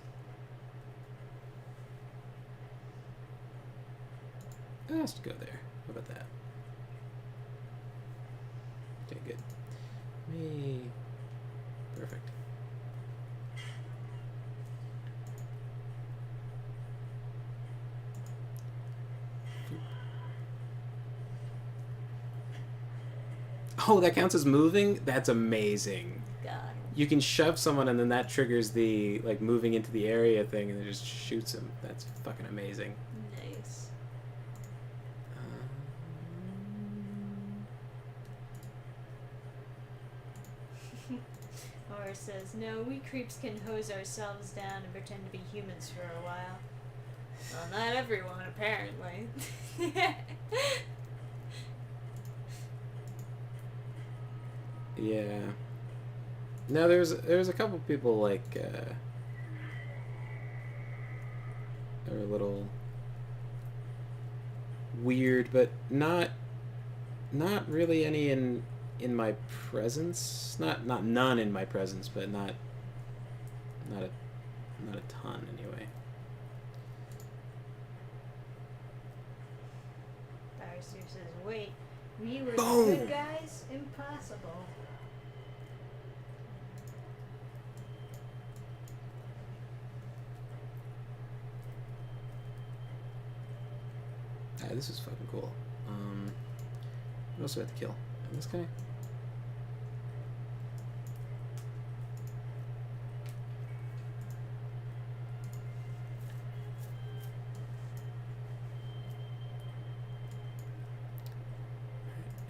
Let's go there. How about that? Okay, good. Me. Perfect. Oh, that counts as moving? That's amazing. God. You can shove someone and then that triggers the like moving into the area thing and it just shoots him. That's fucking amazing. Nice. Or says, no, we creeps can hose ourselves down and pretend to be humans for a while. Well, not everyone, apparently. Yeah. No, there's a couple people like are a little weird, but not really any in my presence. Not none in my presence, but not a ton anyway. Barrister says, wait, we were Boom. the good guys? Impossible. This is fucking cool. What else do I have to kill? This guy?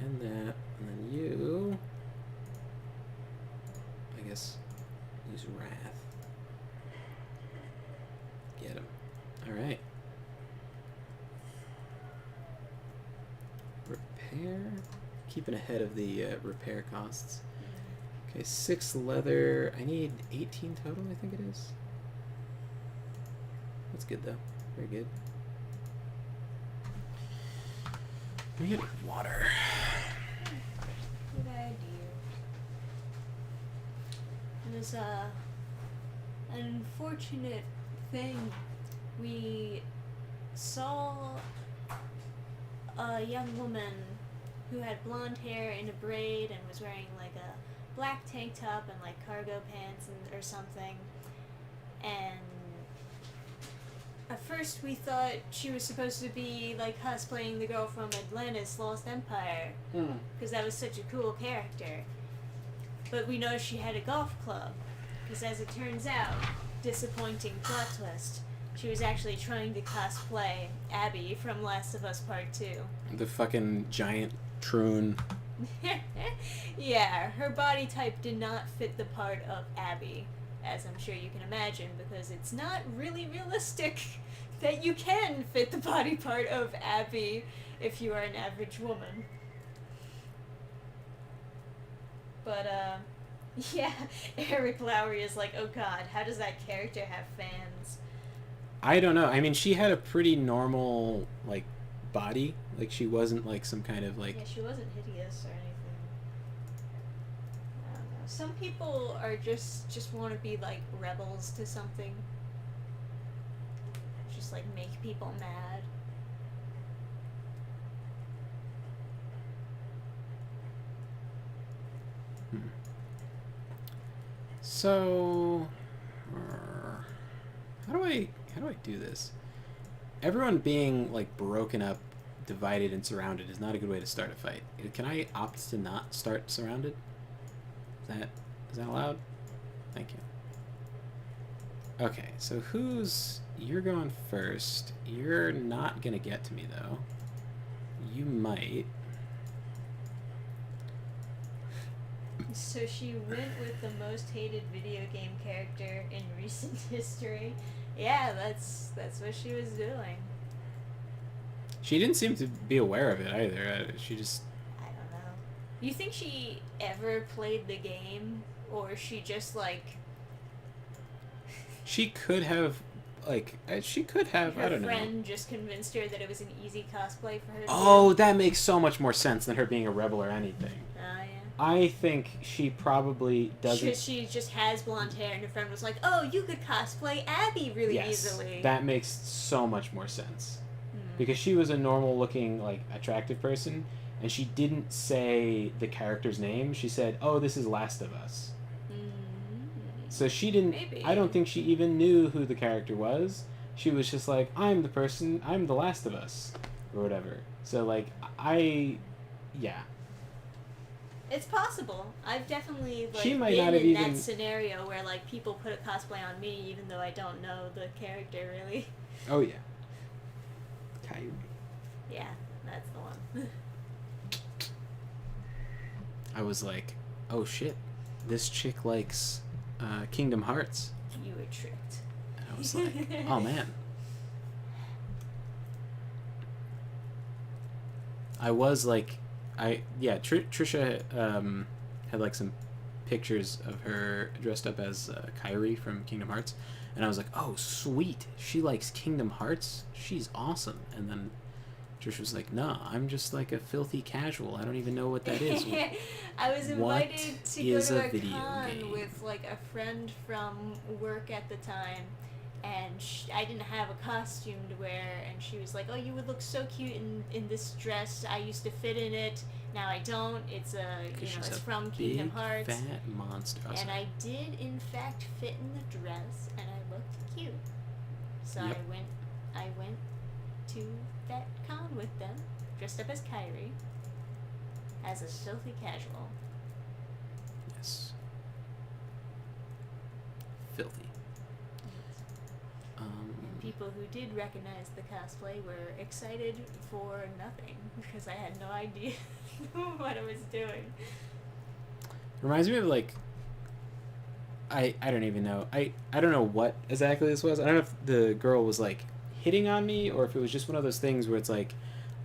And that, and then you. I guess use Wrath. Get him. Alright. Repair. Keeping ahead of the repair costs. Okay, 6 leather. I need 18 total, I think it is. That's good though. Very good. Let me get water. Good idea. It was an unfortunate thing. We saw a young woman who had blonde hair in a braid and was wearing like a black tank top and like cargo pants or something. And at first we thought she was supposed to be like cosplaying the girl from Atlantis Lost Empire, because that was such a cool character. But we know she had a golf club, because as it turns out, disappointing plot twist, she was actually trying to cosplay Abby from Last of Us Part 2. The fucking giant troon. Yeah, her body type did not fit the part of Abby, as I'm sure you can imagine, because it's not really realistic that you can fit the body part of Abby if you are an average woman. But, yeah, Eric Lowry is like, oh god, how does that character have fans? I don't know. I mean, she had a pretty normal, like, body. Like, she wasn't, like, some kind of, like... Yeah, she wasn't hideous or anything. I don't know. Some people are just want to be, like, rebels to something. Just, like, make people mad. So... How do I do this? Everyone being, like, broken up, divided, and surrounded is not a good way to start a fight. Can I opt to not start surrounded? Is that allowed? Thank you. Okay, so you're going first. You're not gonna get to me, though. You might. So she went with the most hated video game character in recent history. Yeah, that's what she was doing. She didn't seem to be aware of it either. She just... I don't know. You think she ever played the game, or she just like... She could have, like, I don't know. Her friend just convinced her that it was an easy cosplay for her to Oh, do? that makes so much more sense than her being a rebel or anything. Oh, yeah. I think she probably doesn't... She just has blonde hair, and her friend was like, oh, you could cosplay Abby really easily. That makes so much more sense. Hmm. Because she was a normal-looking, like, attractive person, and she didn't say the character's name. She said, oh, this is Last of Us. So she didn't... Maybe. I don't think she even knew who the character was. She was just like, I'm the Last of Us. Or whatever. So, like, yeah. It's possible. I've definitely like She might been not have in even... that scenario where like people put a cosplay on me even though I don't know the character really. Oh, yeah. Kyrie. Yeah, that's the one. I was like, oh shit, this chick likes Kingdom Hearts. You were tricked. And I was like, oh man. I was like, Trisha had like some pictures of her dressed up as Kyrie from Kingdom Hearts, and I was like, oh sweet, she likes Kingdom Hearts, she's awesome. And then Trisha was like, no, I'm just like a filthy casual, I don't even know what that is. I was invited to go to a video con game? with like a friend from work at the time, and I didn't have a costume to wear, and she was like, oh, you would look so cute in this dress, I used to fit in it, now I don't, it's it's from Kingdom Hearts. Big fat monster. And I did in fact fit in the dress, and I looked cute. So Yep. I went to that con with them, dressed up as Kyrie, as a filthy casual. Yes. Filthy. And people who did recognize the cosplay were excited for nothing, because I had no idea what I was doing. Reminds me of like, I don't even know. I don't know what exactly this was. I don't know if the girl was like hitting on me or if it was just one of those things where it's like,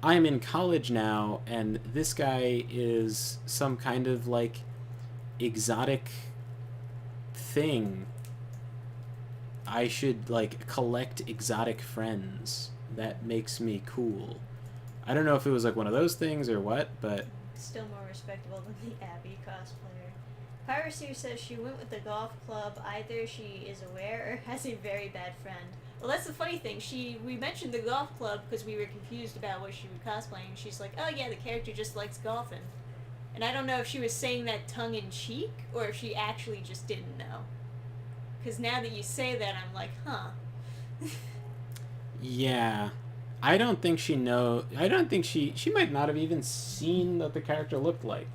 I'm in college now and this guy is some kind of like exotic thing. I should like collect exotic friends. That makes me cool. I don't know if it was like one of those things or what, but Still more respectable than the Abby cosplayer. Piracy says she went with the golf club. Either she is aware or has a very bad friend. Well, that's the funny thing. We mentioned the golf club because we were confused about what she would cosplay, and she's like, "Oh yeah, the character just likes golfing." And I don't know if she was saying that tongue in cheek or if she actually just didn't know. Because now that you say that, I'm like, huh. Yeah. I don't think she she might not have even seen what the character looked like.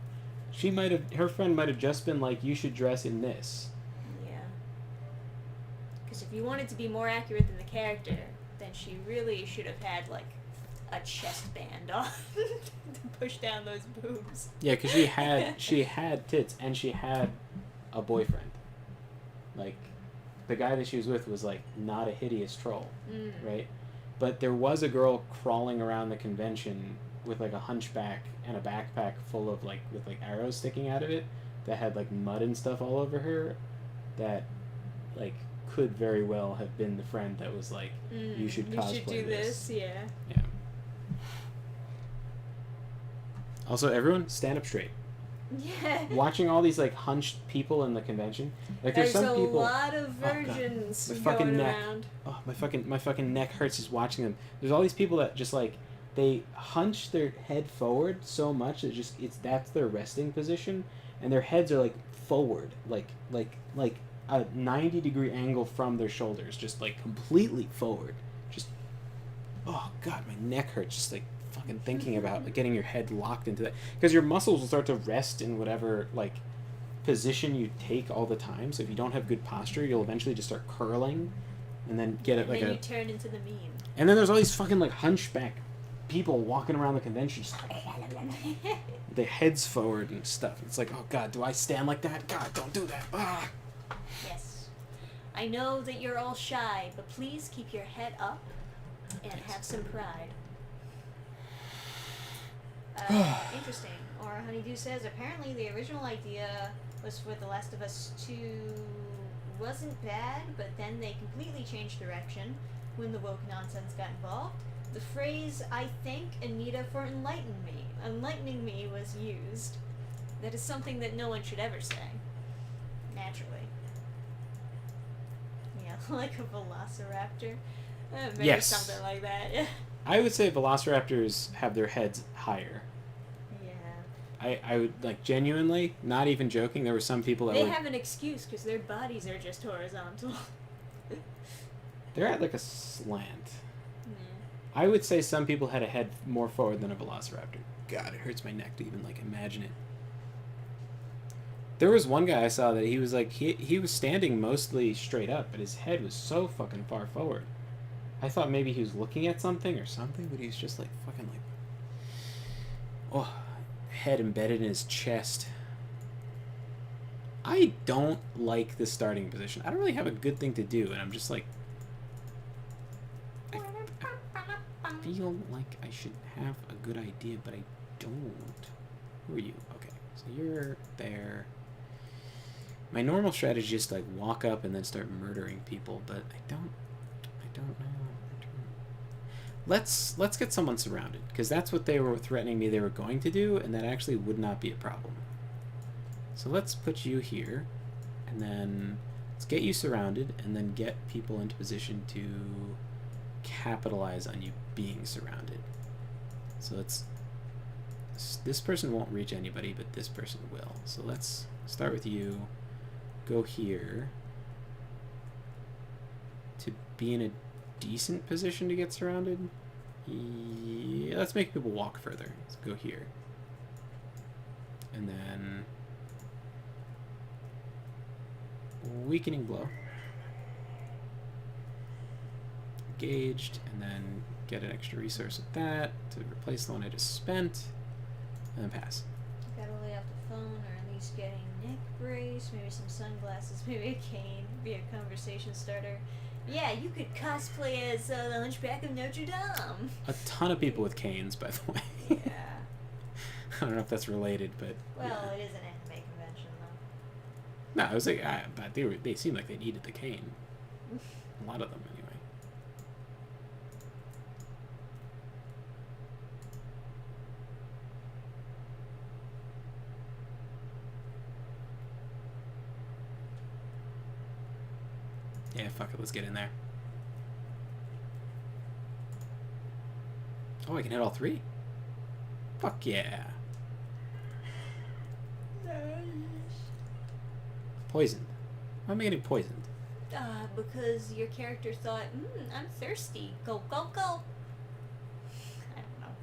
Her friend might have just been like, you should dress in this. Yeah. Because if you wanted to be more accurate than the character, then she really should have had, like, a chest band on to push down those boobs. Yeah, because she had tits and she had a boyfriend. Like, the guy that she was with was like not a hideous troll, right? But there was a girl crawling around the convention with like a hunchback and a backpack full of like with like arrows sticking out of it that had like mud and stuff all over her that like could very well have been the friend that was like, you should cosplay You should do this, yeah. Yeah. Also, everyone stand up straight. Yeah. Watching all these like hunched people in the convention, like there's some people. a lot of versions My fucking going neck. around. Oh, my fucking neck hurts just watching them. There's all these people that just like they hunch their head forward so much that that's their resting position, and their heads are like forward, like a 90-degree angle from their shoulders, just like completely forward. Just oh god, my neck hurts just like fucking thinking about like, getting your head locked into that, because your muscles will start to rest in whatever like position you take all the time. So if you don't have good posture, you'll eventually just start curling, and then get it like then you turn into the meme. And then there's all these fucking like hunchback people walking around the convention, just with their heads forward and stuff. It's like, oh god, do I stand like that? God, don't do that. Ah. Yes. I know that you're all shy, but please keep your head up and have some pride. Interesting. Or Honeydew says, apparently the original idea was for The Last of Us 2 wasn't bad, but then they completely changed direction when the woke nonsense got involved. The phrase, I thank Anita for enlightening me was used. That is something that no one should ever say. Naturally. Yeah, like a velociraptor. Maybe Yes. something like that. I would say velociraptors have their heads higher. Yeah. I would like genuinely, not even joking. There were some people that They would. have an excuse because their bodies are just horizontal. They're at like a slant. Yeah. I would say some people had a head more forward than a velociraptor. God, it hurts my neck to even like imagine it. There was one guy I saw that he was like he was standing mostly straight up, but his head was so fucking far forward. I thought maybe he was looking at something or something, but he's just like fucking like, oh, head embedded in his chest. I don't like the starting position. I don't really have a good thing to do, and I'm just like, I feel like I should have a good idea, but I don't. Who are you? Okay, so you're there. My normal strategy is to like walk up and then start murdering people, but I don't know. Let's get someone surrounded, because that's what they were threatening me they were going to do, and that actually would not be a problem. So let's put you here, and then let's get you surrounded, and then get people into position to capitalize on you being surrounded. So this person won't reach anybody, but this person will. So let's start with you, go here to be in a decent position to get surrounded. Yeah, let's make people walk further. Let's go here. And then weakening blow. Engaged, and then get an extra resource with that to replace the one I just spent, and then pass. Gotta lay off the phone, or at least getting neck brace, maybe some sunglasses, maybe a cane, be a conversation starter. Yeah, you could cosplay as the Hunchback of Notre Dame. A ton of people with canes, by the way. Yeah. I don't know if that's related, but Well, yeah. it is an anime convention, though. No, I was like, but they seemed like they needed the cane. A lot of them, anyway. Yeah, fuck it, let's get in there. Oh, I can hit all three? Fuck yeah. Poisoned. Why am I getting poisoned? Because your character thought, I'm thirsty. Go, go, go. I don't know.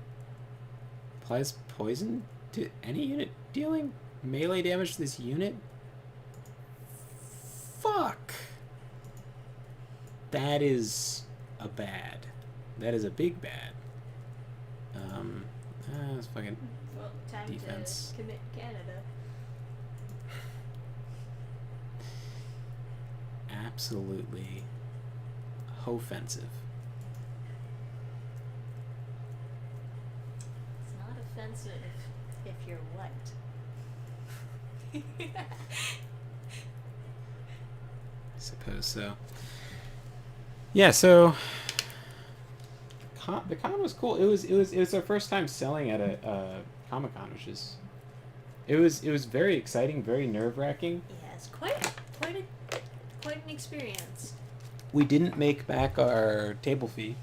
Applies poison to any unit dealing melee damage to this unit? Fuck. That is a bad. That is a big bad. That's fucking Well, time defense. to commit Canada. Absolutely offensive. It's not offensive if you're white. I suppose so. Yeah, so the con was cool. It was our first time selling at a Comic-Con, which is it was very exciting, very nerve-wracking. Yeah, it's quite an experience. We didn't make back our table fee,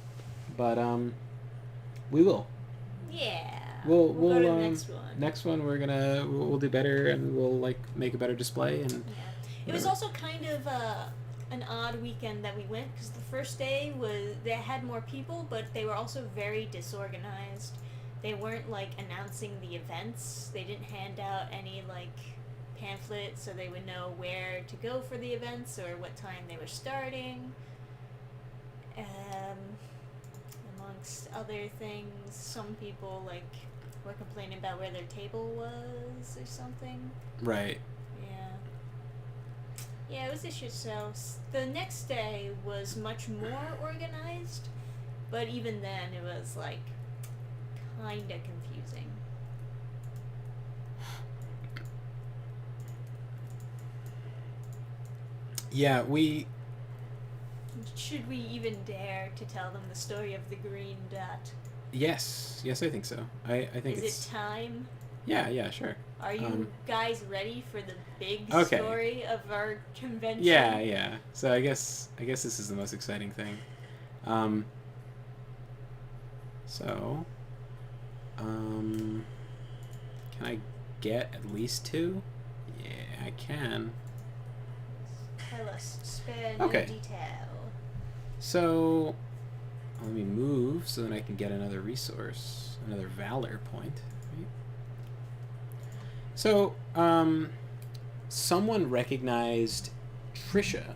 but we will. Yeah. We'll go to the next one. Next one we'll do better, and we'll like make a better display. And Yeah. It was also kind of an odd weekend that we went because the first day they had more people, but they were also very disorganized. They weren't like announcing the events. They didn't hand out any like pamphlets so they would know where to go for the events or what time they were starting. Amongst other things, some people like were complaining about where their table was or something. right. Yeah, it was a shit show. The next day was much more organized, but even then it was like kinda confusing. Yeah, we. Should we even dare to tell them the story of the green dot? Yes, I think so. I think Is it's. it time? Yeah, sure. Are you guys ready for the big Okay. story of our convention? Yeah. So I guess this is the most exciting thing. So, can I get at least 2? Yeah, I can. Tell us. Spare no Okay. detail. So, let me move so that I can get another resource, another valor point. Right? So, someone recognized Trisha,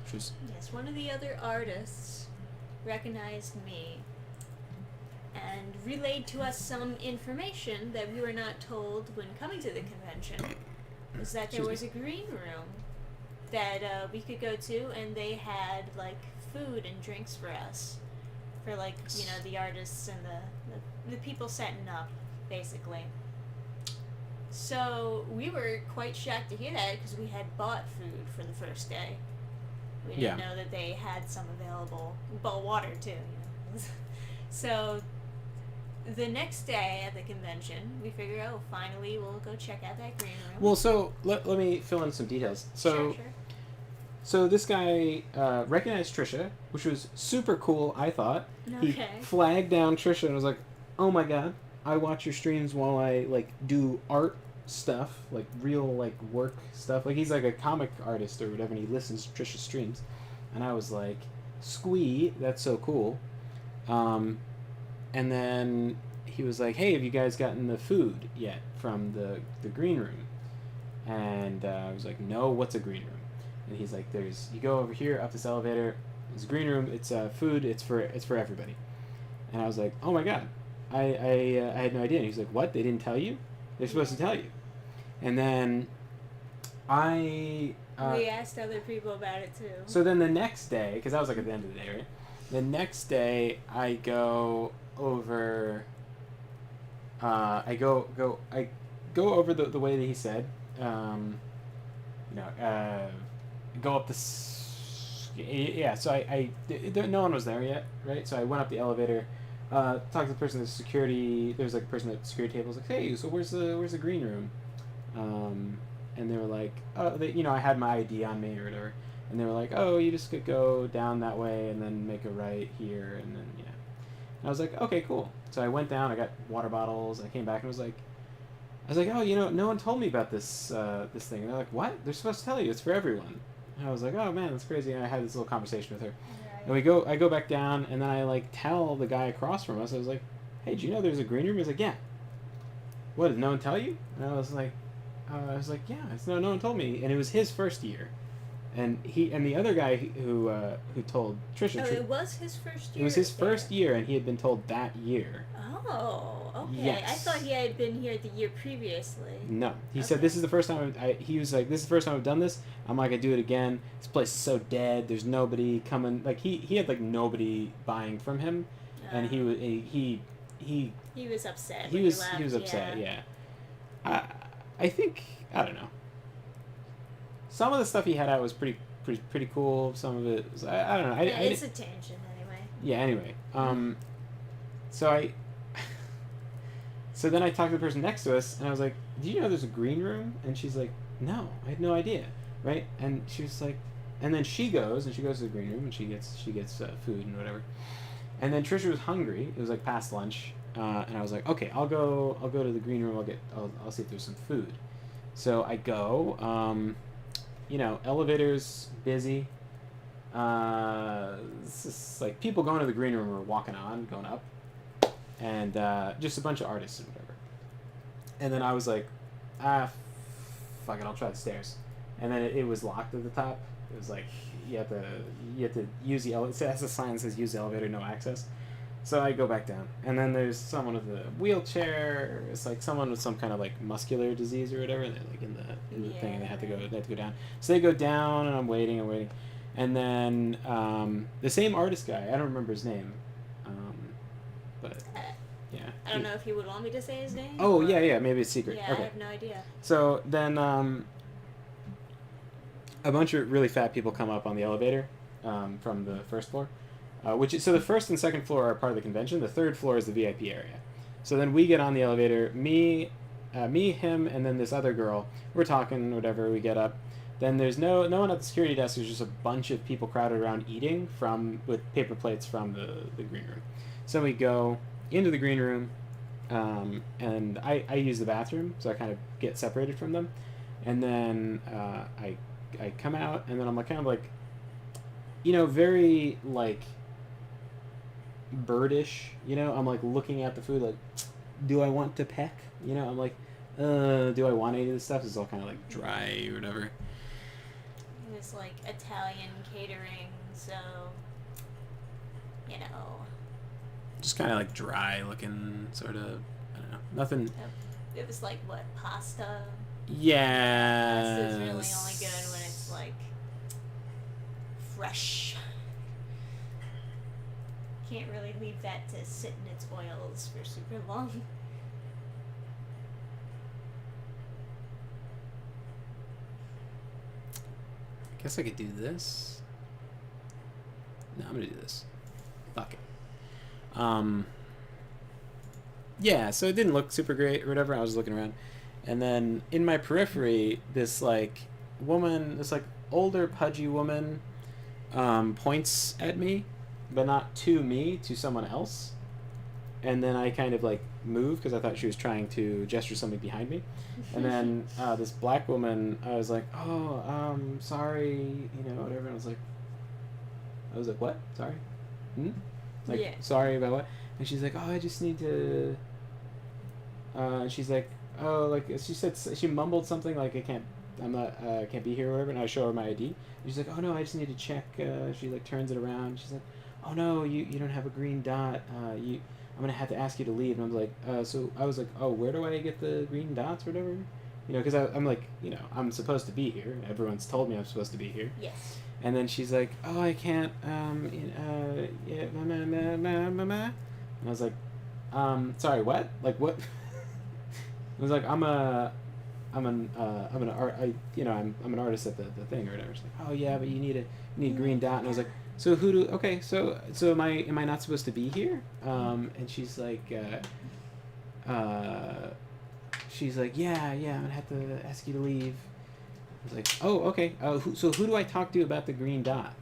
which was Yes, one of the other artists recognized me and relayed to us some information that we were not told when coming to the convention. Was that there Excuse was a green room that we could go to, and they had like food and drinks for us, for like the artists and the people setting up, basically. So we were quite shocked to hear that because we had bought food for the first day. We didn't know that they had some available, but water too. So the next day at the convention, we figured, finally we'll go check out that green room. well. So let me fill in some details. So. Sure. So this guy recognized Trisha, which was super cool, I thought. Okay. He flagged down Trisha and was like, "Oh my god, I watch your streams while I like do art stuff, like real like work stuff. Like he's like a comic artist or whatever, and he listens to Trisha's streams." And I was like, "Squee, that's so cool." And then he was like, "Hey, have you guys gotten the food yet from the green room?" And I was like, "No, what's a green room?" And he's like, you go over here up this elevator. There's a green room. It's food. It's for everybody. And I was like, oh my god, I had no idea. And he's like, what? They didn't tell you? They're supposed to tell you. And then we asked other people about it too. So then the next day, because that was like at the end of the day, right? The next day I go over. I go over the way that he said. Go up this. Yeah, so no one was there yet, right? So I went up the elevator, talked to the person at the security. There's like a person at the security table. Was like, hey, so where's the green room? And they were like, oh, I had my ID on me or whatever. And they were like, oh, you just could go down that way and then make a right here and then And I was like, okay, cool. So I went down. I got water bottles. I came back and was like, oh, no one told me about this thing. And they're like, what? They're supposed to tell you. It's for everyone. And I was like, oh man, that's crazy. And I had this little conversation with her. And I go back down, and then I like tell the guy across from us. I was like, hey, do you know there's a green room? He's like, yeah. What, did no one tell you? And I was like, yeah. No one told me. And it was his first year. And the other guy who told Trisha. Oh, it was his first year. It was his first year, and he had been told that year. Oh, okay. Yes. I thought he had been here the year previously. No, he said this is the first time. He was like, this is the first time I've done this. I'm not gonna do it again. This place is so dead. There's nobody coming. Like he had like nobody buying from him, and he was He was upset. He was upset. Yeah. I think I don't know. Some of the stuff he had out was pretty cool. Some of it was I don't know. It's a tangent anyway. Yeah. Anyway. So then I talked to the person next to us, and I was like, do you know there's a green room? And she's like, no, I had no idea, right? And she was like, and then she goes to the green room, and she gets food and whatever. And then Trisha was hungry. It was like past lunch, and I was like, okay, I'll go to the green room. I'll see if there's some food. So I go. Elevator's busy. It's just like people going to the green room or going up. And just a bunch of artists and whatever. And then I was like, fuck it, I'll try the stairs. And then it was locked at the top. It was like you have to use the elevator. It has a sign that says use the elevator, no access. So I go back down, and then there's someone with a wheelchair. It's like someone with some kind of like muscular disease or whatever. And they're like in the thing, and they have to go down. So they go down, and I'm waiting, and then the same artist guy. I don't remember his name, but yeah. I don't know if he would want me to say his name. Oh yeah, maybe it's secret. Yeah, okay. I have no idea. So then a bunch of really fat people come up on the elevator from the first floor. So the first and second floor are part of the convention. The third floor is the VIP area. So then we get on the elevator. Me, him, and then this other girl. We're talking, whatever. We get up. Then there's no one at the security desk. There's just a bunch of people crowded around eating with paper plates from the green room. So we go into the green room, and I use the bathroom, so I kind of get separated from them. And then I come out, and then I'm kind of like, very like birdish, I'm like looking at the food like, do I want to peck? I'm like, do I want any of this stuff? It's all kind of like dry or whatever. It was like Italian catering, so Just kind of like dry looking, sort of. I don't know, nothing. It was like what, pasta? Yeah. Pasta's really only good when it's like fresh. Can't really leave that to sit in its oils for super long. I guess I could do this. No, I'm gonna do this. Fuck it. Yeah, so it didn't look super great or whatever. I was looking around, and then in my periphery, this like woman, this like older pudgy woman, points at me, but not to me, to someone else. And then I kind of like move because I thought she was trying to gesture something behind me. And then this black woman, I was like, oh, sorry, whatever. And I was like, what? Sorry? Like, yeah. Sorry about what? And she's like, oh, I just need to. She's like, oh, like she said, she mumbled something like, I can't be here or whatever. And I show her my ID. And she's like, oh no, I just need to check. She like turns it around. She's like, oh no, you don't have a green dot. I'm gonna have to ask you to leave. And I was like, so I was like, oh, where do I get the green dots or whatever? Because I'm like, I'm supposed to be here. Everyone's told me I'm supposed to be here. Yes. And then she's like, oh, I can't, yeah, and I was like, sorry, what? Like, what? I was like, I'm an artist at the thing or whatever. She's like, oh yeah, but you need a green dot. And I was like, so so am I not supposed to be here? And she's like, yeah, I'm gonna have to ask you to leave. I was like, oh, okay. So who do I talk to about the green dot?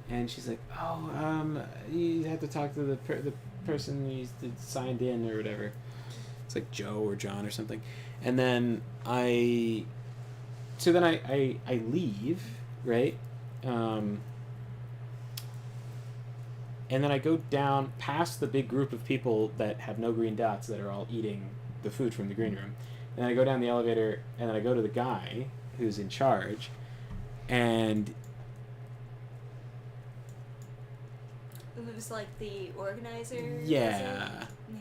And she's like, oh, you have to talk to the person who's signed in or whatever. It's like Joe or John or something. And then I leave, right? And then I go down past the big group of people that have no green dots that are all eating the food from the green room. And then I go down the elevator, and then I go to the guy who's in charge, and It was like the organizer. yeah, Yeah.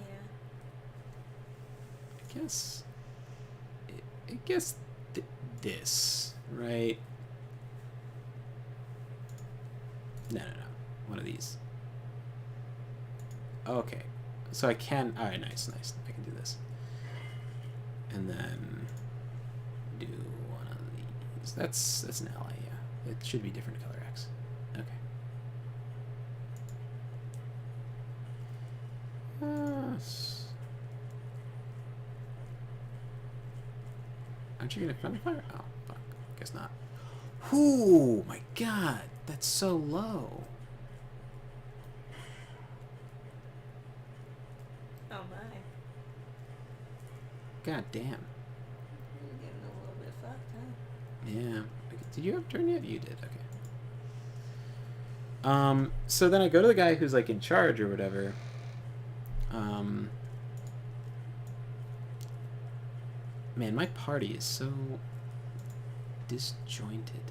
I guess this, right? No, one of these. Okay, so I can. All right, nice. I can do this, and then do one of these. That's an ally. Yeah, it should be different color X. Okay. Aren't you gonna friendly fire? Oh, fuck. Guess not. Ooh, my God, that's so low. Oh my. God damn. You're getting a little bit fucked, huh? Yeah. Did you have a turn yet? You did. Okay. So then I go to the guy who's like in charge or whatever. Man, my party is so disjointed.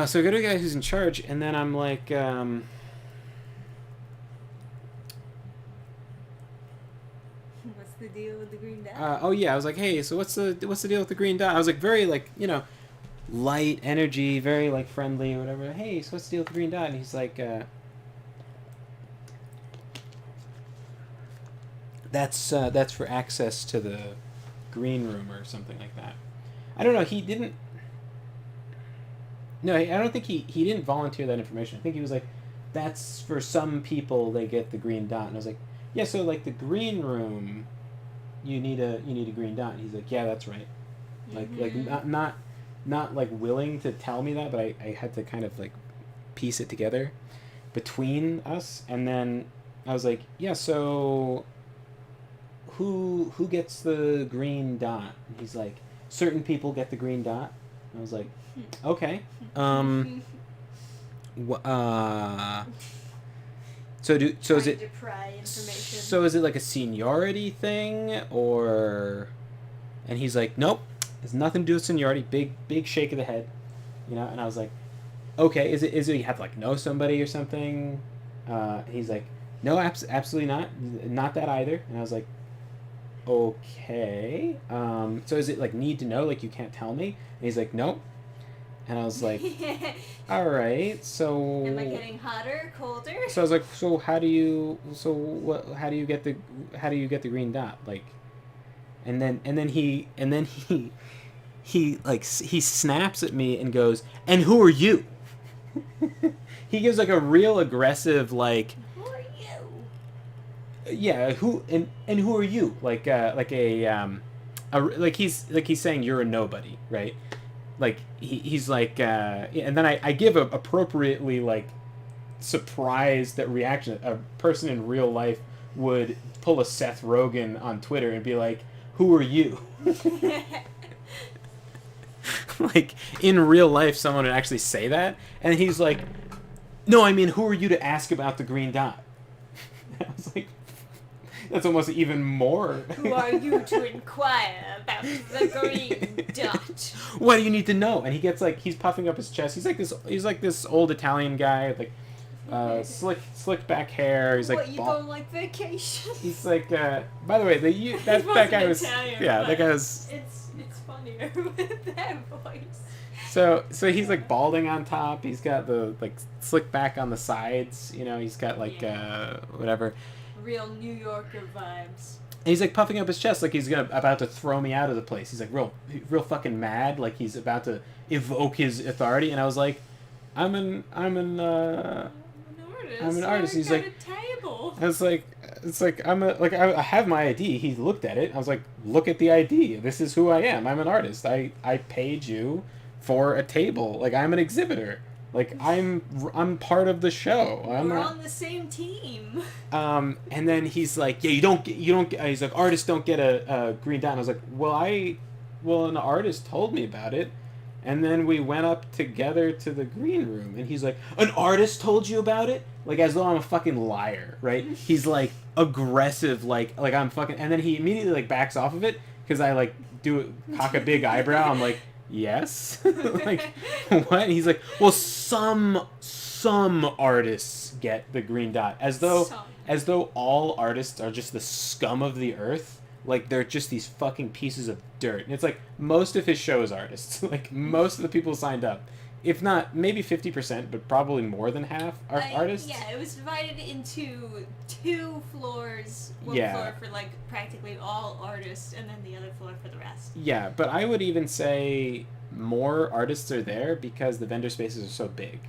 So I go to the guy who's in charge, and then I'm like, What's the deal with the green dot? oh yeah, I was like, hey, so what's the deal with the green dot? I was like very like, light energy, very like friendly or whatever. Hey, so what's the deal with the green dot? And he's like, that's for access to the green room or something like that. I don't know. He didn't. No, I don't think he didn't volunteer that information. I think he was like, that's for some people, they get the green dot. And I was like, yeah, so like the green room, you need a green dot. And he's like, yeah, that's right. Like not like willing to tell me that, but I had to kind of like piece it together between us. And then I was like, yeah, so who gets the green dot? And he's like, certain people get the green dot. And I was like, okay. So is it To pry information. so is it like a seniority thing or? And he's like, nope, it's nothing to do with seniority. Big shake of the head, And I was like, okay, is it you have to like know somebody or something? He's like, no, absolutely not that either. And I was like, okay. So is it like need to know? Like you can't tell me? And he's like, nope. And I was like, all right, so. Am I getting hotter, colder? So I was like, so how do you get the green dot? Like, and then he snaps at me and goes, and who are you? He gives like a real aggressive like. Who are you? Yeah, who and who are you? Like he's saying you're a nobody, right? Like he's like, and then I give a appropriately like surprised that reaction. A person in real life would pull a Seth Rogen on Twitter and be like, "Who are you?" Like in real life, someone would actually say that, and he's like, "No, I mean, who are you to ask about the green dot?" I was like, that's almost even more. Who are you to inquire about the green dot? What do you need to know? And he gets like he's puffing up his chest. He's like this old Italian guy with like slick back hair. He's like what, you going like vacation? He's like by the way, that guy was Italian, that guy was it's funnier with that voice. So he's like balding on top. He's got the like slick back on the sides. He's got like whatever. Real New Yorker vibes. And he's like puffing up his chest like he's about to throw me out of the place. He's like real fucking mad, like he's about to evoke his authority. And I was like, I'm an artist. He's like, table. I was like, it's like I have my ID. He looked at it. I was like, look at the ID. This is who I am. I'm an artist. I paid you for a table. Like I'm an exhibitor. Like I'm part of the show. I'm We're not. on the same team. And then he's like, yeah, you don't get, he's like, artists don't get a green dot. And I was like, well, an artist told me about it. And then we went up together to the green room, and he's like, an artist told you about it? Like, as though I'm a fucking liar, right? He's like aggressive, like I'm fucking, and then he immediately like backs off of it, because I like cock a big eyebrow. I'm like, yes? Like, what? And he's like, well, some artists get the green dot, as though all artists are just the scum of the earth. Like, they're just these fucking pieces of dirt. And it's like, most of his show is artists. Like, most of the people signed up, if not maybe 50%, but probably more than half are artists. Yeah, it was divided into 2 floors. One floor for like practically all artists, and then the other floor for the rest. Yeah, but I would even say more artists are there because the vendor spaces are so big.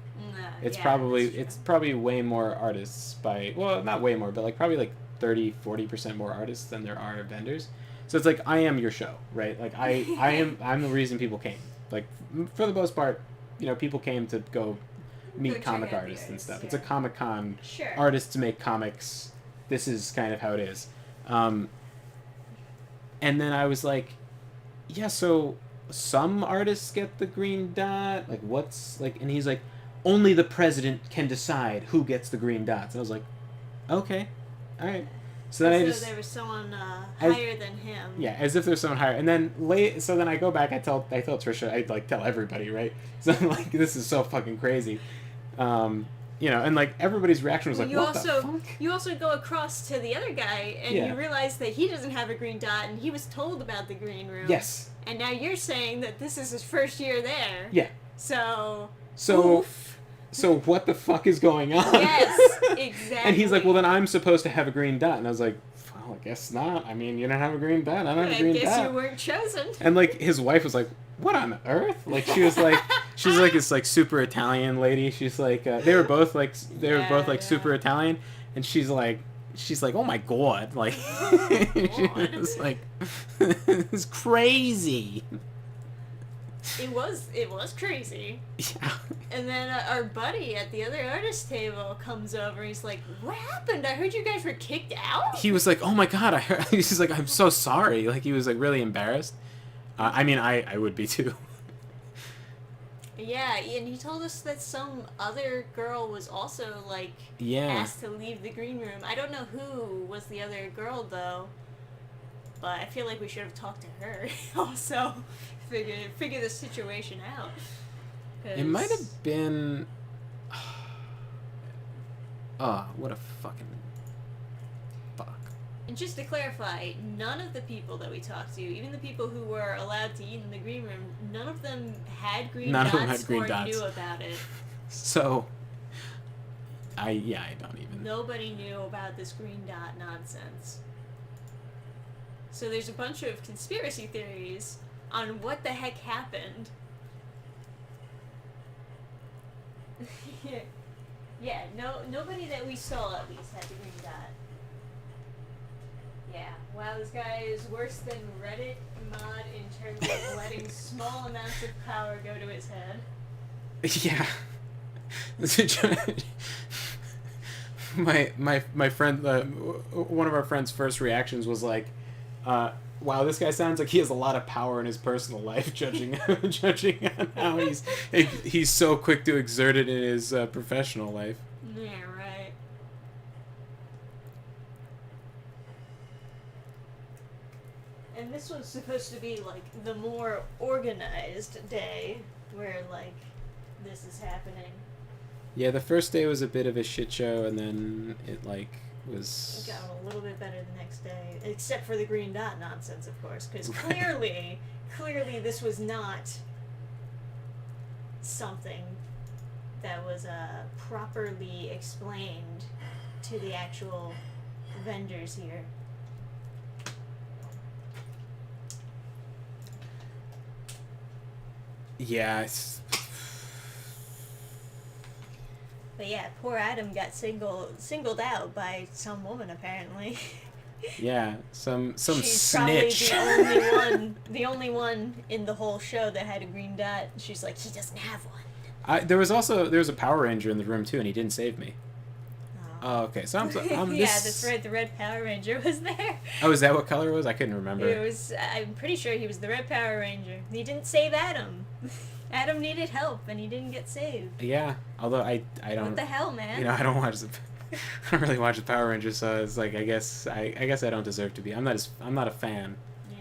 It's probably way more artists by, well, not way more, but like probably like 30-40% more artists than there are vendors. So it's like, I am your show, right? Like I'm the reason people came. Like, for the most part, people came to go meet comic artists and stuff. Yeah. It's a Comic-Con. Sure. Artists make comics. This is kind of how it is. And then I was like, yeah, so some artists get the green dot. Like, what's like? And he's like, only the president can decide who gets the green dots. And I was like, okay, all right. So then there was someone higher than him. Yeah, as if there's someone higher. And then so then I go back. I tell Trisha. I like tell everybody, right? So I'm like, this is so fucking crazy. And like everybody's reaction was like, what the fuck? You also go across to the other guy, and you realize that he doesn't have a green dot, and he was told about the green room. Yes. And now you're saying that this is his first year there. Yeah. So. Oof. So what the fuck is going on? Yes, exactly. And he's like, well, then I'm supposed to have a green dot. And I was like, well, I guess not. I mean, you don't have a green dot. I don't have a green dot. I guess you weren't chosen. And like his wife was like, what on earth? Like she was like this like super Italian lady. She's like, they were both super Italian. And she's like, oh my god, like, she was like, it's crazy. It was crazy. Yeah. And then our buddy at the other artist table comes over. He's like, "What happened? I heard you guys were kicked out." He was like, "Oh my god!" I heard. He's like, "I'm so sorry." Like he was like really embarrassed. I mean, I would be too. Yeah, and he told us that some other girl was also like asked to leave the green room. I don't know who was the other girl though, but I feel like we should have talked to her also. Figure the situation out. It might have been. Oh, what a fucking fuck. And just to clarify, none of the people that we talked to, even the people who were allowed to eat in the green room, none of them had green dots or knew about it. So, I don't even. Nobody knew about this green dot nonsense. So there's a bunch of conspiracy theories on what the heck happened. Yeah, nobody that we saw at least had the green dot. Yeah, wow, this guy is worse than Reddit mod in terms of letting small amounts of power go to his head. Yeah. my friend, one of our friends' first reactions was like, wow, this guy sounds like he has a lot of power in his personal life, judging on how he's so quick to exert it in his professional life. Yeah, right. And this was supposed to be like the more organized day where like this is happening. Yeah, the first day was a bit of a shit show, and then it like was. It got a little bit better the next day, except for the green dot nonsense, of course, because clearly this was not something that was properly explained to the actual vendors here. Yeah. But yeah, poor Adam got singled out by some woman apparently. Yeah, some She's snitch. Probably the only one in the whole show that had a green dot. She's like, he doesn't have one. There was a Power Ranger in the room too, and he didn't save me. Oh, okay. So I'm Yeah, this... that's right. The Red Power Ranger was there. Oh, is that what color it was? I couldn't remember. It was. I'm pretty sure he was the Red Power Ranger. He didn't save Adam. Adam needed help, and he didn't get saved. Yeah. Although I don't. What the hell, man? You know, I don't watch the. I don't really watch the Power Rangers, so it's like I guess I don't deserve to be. I'm not a fan. Yeah.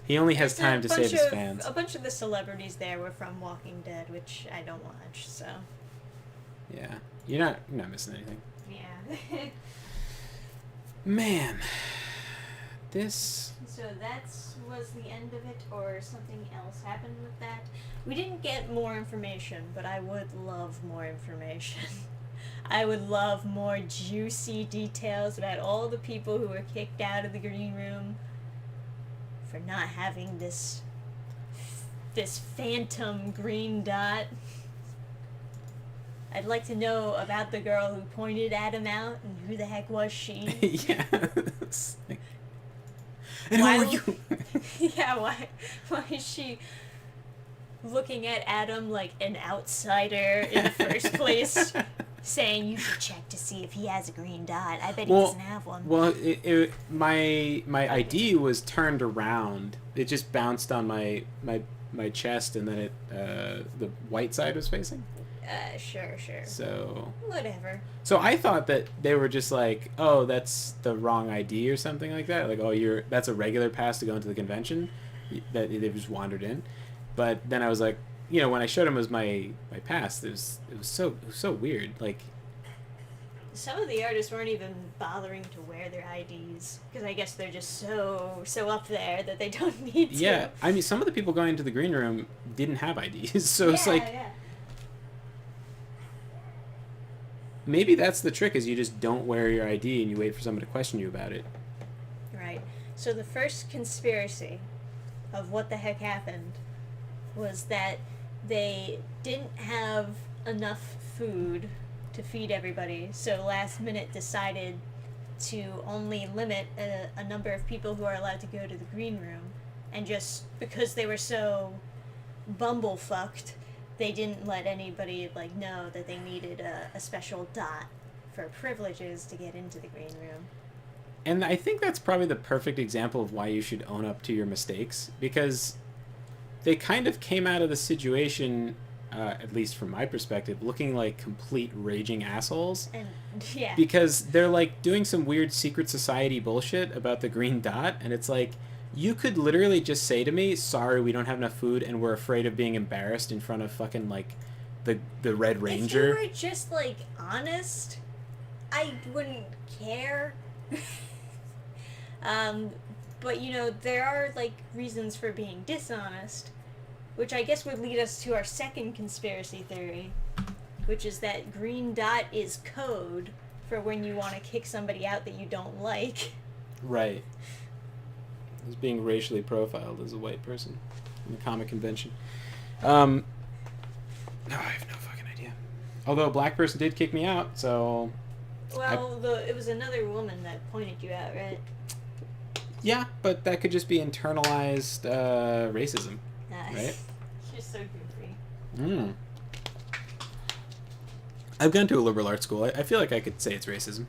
He only has There's time a to bunch save his of- fans. A bunch of the celebrities there were from Walking Dead, which I don't watch. So. Yeah. You're not missing anything. Yeah. Man. This. So that was the end of it, or something else happened with that? We didn't get more information, but I would love more information. I would love more juicy details about all the people who were kicked out of the green room for not having this phantom green dot. I'd like to know about the girl who pointed Adam out, and who the heck was she? Yeah. And Why who are w- you? Yeah, why is she looking at Adam like an outsider in the first place, saying you should check to see if he has a green dot. I bet he doesn't have one. Well, my ID was turned around. It just bounced on my chest, and then the white side was facing. Sure. So Whatever. So I thought that they were just like, oh, that's the wrong ID or something like that. Like, oh, that's a regular pass to go into the convention. That they just wandered in. But then I was like, you know, when I showed him as my pass, it was so weird. Like, Some of the artists weren't even bothering to wear their IDs because I guess they're just so up there that they don't need to. yeah, I mean, some of the people going into the green room didn't have IDs, so it's like Yeah. maybe that's the trick: is you just don't wear your ID and you wait for someone to question you about it. Right. So the first conspiracy of what the heck happened was that they didn't have enough food to feed everybody, so last minute decided to only limit a number of people who are allowed to go to the green room, and just because they were so bumblefucked, they didn't let anybody know that they needed a special dot for privileges to get into the green room. And I think that's probably the perfect example of why you should own up to your mistakes, because they kind of came out of the situation, at least from my perspective, looking like complete raging assholes. And yeah. Because they're like doing some weird secret society bullshit about the green dot, and it's like, you could literally just say to me, sorry, we don't have enough food and we're afraid of being embarrassed in front of fucking like the Red Ranger. If you were just honest, I wouldn't care. But there are reasons for being dishonest, which I guess would lead us to our second conspiracy theory, which is that green dot is code for when you want to kick somebody out that you don't like. Right. As being racially profiled as a white person in the comic convention. No, I have no fucking idea. Although a black person did kick me out, so... Well, it was another woman that pointed you out, right? Yeah, but that could just be internalized racism, right? You're so goofy. Mm. I've gone to a liberal arts school. I feel like I could say it's racism.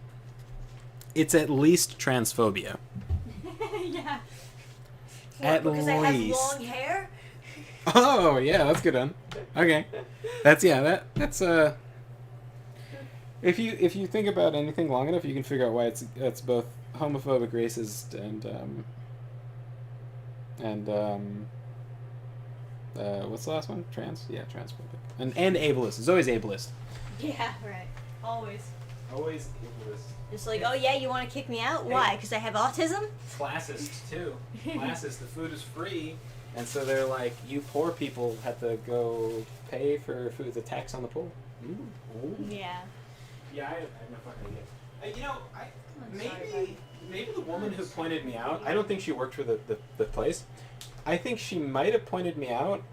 It's at least transphobia. Yeah. At because least. I have long hair? Oh, yeah, that's good one. Okay. That's if you think about anything long enough, you can figure out why it's both homophobic, racist, and what's the last one? Trans? Yeah, transphobic. And ableist. It's always ableist. Yeah, right. Always. Always ableist. It's like, oh yeah, you want to kick me out? Why? Because I have autism? Classist too. Classist. The food is free, and so they're like, you poor people have to go pay for food. The tax on the poor. Ooh. Yeah. Yeah, I have no fucking idea. Sorry, Maybe the woman who pointed me out, I don't think she worked for the place. I think she might have pointed me out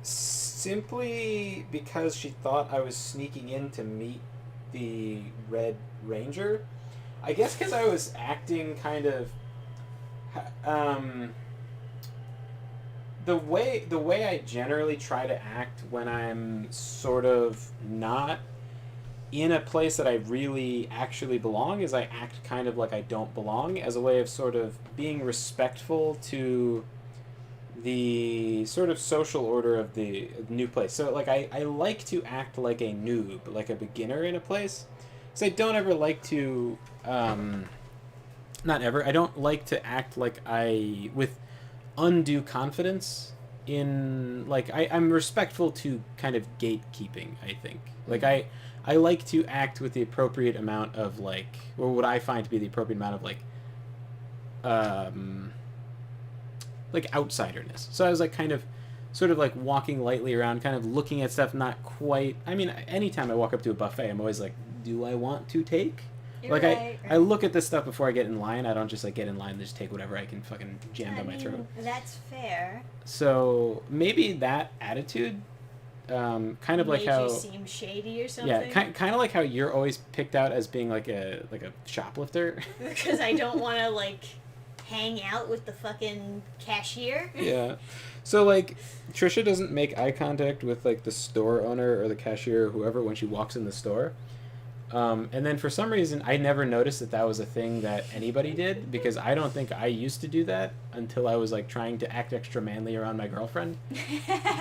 simply because she thought I was sneaking in to meet the Red Ranger. I guess because I was acting kind of the way I generally try to act when I'm sort of not in a place that I really actually belong is I act kind of like I don't belong as a way of sort of being respectful to the sort of social order of the new place. So like I like to act like a noob, like a beginner in a place. So I don't ever like to not ever. I don't like to act like I with undue confidence in like I'm respectful to kind of gatekeeping, I think. Like I like to act with the appropriate amount of like or what I find to be the appropriate amount of um like outsiderness. So I was like kind of sort of like walking lightly around, kind of looking at stuff, not quite. I mean, anytime I walk up to a buffet, I'm always like, do I want to take? You're Like right, I look at this stuff before I get in line. I don't just like get in line and just take whatever I can fucking jam down my throat. That's fair. So maybe that attitude, kind of like Made how you seem shady or something. yeah, kind of like how you're always picked out as being like a shoplifter. Because I don't want to like hang out with the fucking cashier. Yeah. So like Trisha doesn't make eye contact with like the store owner or the cashier or whoever when she walks in the store. And then for some reason I never noticed that that was a thing that anybody did because I don't think I used to do that until I was like trying to act extra manly around my girlfriend.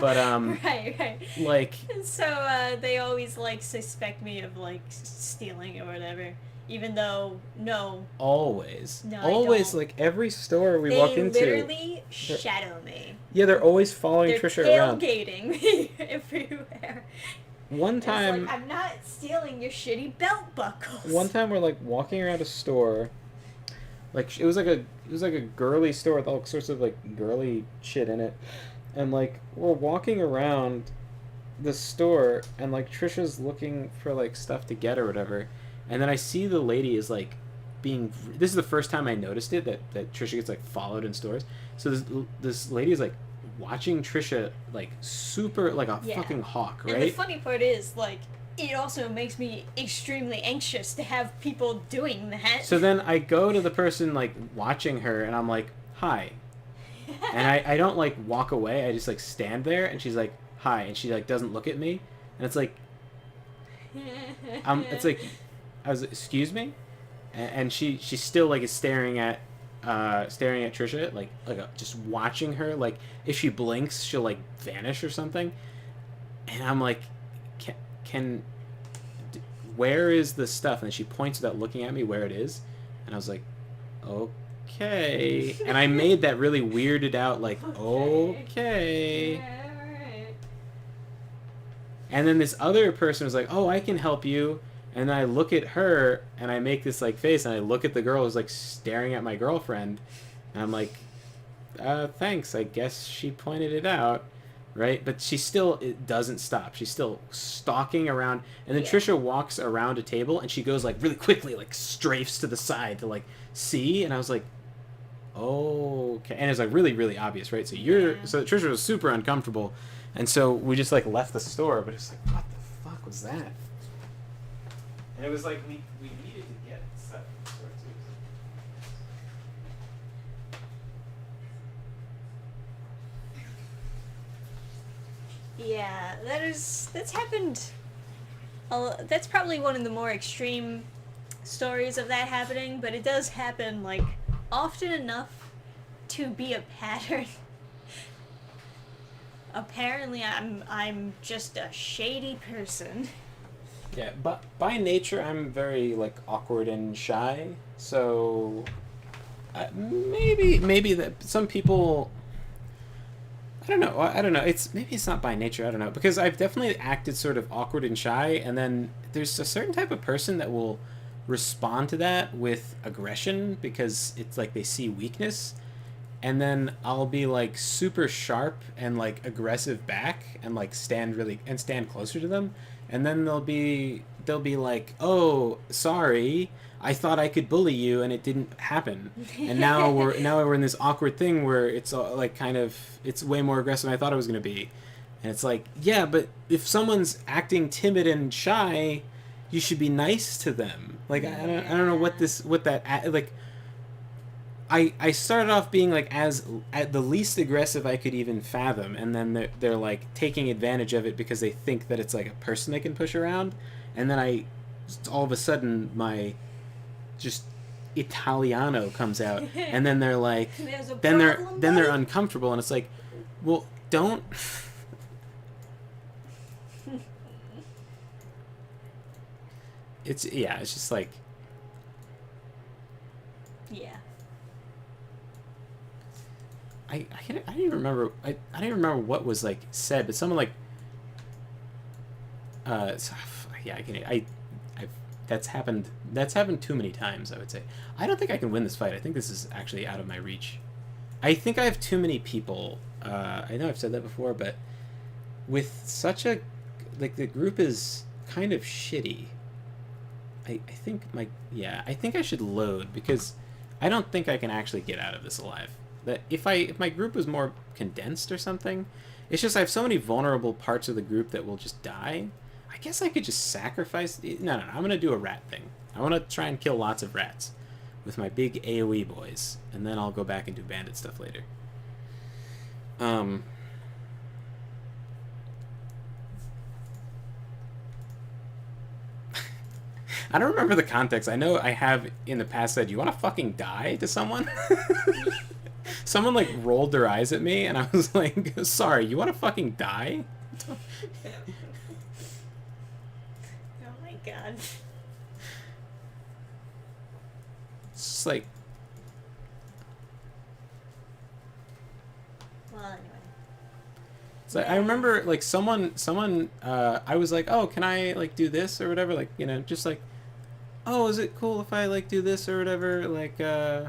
But right. like So they always like suspect me of like stealing or whatever, even though no, always No, I always don't. like every store we they walk into literally shadow me. yeah, they're always following They're Trisha around. tailgating me everywhere. One It's time like, I'm not stealing your Shitty belt buckles. One time we're like walking around a store, like it was like a girly store with all sorts of like girly shit in it, and like we're walking around the store and like Trisha's looking for like stuff to get or whatever, and then I see the lady is like being. This is the first time I noticed it that Trisha gets like followed in stores. So this lady is like watching Trisha like super like a Yeah. fucking hawk, And the right? funny part is, like, it also makes me extremely anxious to have people doing that. So then I go to the person like watching her and I'm like, hi. And I don't like walk away, I just like stand there and she's like, hi, and she like doesn't look at me. And it's like it's like I was excuse me? And she still like is staring at Trisha, like just watching her. Like if she blinks, she'll like vanish or something. And I'm like, where is the stuff? And she points without looking at me where it is, and I was like, okay. And I made that really weirded out, like okay. Yeah, alright. And then this other person was like, oh, I can help you. And I look at her and I make this like face and I look at the girl who's like staring at my girlfriend and I'm like, thanks, I guess she pointed it out, right? But she still it doesn't stop. She's still stalking around, and then Yeah. Trisha walks around a table and she goes like really quickly, like strafes to the side to like see, and I was like, okay. And it's like really, really obvious, right? So Yeah. so Trisha was super uncomfortable, and so we just like left the store, but it's like, what the fuck was that? And it was like we needed to get stuff in the store too. Yeah, that's happened. That's probably one of the more extreme stories of that happening, but it does happen like often enough to be a pattern. Apparently, I'm just a shady person. Yeah, but by nature I'm very like awkward and shy. So maybe that some people. I don't know. I don't know. Maybe it's not by nature. I don't know, because I've definitely acted sort of awkward and shy, and then there's a certain type of person that will respond to that with aggression because it's like they see weakness, and then I'll be like super sharp and like aggressive back and like stand closer to them, and then they'll be like, "Oh, sorry. I thought I could bully you and it didn't happen." And now we're in this awkward thing where it's like kind of it's way more aggressive than I thought it was going to be. And it's like, yeah, but if someone's acting timid and shy, you should be nice to them. Like I don't know what that like I started off being like as at the least aggressive I could even fathom, and then they're like taking advantage of it because they think that it's like a person they can push around, and then I all of a sudden my just Italiano comes out, and then they're like There's a then they're problem, then they're buddy? uncomfortable, and it's like, well, don't. It's it's just like Yeah. I didn't even remember I don't even remember what was like said, but someone like yeah, I that's happened too many times, I would say. I don't think I can win this fight. I think this is actually out of my reach. I think I have too many people. I know I've said that before, but with such a like the group is kind of shitty. I think I think I should load because I don't think I can actually get out of this alive. That if my group was more condensed or something, it's just I have so many vulnerable parts of the group that will just die. I guess I could just sacrifice. No. I'm gonna do a rat thing. I want to try and kill lots of rats with my big AOE boys, and then I'll go back and do bandit stuff later. I don't remember the context. I know I have in the past said, "You want to fucking die?" to someone. Someone like rolled their eyes at me, and I was like, "Sorry, you want to fucking die?" Oh my god. It's just like, Well, anyway. so I remember like someone I was like, "Oh, can I like do this or whatever?" Like, just like, "Oh, is it cool if I like do this or whatever?" Like I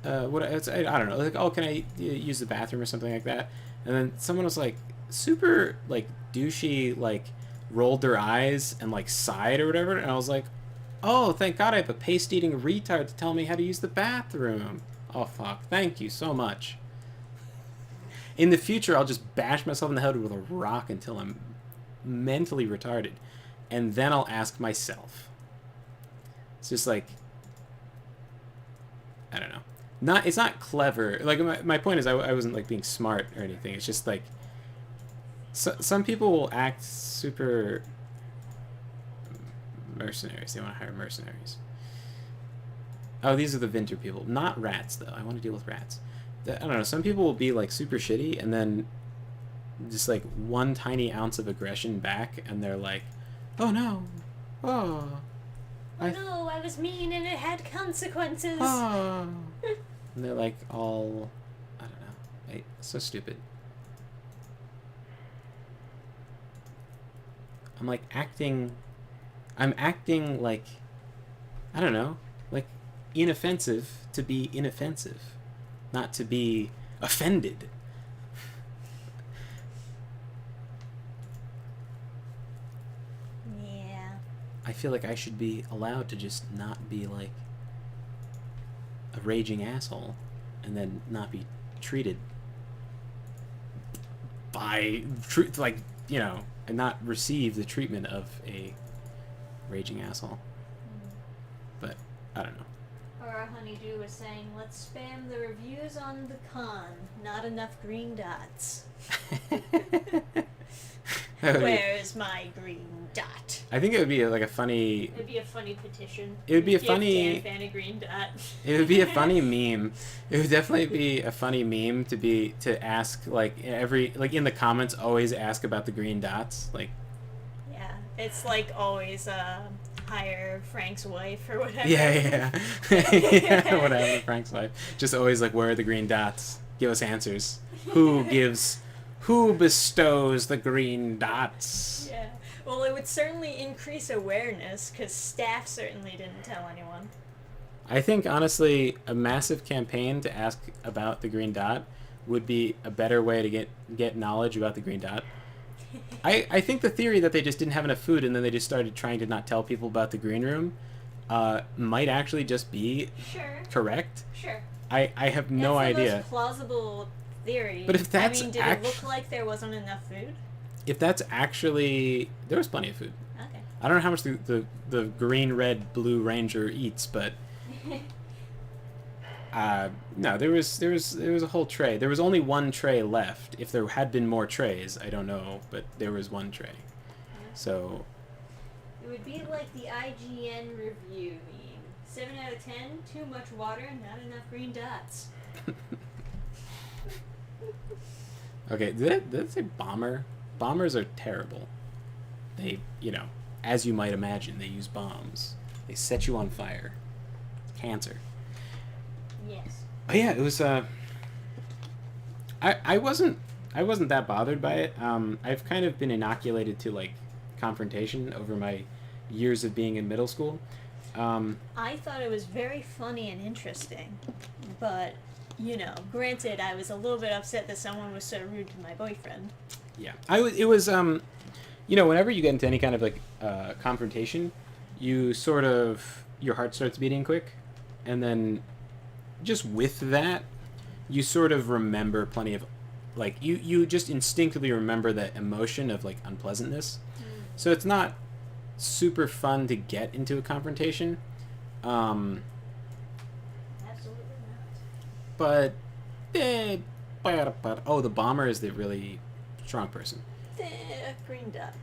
don't know. Like, "Oh, can I use the bathroom or something like that?" And then someone was like super like douchey, like rolled their eyes and like sighed or whatever, and I was like, "Oh, thank God I have a paste-eating retard to tell me how to use the bathroom." Oh fuck, thank you so much. In the future, I'll just bash myself in the head with a rock until I'm mentally retarded, and then I'll ask myself. It's just like, I don't know. It's not clever. Like my point is, I wasn't like being smart or anything. It's just like some people will act super mercenaries. They want to hire mercenaries. Oh, these are the Vinter people. Not rats, though. I want to deal with rats. I don't know. Some people will be, like, super shitty, and then just, like, one tiny ounce of aggression back, and they're like, "Oh, no. Oh. No, I was mean and it had consequences. Oh." And they're, like, all... I don't know. So stupid. I'm acting like... I don't know. Like... inoffensive to be inoffensive, not to be offended. Yeah. I feel like I should be allowed to just not be like a raging asshole and then not be treated by like, and not receive the treatment of a raging asshole. But I don't know. Or Honeydew was saying, let's spam the reviews on the con. Not enough green dots. Where's my green dot? I think it would be like a funny... It'd be a funny petition. It would be a Give funny... Dan Fan a green dot. It would be a funny meme. It would definitely be a funny meme to ask, like, in the comments, always ask about the green dots. Like... Yeah, it's like always, hire Frank's wife or whatever. Yeah. Yeah, whatever, Frank's wife. Just always like, where are the green dots? Give us answers. Who bestows the green dots? Yeah. Well, it would certainly increase awareness, because staff certainly didn't tell anyone. I think, honestly, a massive campaign to ask about the green dot would be a better way to get knowledge about the green dot. I think the theory that they just didn't have enough food and then they just started trying to not tell people about the green room might actually just be correct. Sure. I have no idea. That's the most plausible theory. But if that's did it look like there wasn't enough food? If that's actually... There was plenty of food. Okay. I don't know how much the green, red, blue ranger eats, but No, there was a whole tray. There was only one tray left. If there had been more trays, I don't know, but there was one tray. So It would be like the IGN review meme. 7 out of 10, too much water, not enough green dots. okay, did it say bomber? Bombers are terrible. They, as you might imagine, they use bombs. They set you on fire. Cancer. Yes. But yeah, it was. I wasn't that bothered by it. I've kind of been inoculated to like confrontation over my years of being in middle school. I thought it was very funny and interesting, but granted, I was a little bit upset that someone was so rude to my boyfriend. Yeah, it was. Whenever you get into any kind of like confrontation, you sort of your heart starts beating quick, and then just with that, you sort of remember plenty of, like you just instinctively remember that emotion of like unpleasantness. So it's not super fun to get into a confrontation. Absolutely But the bomber is the really strong person. not. Green dot.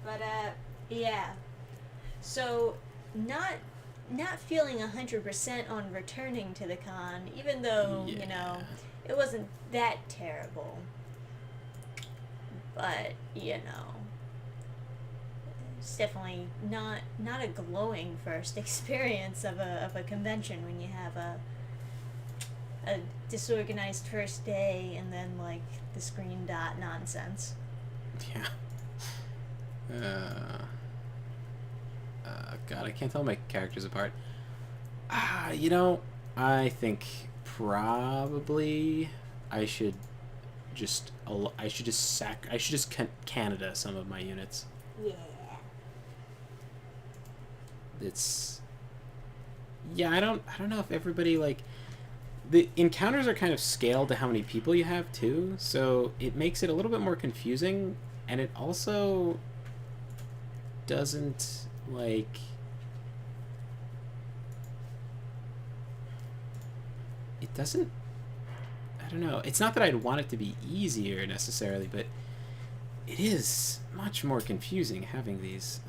But yeah. So not feeling 100% on returning to the con, even though it wasn't that terrible. But it's definitely not a glowing first experience of a convention when you have a disorganized first day and then like this green dot nonsense. Yeah. God, I can't tell my characters apart. I think probably I should just Canada some of my units. Yeah. I don't know if everybody like the encounters are kind of scaled to how many people you have too, so it makes it a little bit more confusing, and it also doesn't like it doesn't I don't know. It's not that I'd want it to be easier necessarily, but it is much more confusing having these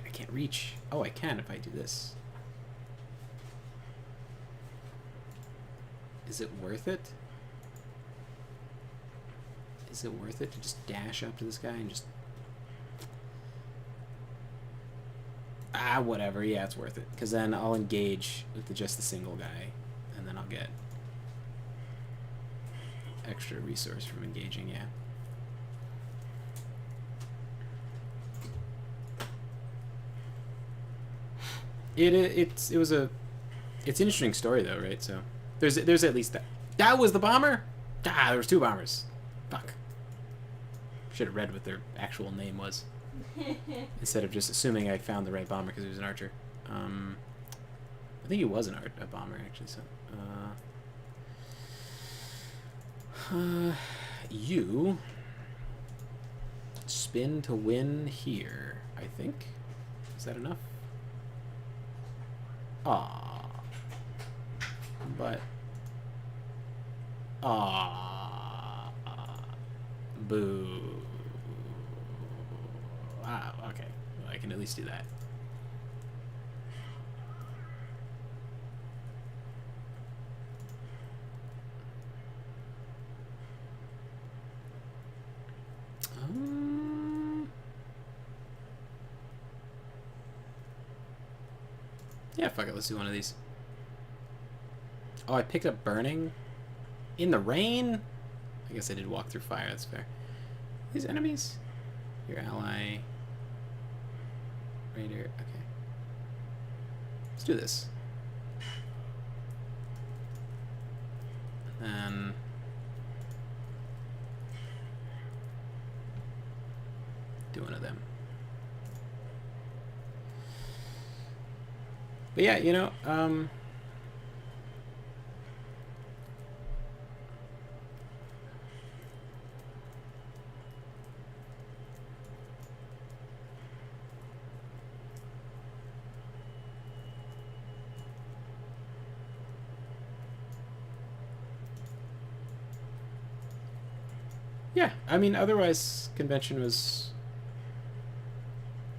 I can't reach. Oh, I can if I do this. Is it worth it? Is it worth it to just dash up to this guy and just... whatever. Yeah, it's worth it. Because then I'll engage with just the single guy, and then I'll get extra resource from engaging, yeah. It's an interesting story though, right? So there's at least that was the bomber. There was two bombers. Fuck. Should have read what their actual name was instead of just assuming I found the right bomber because he was an archer. I think he was a bomber actually. So you spin to win here. I think. Is that enough? Ah, but boo. Okay, well, I can at least do that. Yeah, fuck it, let's do one of these. Oh, I picked up burning? In the rain? I guess I did walk through fire, that's fair. These enemies? Your ally. Raider, okay. Let's do this. And then... do one of them. But yeah, Yeah, I mean, otherwise, convention was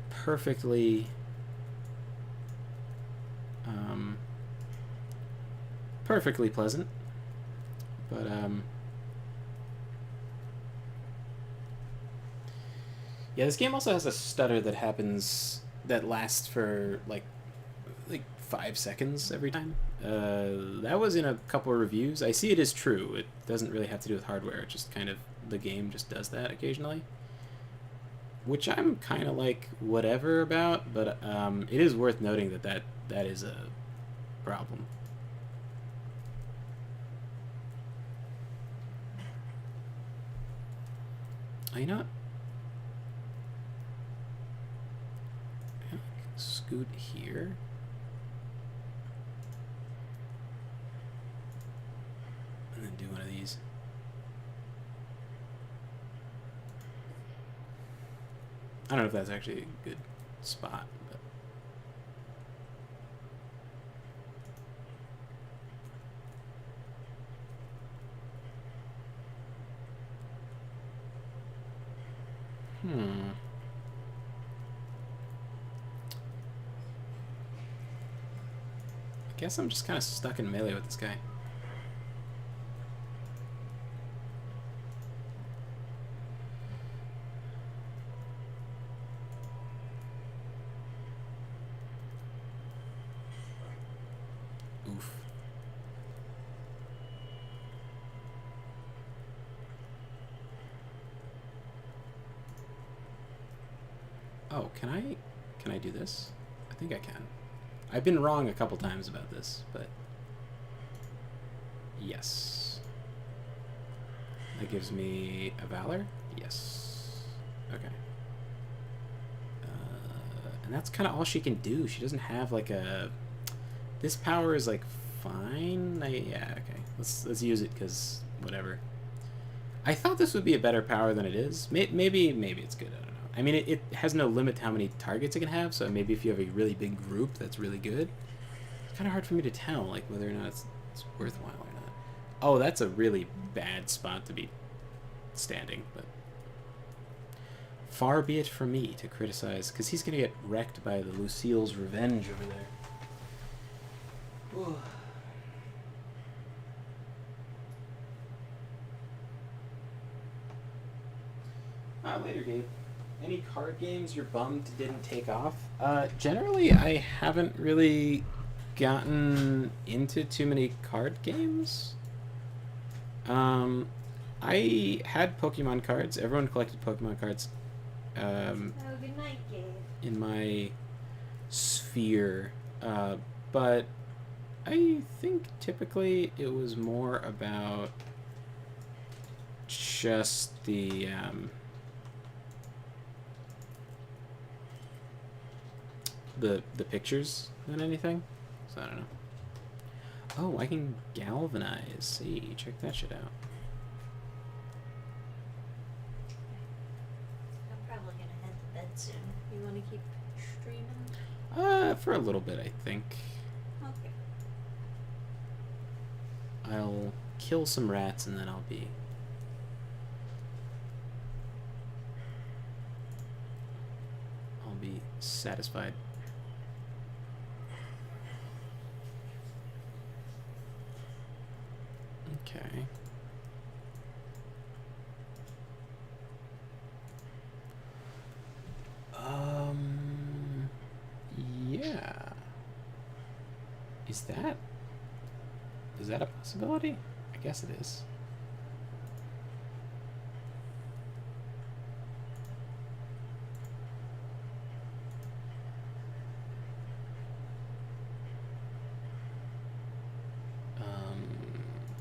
perfectly, um, perfectly pleasant. But yeah, this game also has a stutter that happens that lasts for like 5 seconds every time. That was in a couple of reviews. I see it is true. It doesn't really have to do with hardware. It just kind of the game just does that occasionally, which I'm kind of like whatever about. But it is worth noting that that is a problem. Oh, you know what? Scoot here. And then do one of these. I don't know if that's actually a good spot, but I guess I'm just kind of stuck in melee with this guy. Oof. Oh, can I do this? I think I can. I've been wrong a couple times about this, but yes. That gives me a Valor? Yes. Okay. And that's kind of all she can do. She doesn't have like a... This power is like fine. Yeah, okay. Let's use it because whatever. I thought this would be a better power than it is. Maybe it's good. I don't know. I mean, it has no limit to how many targets it can have. So maybe if you have a really big group, that's really good. It's kind of hard for me to tell, like whether or not it's worthwhile or not. Oh, that's a really bad spot to be standing, but far be it from me to criticize, because he's gonna get wrecked by the Lucille's revenge over there. Later, Gabe. Any card games you're bummed didn't take off? Generally, I haven't really gotten into too many card games. I had Pokemon cards. Everyone collected Pokemon cards. Oh, good night, Gabe. In my sphere. But I think typically it was more about just the pictures than anything. So I don't know. Oh, I can galvanize. See, check that shit out. I'm probably gonna head to bed soon. You want to keep streaming? For a little bit, I think. Okay. I'll kill some rats and then I'll be satisfied. Okay. Yeah. Is that a possibility? I guess it is.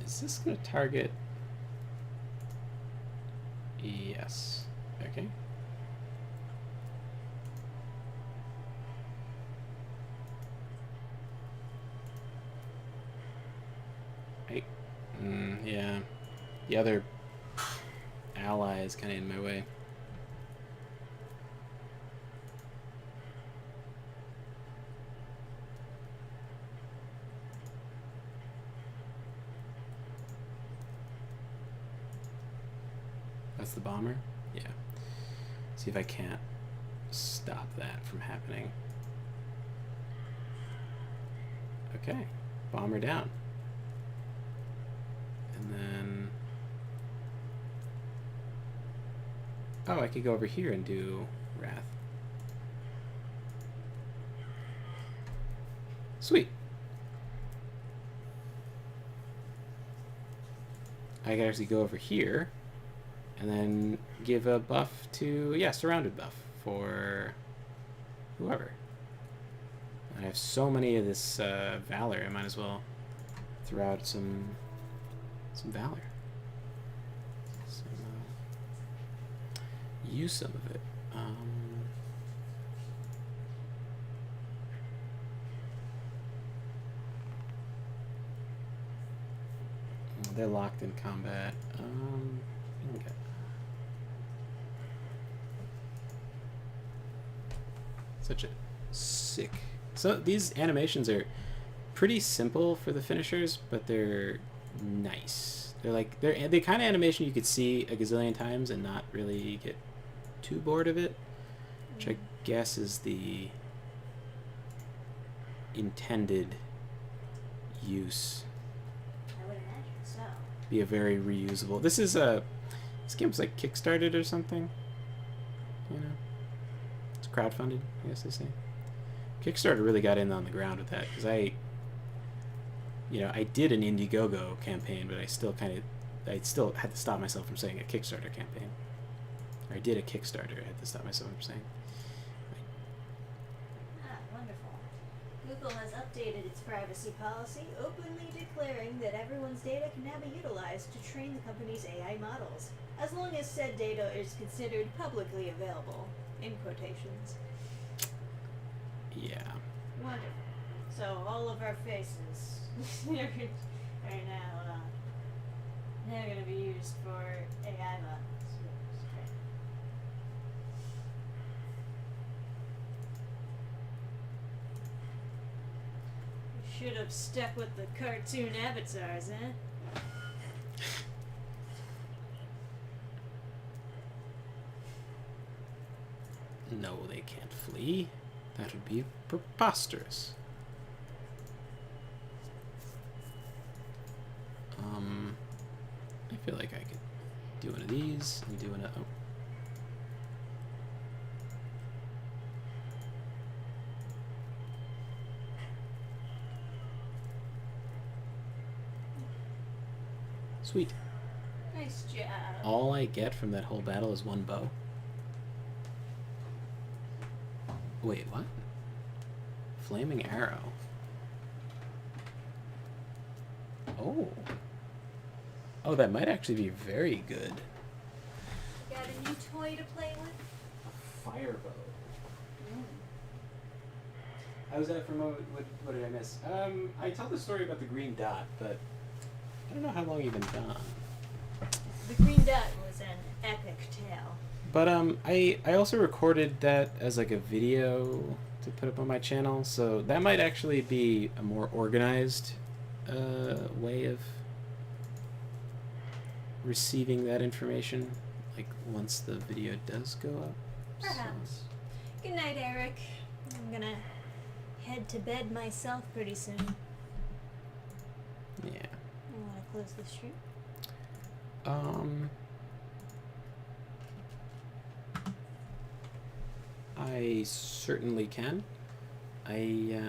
Is this going to target? Yes. Okay. Yeah. The other ally is kind of in my way. That's the bomber? Yeah. See if I can't stop that from happening. Okay. Bomber down. And then... Oh, I could go over here and do Wrath. Sweet. I could actually go over here and then give a buff to, yeah, surrounded buff for whoever. I have so many of this Valor, I might as well throw out some Valor. Use some of it. They're locked in combat. Okay. Such a sick. So these animations are pretty simple for the finishers, but they're nice. They're like they're the kind of animation you could see a gazillion times and not really get too bored of it, which I guess is the intended use. I would imagine so. Be a very reusable. This game was like Kickstarted or something. You know, it's crowdfunded, I guess they say. Kickstarter really got in on the ground with that because I did an Indiegogo campaign, but I still had to stop myself from saying a Kickstarter campaign. Or I did a Kickstarter. I had to stop myself from saying. Ah, wonderful. Google has updated its privacy policy, openly declaring that everyone's data can now be utilized to train the company's AI models, as long as said data is considered publicly available, in quotations. Yeah. Wonderful. So all of our faces are now they're going to be used for AI models. Which is great. You should have stuck with the cartoon avatars, eh? No, they can't flee. That would be preposterous. I feel like I could do one of these and do one of... Oh. Sweet. Nice job. All I get from that whole battle is one bow. Wait, what? Flaming arrow. Oh. Oh, that might actually be very good. You got a new toy to play with? A fire bow. How was that from what did I miss? I tell the story about the green dot, but I don't know how long you've been gone. The green dot was an epic tale. But I also recorded that as like a video to put up on my channel, so that might actually be a more organized way of receiving that information, like once the video does go up. Perhaps. Good night, Eric. I'm gonna head to bed myself pretty soon. Yeah. I wanna close the stream. I certainly can. I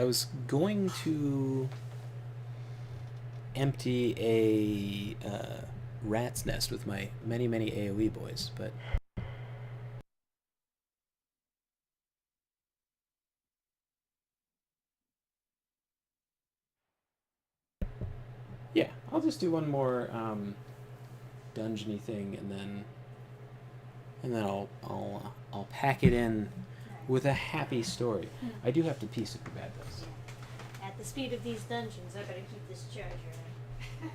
was going to empty a rat's nest with my many AoE boys, but yeah, I'll just do one more dungeony thing, and then I'll pack it in with a happy story. I do have to pee super bad though. At the speed of these dungeons, I better keep this charger in.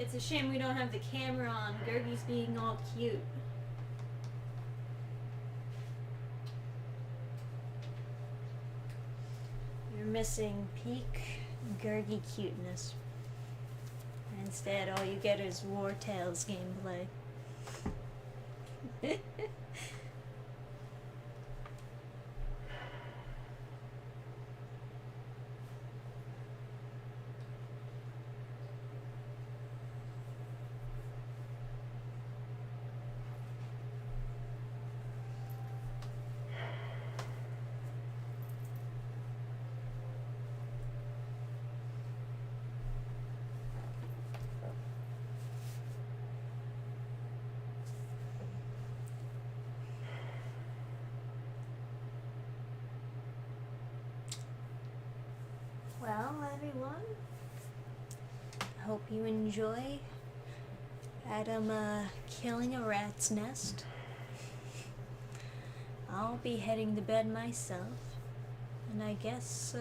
It's a shame we don't have the camera on. Gurgi's being all cute. You're missing peak Gurgi cuteness. Instead, all you get is War Tales gameplay. Well, everyone, I hope you enjoy Adam killing a rat's nest. I'll be heading to bed myself, and I guess,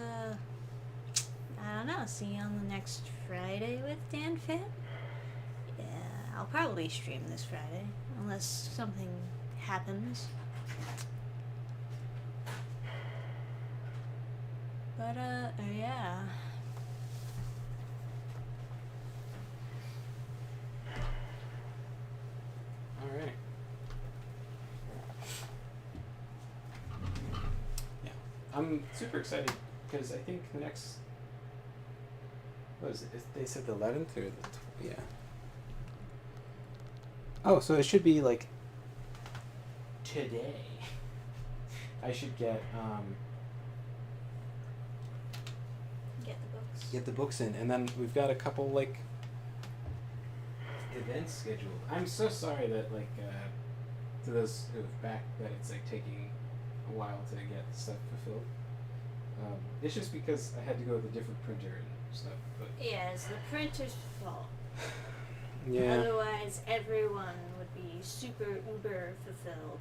I don't know, see you on the next Friday with DanFan? Yeah, I'll probably stream this Friday, unless something happens. But, yeah. Alright. Yeah. I'm super excited because I think the next... What is it? They said the 11th or the... Yeah. Oh, so it should be like... Today. I should get, get the books in, and then we've got a couple like events scheduled. I'm so sorry that like to those who have backed that it's like taking a while to get stuff fulfilled. It's just because I had to go with a different printer and stuff. But Yeah, it's the printer's fault. yeah, Otherwise, everyone would be super uber fulfilled.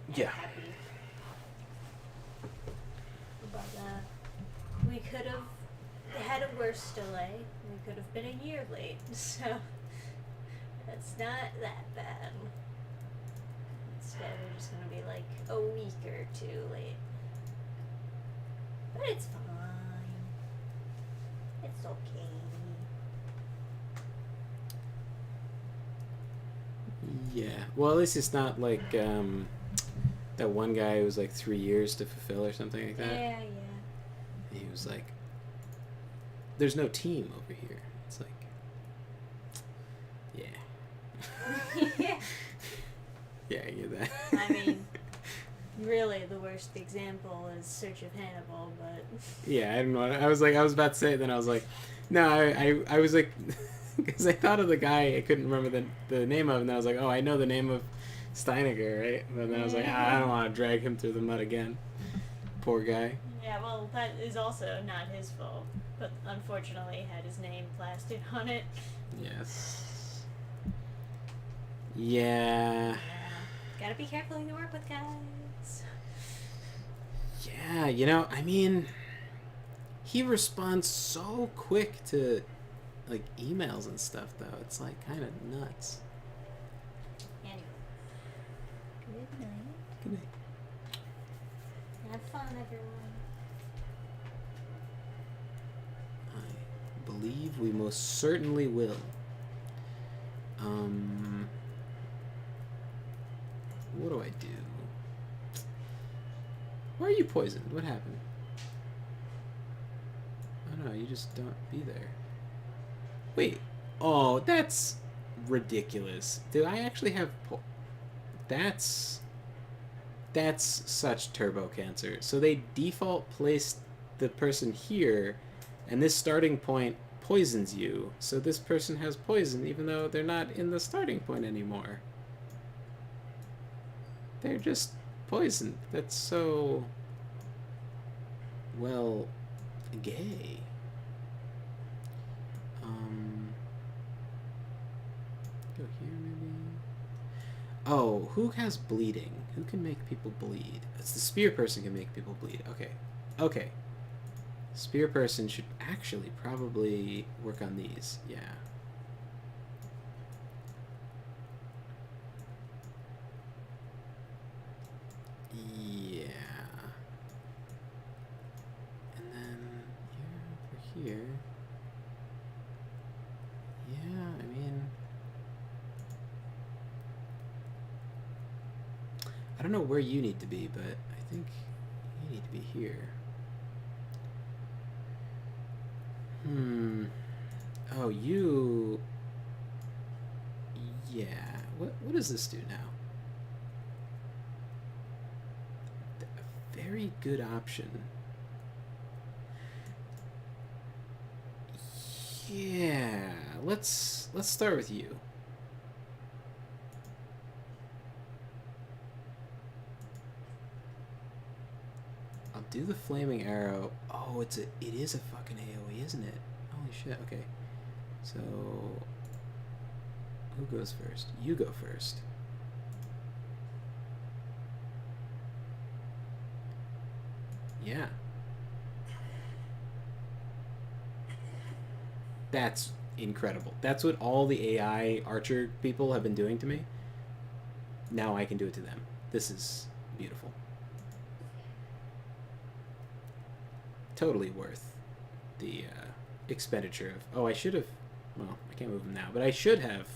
And Yeah. happy. But we could have had a worse delay. We could have been a year late. So that's not that bad. Instead, we're just gonna be like a week or two late. But it's fine. It's okay. yeah. Well, at least it's not like that one guy who was like 3 years to fulfill or something like that. Yeah, And he was like, "There's no team over here." It's like, yeah. yeah. Yeah, I get that. I mean, really, the worst example is Search of Hannibal, but Yeah, I don't know. I was about to say it, then I was like, no, I was like, because I thought of the guy, I couldn't remember the name of, and then I was like, oh, I know the name of Steiniger, right? But then I was like, I don't want to drag him through the mud again. Poor guy. yeah, well, that is also not his fault. But unfortunately, he had his name plastered on it. Yes. Yeah. Yeah. Gotta be careful who you work with, guys. Yeah, I mean, he responds so quick to, like, emails and stuff, though. It's, like, kind of nuts. Anyway. Good night. Good night. Have fun, everyone. I believe we most certainly will. What do I do? Why are you poisoned? What happened? Oh no, you just don't be there. Wait. Oh, that's ridiculous. Do I actually have That's such turbo cancer. So they default placed the person here, and this starting point poisons you. So this person has poison even though they're not in the starting point anymore. They're just poisoned. That's so... well, gay. Go here maybe. Oh, who has bleeding? Who can make people bleed? It's the spear person can make people bleed. Okay. Spear person should actually probably work on these. Yeah. I don't know where you need to be, but I think you need to be here. Oh, you... Yeah. What does this do now? A very good option. Yeah. Let's start with you. I'll do the flaming arrow. Oh, it is a fucking AoE, isn't it? Holy shit. Okay. So who goes first? You go first. Yeah. That's incredible. That's what all the AI archer people have been doing to me. Now I can do it to them. This is beautiful. Totally worth the expenditure of... Oh, I should have... Well, I can't move him now, but I should have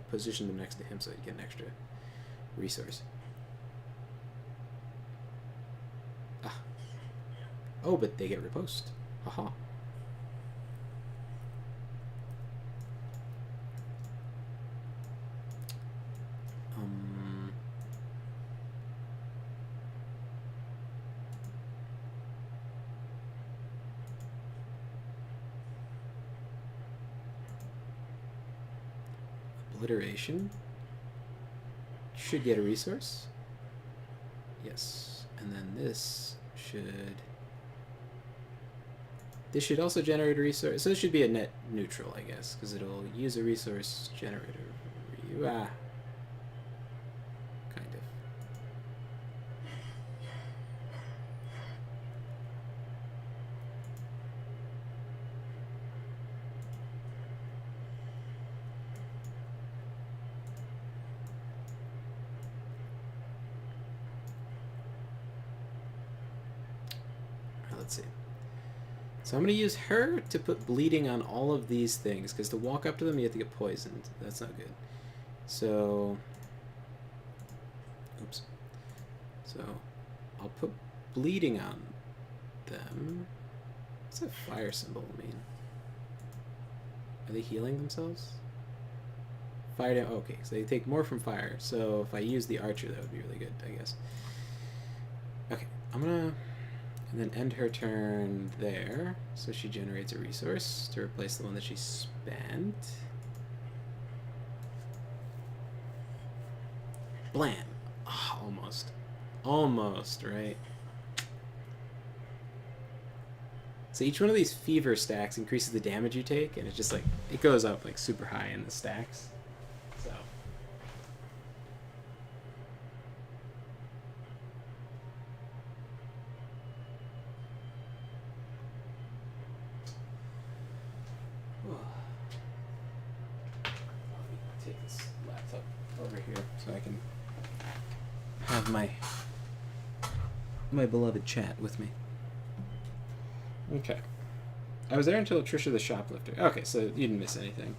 positioned him next to him so he'd get an extra resource. Ah. Oh, but they get riposte. Haha. Obliteration. Should get a resource. Yes. And then this should also generate a resource. So this should be a net neutral, I guess, because it'll use a resource generator. Kind of. Let's see. So I'm going to use her to put bleeding on all of these things, because to walk up to them you have to get poisoned. That's not good. So... Oops. So I'll put bleeding on them. What's that fire symbol mean? Are they healing themselves? Fire down. Okay, so they take more from fire. So if I use the archer, that would be really good, I guess. Okay, I'm going to... And then end her turn there, so she generates a resource to replace the one that she spent. Blam! Oh, almost. Almost, right? So each one of these fever stacks increases the damage you take, and it's just like, it goes up like super high in the stacks. So... take this laptop over here so I can have my beloved chat with me. Okay. I was there until Trisha the shoplifter. Okay, so you didn't miss anything.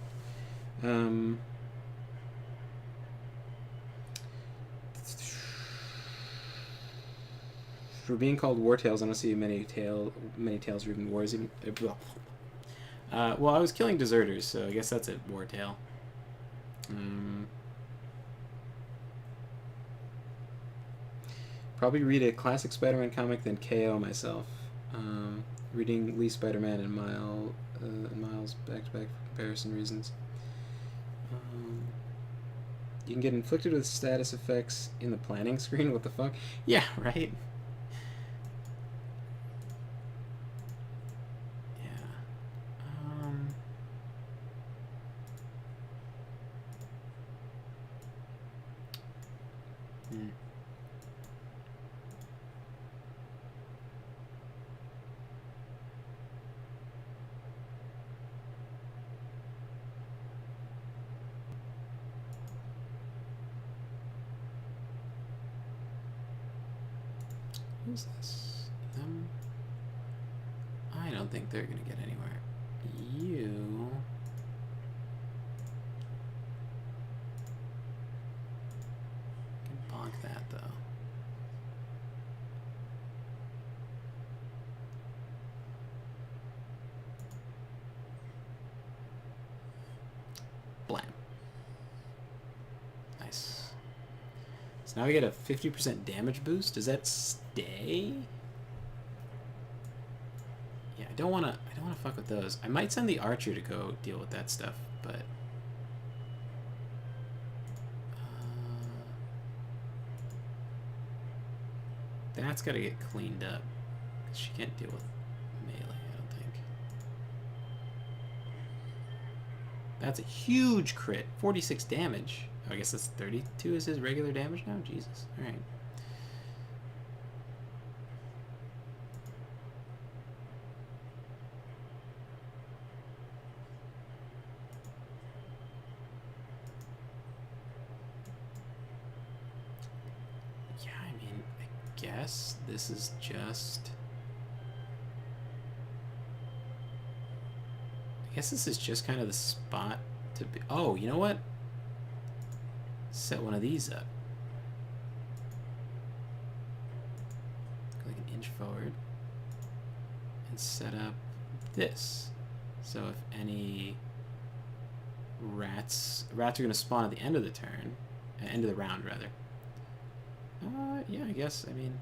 For being called War Tales, I don't see many tales or even wars. Even well, I was killing deserters, so I guess that's a war tale. Probably read a classic Spider-Man comic, then KO myself. Reading Lee Spider-Man and Miles back-to-back for comparison reasons. You can get inflicted with status effects in the planning screen. What the fuck? Yeah, right. Who's this? Them? I don't think they're gonna get anywhere. You... can bonk that, though. So now we get a 50% damage boost. Does that stay? Yeah, I don't wanna fuck with those. I might send the archer to go deal with that stuff, but that's gotta get cleaned up. 'Cause she can't deal with melee, I don't think. That's a huge crit. 46 damage. Oh, I guess that's 32 is his regular damage now? Jesus. Alright. Yeah, I mean, I guess this is just... I guess this is just kind of the spot to be... Oh, you know what? Set one of these up. Go like an inch forward. And set up this. So if any rats are going to spawn at the end of the turn, end of the round rather. Yeah, I guess. I mean,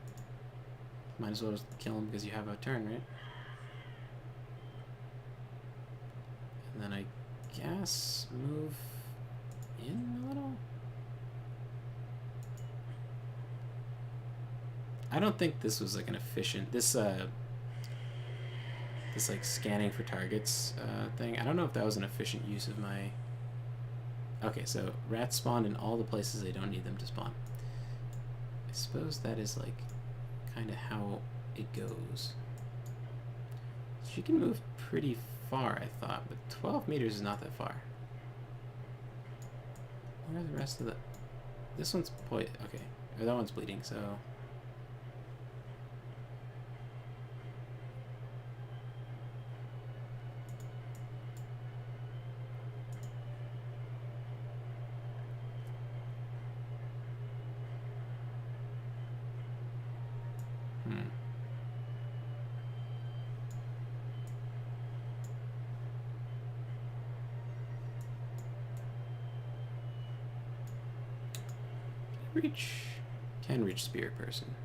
might as well just kill them because you have a turn, right? And then I guess move in a little. I don't think this was like an efficient this like scanning for targets thing. I don't know if that was an efficient use of my. Okay, so rats spawn in all the places they don't need them to spawn. I suppose that is like kind of how it goes. She can move pretty far, I thought, but 12 meters is not that far. Where are the rest of the... This one's okay. Or that one's bleeding, so... Can reach spirit person.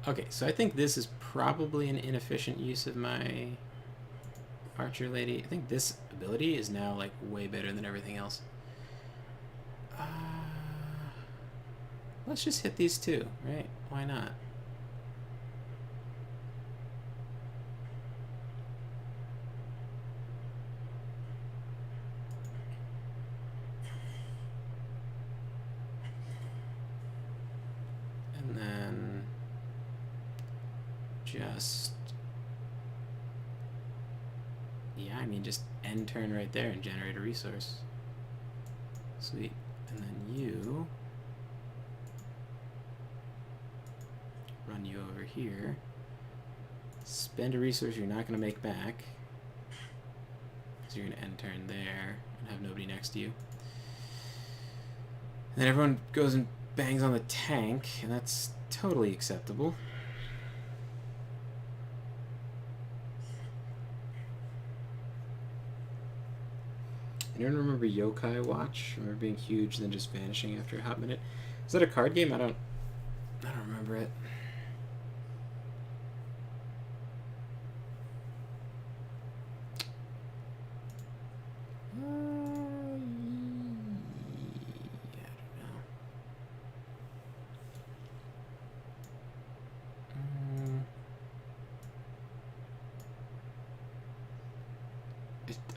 Okay, so I think this is probably an inefficient use of my archer lady. I think this ability is now like way better than everything else. Let's just hit these two, right? Why not? Just end turn right there and generate a resource. Sweet. And then you run you over here. Spend a resource you're not going to make back. So you're going to end turn there and have nobody next to you. And then everyone goes and bangs on the tank, and that's totally acceptable. Anyone remember Yokai Watch? Remember being huge and then just vanishing after a hot minute? Is that a card game? I don't remember it. I don't know.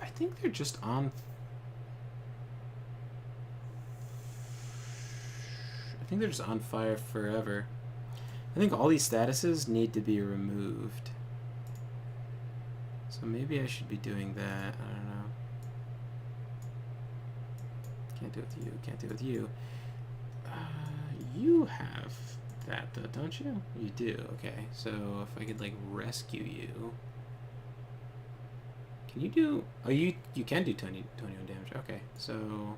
I think they're just on. I think they're just on fire forever. I think all these statuses need to be removed. So maybe I should be doing that. I don't know. Can't do it with you. Can't do it with you. You have that though, don't you? You do. Okay. So if I could like rescue you. Can you do... Oh, you can do 21 damage. Okay. So...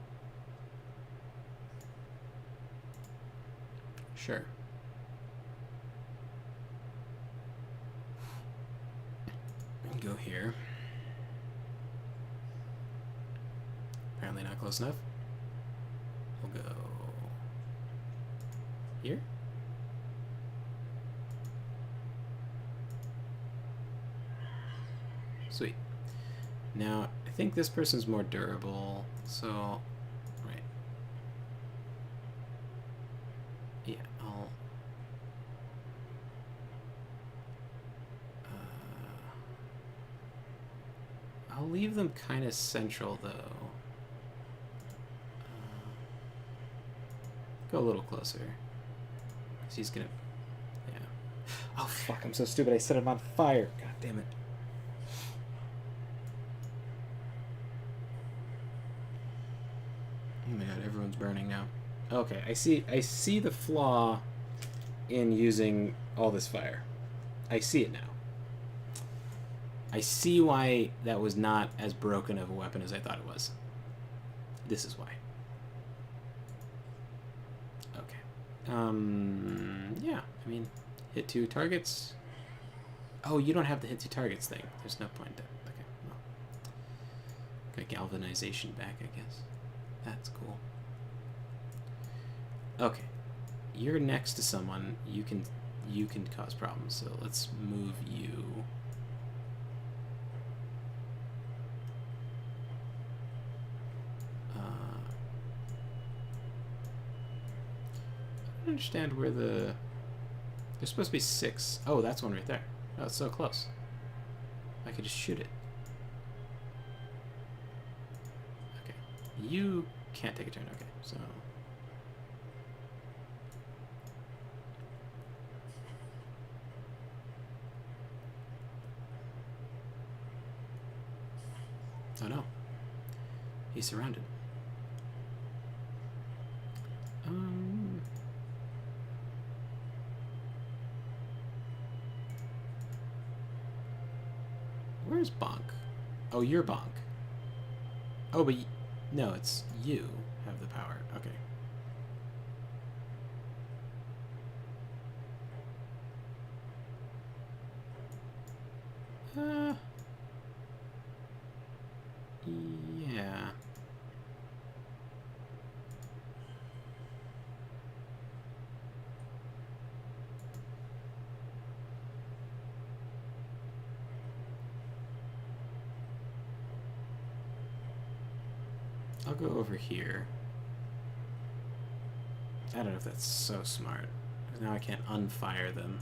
Sure. Go here. Apparently not close enough. We'll go Here? Sweet. Now, I think this person's more durable, so... Right. Yeah, I'll leave them kind of central, though. Go a little closer. 'Cause he's gonna... Yeah. Oh, fuck, I'm so stupid. I set him on fire. God damn it. Oh my god, everyone's burning now. Okay, I see the flaw in using all this fire. I see it now. I see why that was not as broken of a weapon as I thought it was. This is why. Okay. Yeah, I mean, hit 2 targets. Oh, you don't have the hit 2 targets thing. There's no point to... Okay, well. Got galvanization back, I guess. That's cool. Okay. You're next to someone. You can cause problems, so let's move you. I don't understand where the... There's supposed to be 6. Oh, that's one right there. Oh, it's so close. I could just shoot it. Okay. You can't take a turn. Okay, so... Oh no. He's surrounded. Where's Bonk? Oh, you're Bonk. Oh, but no, it's you have the power. Okay. Yeah. I'll go over here. I don't know if that's so smart. Now I can't unfire them.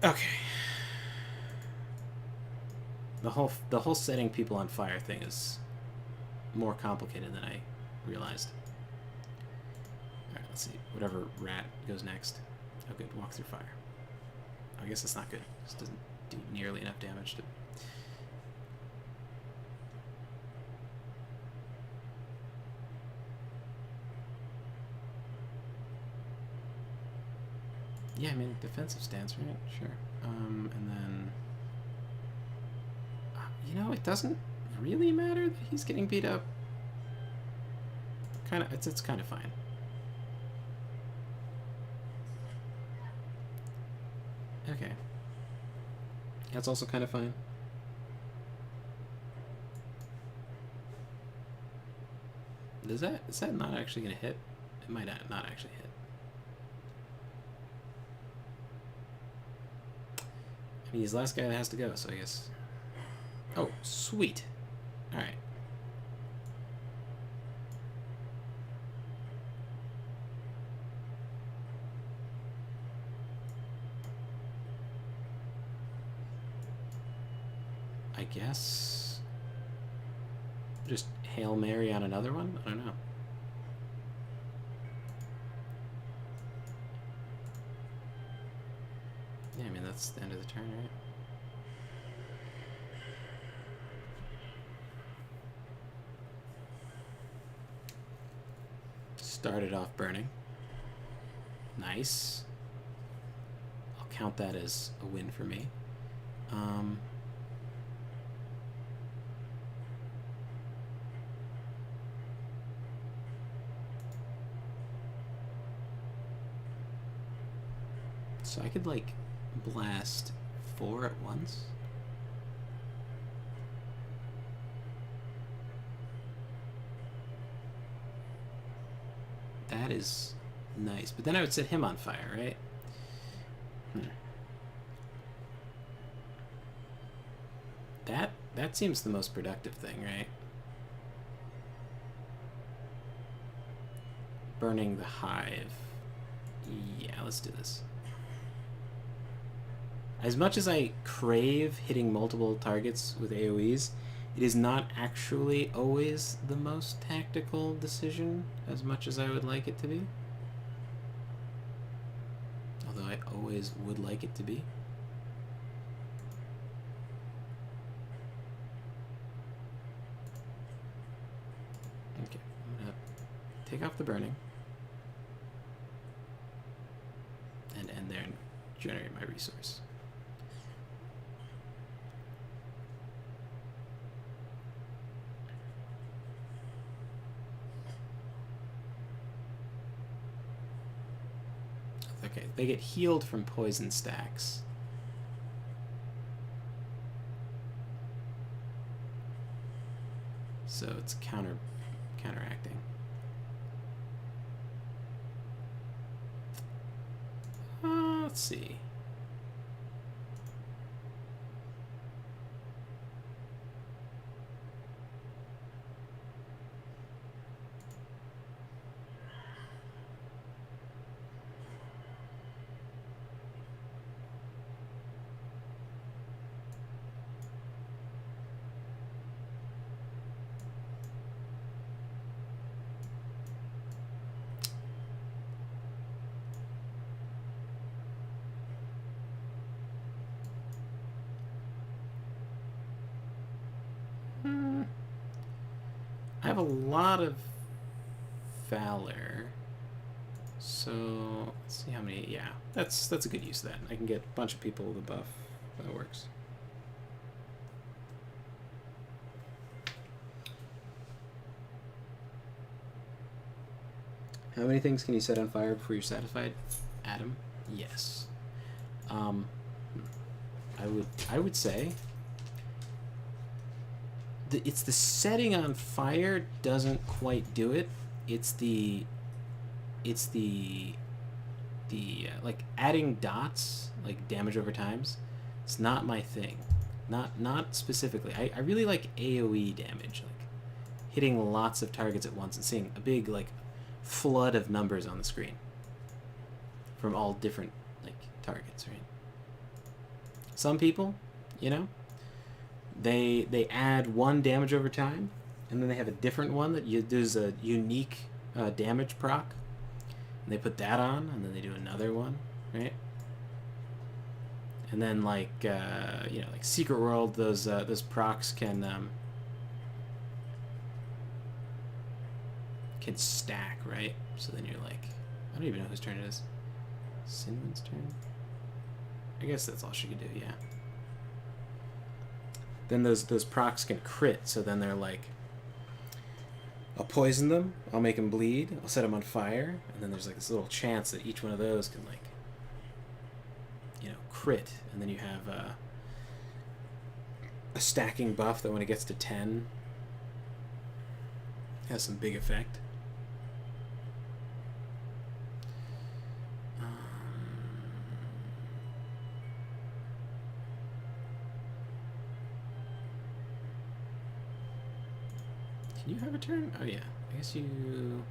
Okay. The whole setting people on fire thing is more complicated than I realized. Alright, let's see. Whatever rat goes next. Oh good, walk through fire. I guess that's not good. This doesn't do nearly enough damage to... Yeah, I mean, defensive stance, right? Sure. And then... you know, it doesn't really matter that he's getting beat up. Kind of, it's kind of fine. Okay. That's also kind of fine. Is that not actually going to hit? It might not actually hit. I mean, he's the last guy that has to go, so I guess... Oh, sweet. Alright. I guess... just Hail Mary on another one? I don't know. Yeah, I mean, that's the end of the turn, right? Started off burning. Nice. I'll count that as a win for me. So I could, like, blast 4 at once? That is Nice. But then I would set him on fire, right? That seems the most productive thing, right? Burning the hive. Yeah, let's do this. As much as I crave hitting multiple targets with AoEs, it is not actually always the most tactical decision as much as I would like it to be. Although I always would like it to be. Okay, I'm gonna take off the burning. And end there and generate my resource. Okay, they get healed from poison stacks. So it's counteracting. Let's see. I have a lot of valor, so let's see how many. Yeah, that's a good use of that. I can get a bunch of people with a buff. That works. How many things can you set on fire before you're satisfied, Adam? Yes. I would say it's the setting on fire doesn't quite do it. It's the like adding dots, like damage over times. It's not my thing. Not specifically. I really like AoE damage, like hitting lots of targets at once and seeing a big like flood of numbers on the screen from all different like targets, right? Some people, you know, they add one damage over time, and then they have a different one that there's a unique damage proc, and they put that on, and then they do another one, right? And then like you know, like Secret World, those procs can stack, right? So then you're like, I don't even know whose turn it is. Cinnamon's turn. I guess that's all she can do, yeah. Then those procs can crit, so then they're like, I'll poison them, I'll make them bleed, I'll set them on fire, and then there's like this little chance that each one of those can like, you know, crit, and then you have a stacking buff that when it gets to 10 has some big effect. Can you have a turn? Oh yeah, I guess you...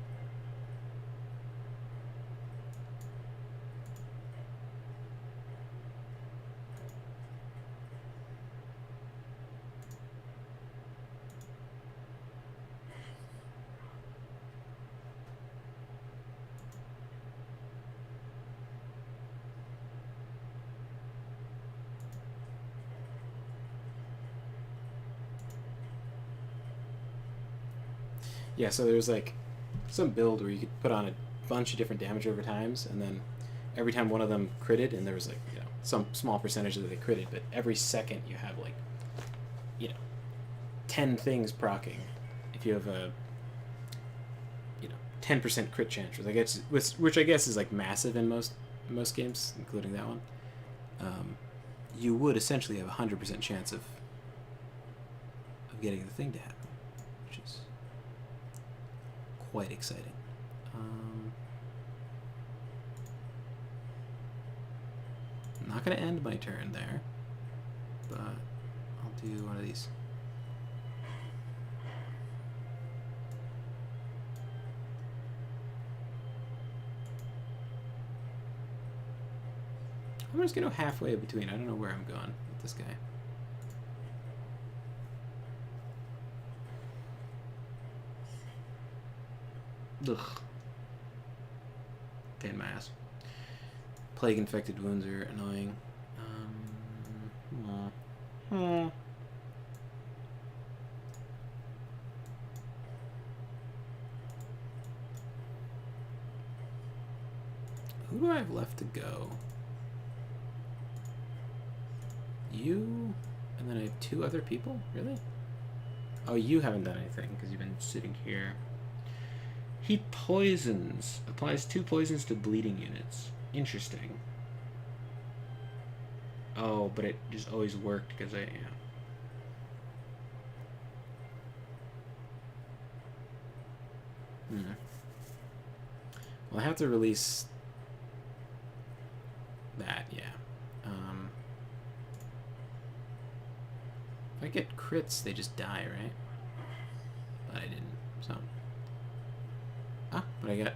Yeah, so there's like some build where you could put on a bunch of different damage over times, and then every time one of them critted, and there was like, you know, some small percentage that they critted, but every second you have like, you know, 10 things proccing. If you have a, you know, 10% crit chance, which I guess is like massive in most games, including that one. You would essentially have a 100% chance of getting the thing to happen, which is quite exciting. not going to end my turn there, but I'll do one of these. I'm just going to go halfway between. I don't know where I'm going with this guy. Ugh. Pain in my ass. Plague infected wounds are annoying. Who do I have left to go? You, and then I have 2 other people? Really? Oh, you haven't done anything because you've been sitting here. He poisons. Applies 2 poisons to bleeding units. Interesting. Oh, but it just always worked because I... Yeah. Well, I have to release that, yeah. If I get crits, they just die, right? But I didn't, so... Ah, but I got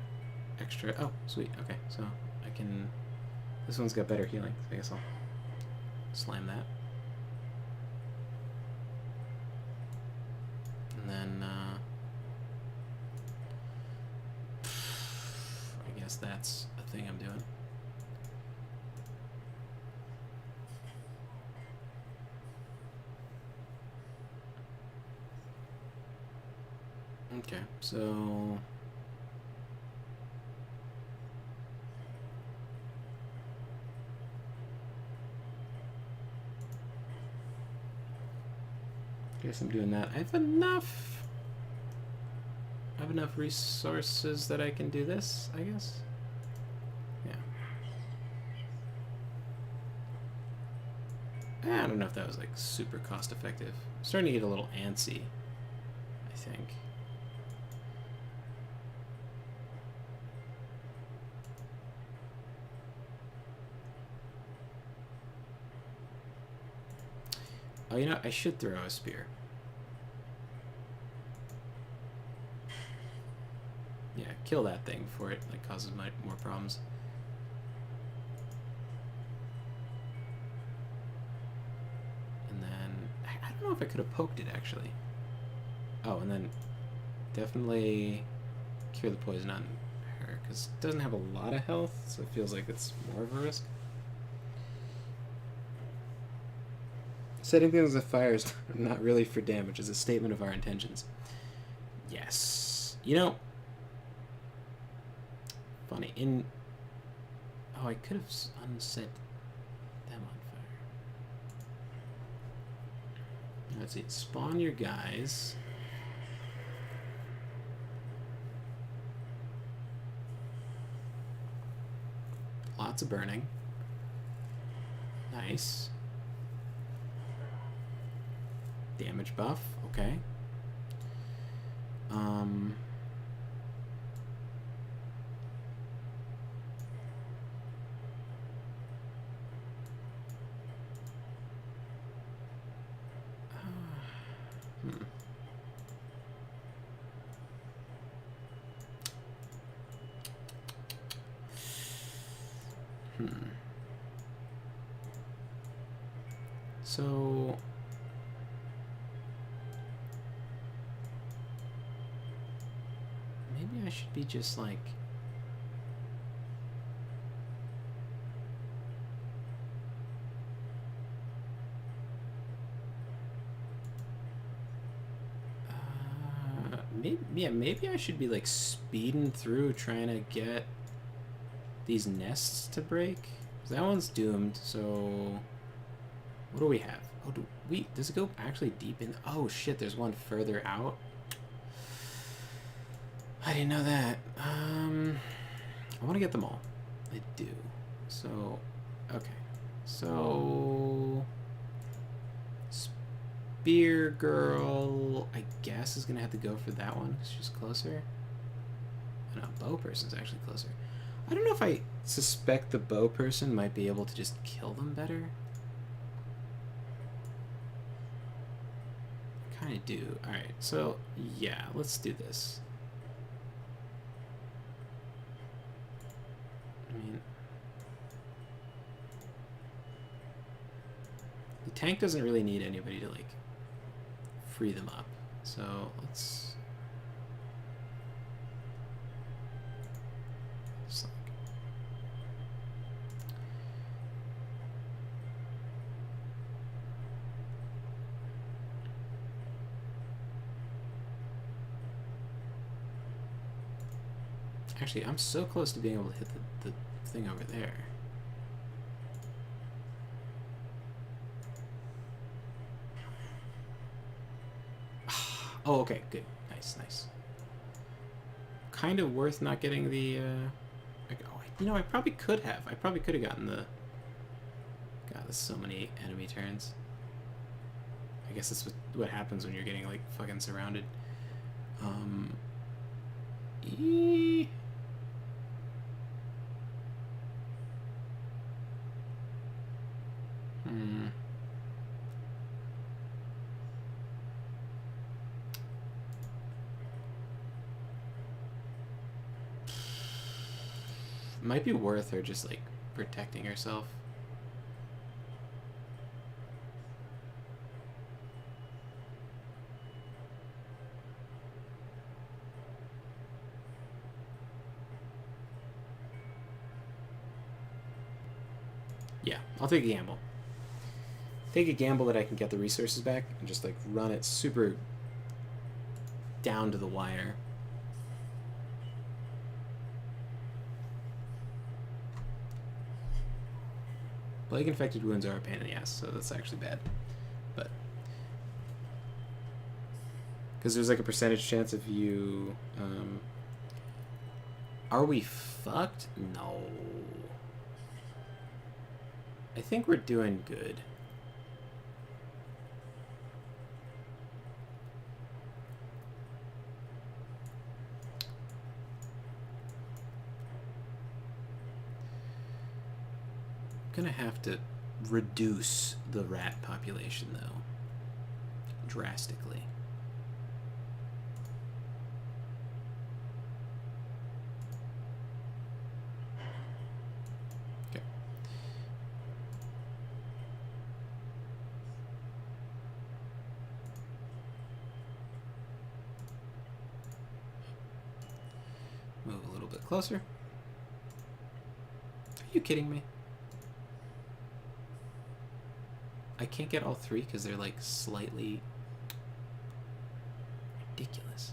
extra... Oh, sweet, okay, so I can... This one's got better healing, so I guess I'll slam that. And then, I guess that's a thing I'm doing. Okay, so... Guess I'm doing that. I have enough resources that I can do this, I guess. Yeah. I don't know if that was like super cost effective. I'm starting to get a little antsy, I think. Oh, you know, I should throw a spear. Yeah, kill that thing before it like causes more problems. And then I don't know if I could have poked it actually. Oh, and then definitely cure the poison on her because it doesn't have a lot of health, so it feels like it's more of a risk. Setting things afire is not really for damage. It's a statement of our intentions. Yes. You know, funny. Oh, I could have unset them on fire. Let's see. Spawn your guys. Lots of burning. Nice. Damage buff, okay. So maybe I should be just like maybe I should be like speeding through trying to get these nests to break. 'Cause that one's doomed, so what do we have? Oh, does it go actually deep in? Oh shit, there's one further out. I didn't know that. I want to get them all. I do. So, okay. So, Spear Girl, I guess, is going to have to go for that one because she's closer. No, Bow Person's actually closer. I don't know if I suspect the bow person might be able to just kill them better. I kind of do. Alright, so yeah, let's do this. I mean, the tank doesn't really need anybody to, like, free them up. So let's... just like... Actually, I'm so close to being able to hit the thing over there. Oh, okay, good. Nice, nice. Kind of worth not getting the, you know, I probably could have. I probably could have gotten the... God, there's so many enemy turns. I guess that's what happens when you're getting, like, fucking surrounded. Might be worth her just, like, protecting herself. Yeah, I'll take a gamble. Take a gamble that I can get the resources back and just, like, run it super down to the wire. Plague-infected wounds are a pain in the ass, so that's actually bad. But... because there's, like, a percentage chance of you... Are we fucked? No. I think we're doing good. Gonna have to reduce the rat population, though, drastically. Okay. Move a little bit closer. Are you kidding me? I can't get all three because they're, like, slightly ridiculous.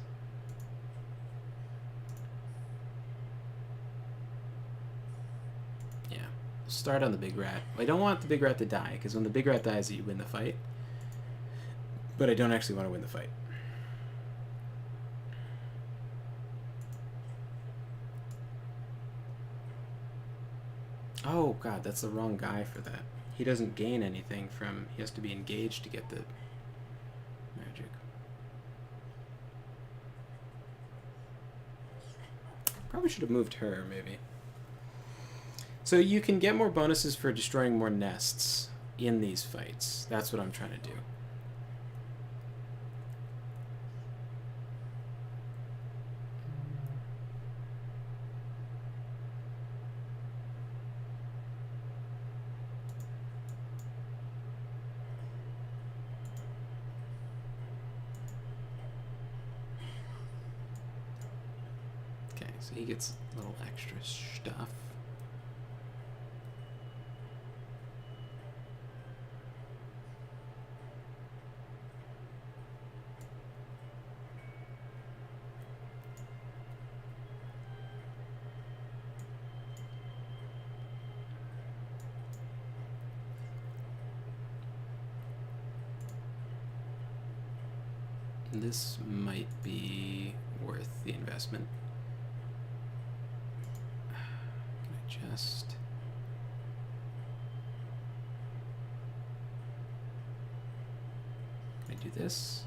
Yeah. Start on the big rat. I don't want the big rat to die, because when the big rat dies, you win the fight. But I don't actually want to win the fight. Oh, God, that's the wrong guy for that. He doesn't gain anything from... he has to be engaged to get the magic. Probably should have moved her, maybe. So you can get more bonuses for destroying more nests in these fights. That's what I'm trying to do. So he gets a little extra stuff. This might be worth the investment. Just can I do this?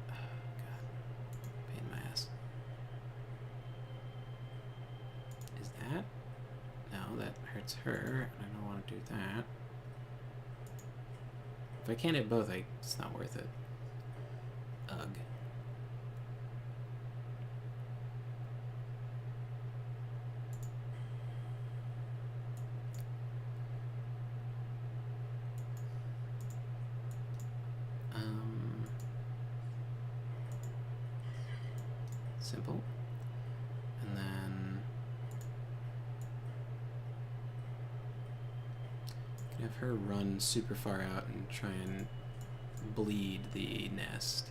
Oh, God. Pain in my ass. targets her, and I don't want to do that. If I can't hit both, it's not worth it. Ugh. Simple. And then can have her run super far out and try and bleed the nest.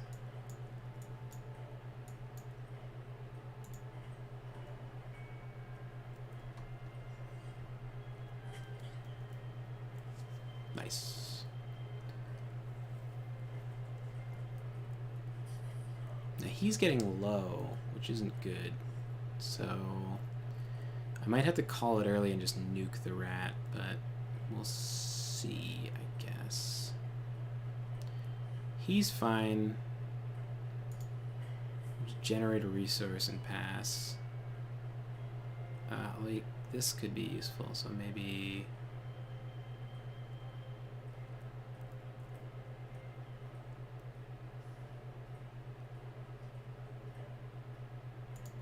Nice. Now he's getting low, which isn't good. So I might have to call it early and just nuke the rat, but we'll see, I guess. He's fine. Just generate a resource and pass. Like, this could be useful, so maybe...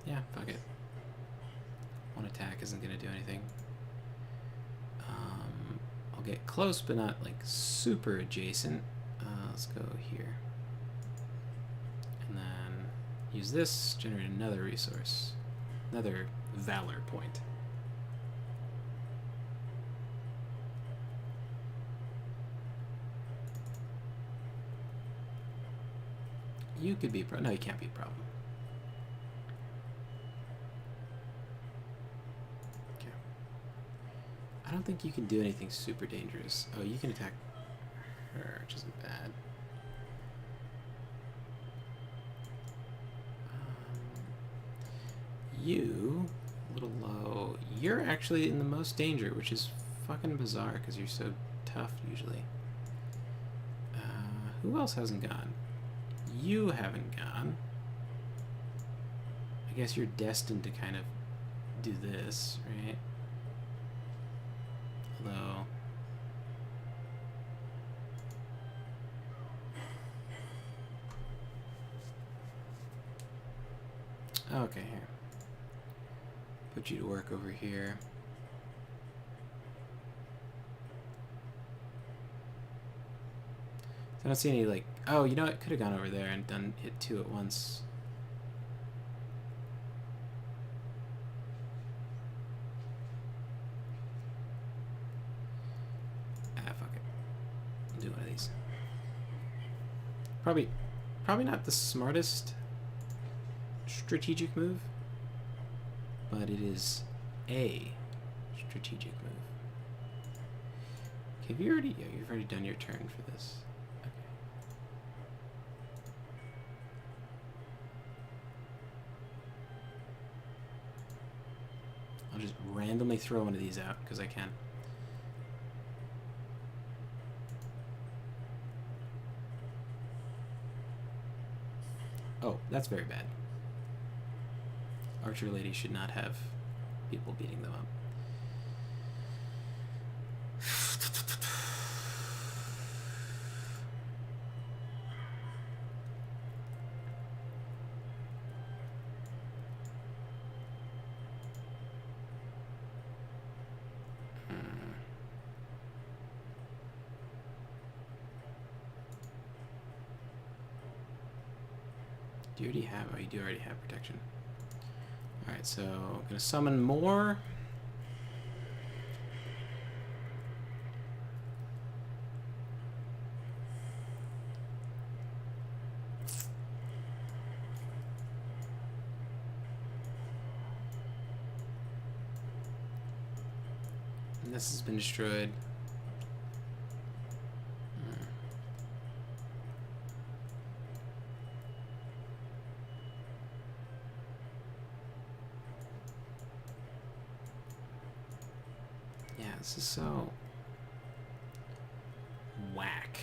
Yeah, fuck it. One attack isn't gonna do anything. I'll get close, but not like super adjacent. Let's go here. And then use this, generate another resource. Another valor point. You could be a problem. No, you can't be a problem. I don't think you can do anything super dangerous. Oh, you can attack her, which isn't bad. You, a little low. You're actually in the most danger, which is fucking bizarre because you're so tough usually. Who else hasn't gone? You haven't gone. I guess you're destined to kind of do this, right? Although... Okay, here. Put you to work over here. I don't see any, like... Oh, you know what? Could have gone over there and done hit two at once. Fuck it. I'll do one of these. Probably not the smartest strategic move, but it is a strategic move. Okay, have you already... Yeah, you've already done your turn for this. Okay. I'll just randomly throw one of these out because I can. Oh, that's very bad. Archer lady should not have people beating them up. Do you already have... Oh, you do already have protection. Alright, so I'm gonna summon more. And this has been destroyed. This is so whack.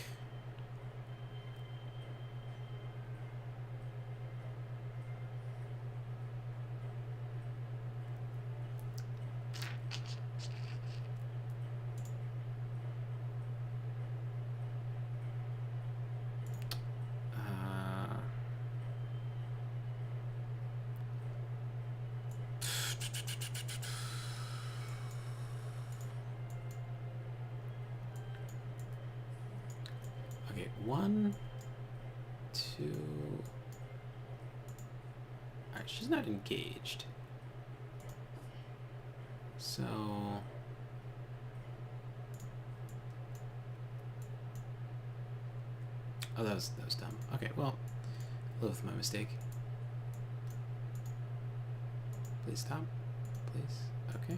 Okay, 1, 2. Alright, she's not engaged. So. Oh, that was dumb. Okay, well, live with my mistake. Please stop. Please. Okay.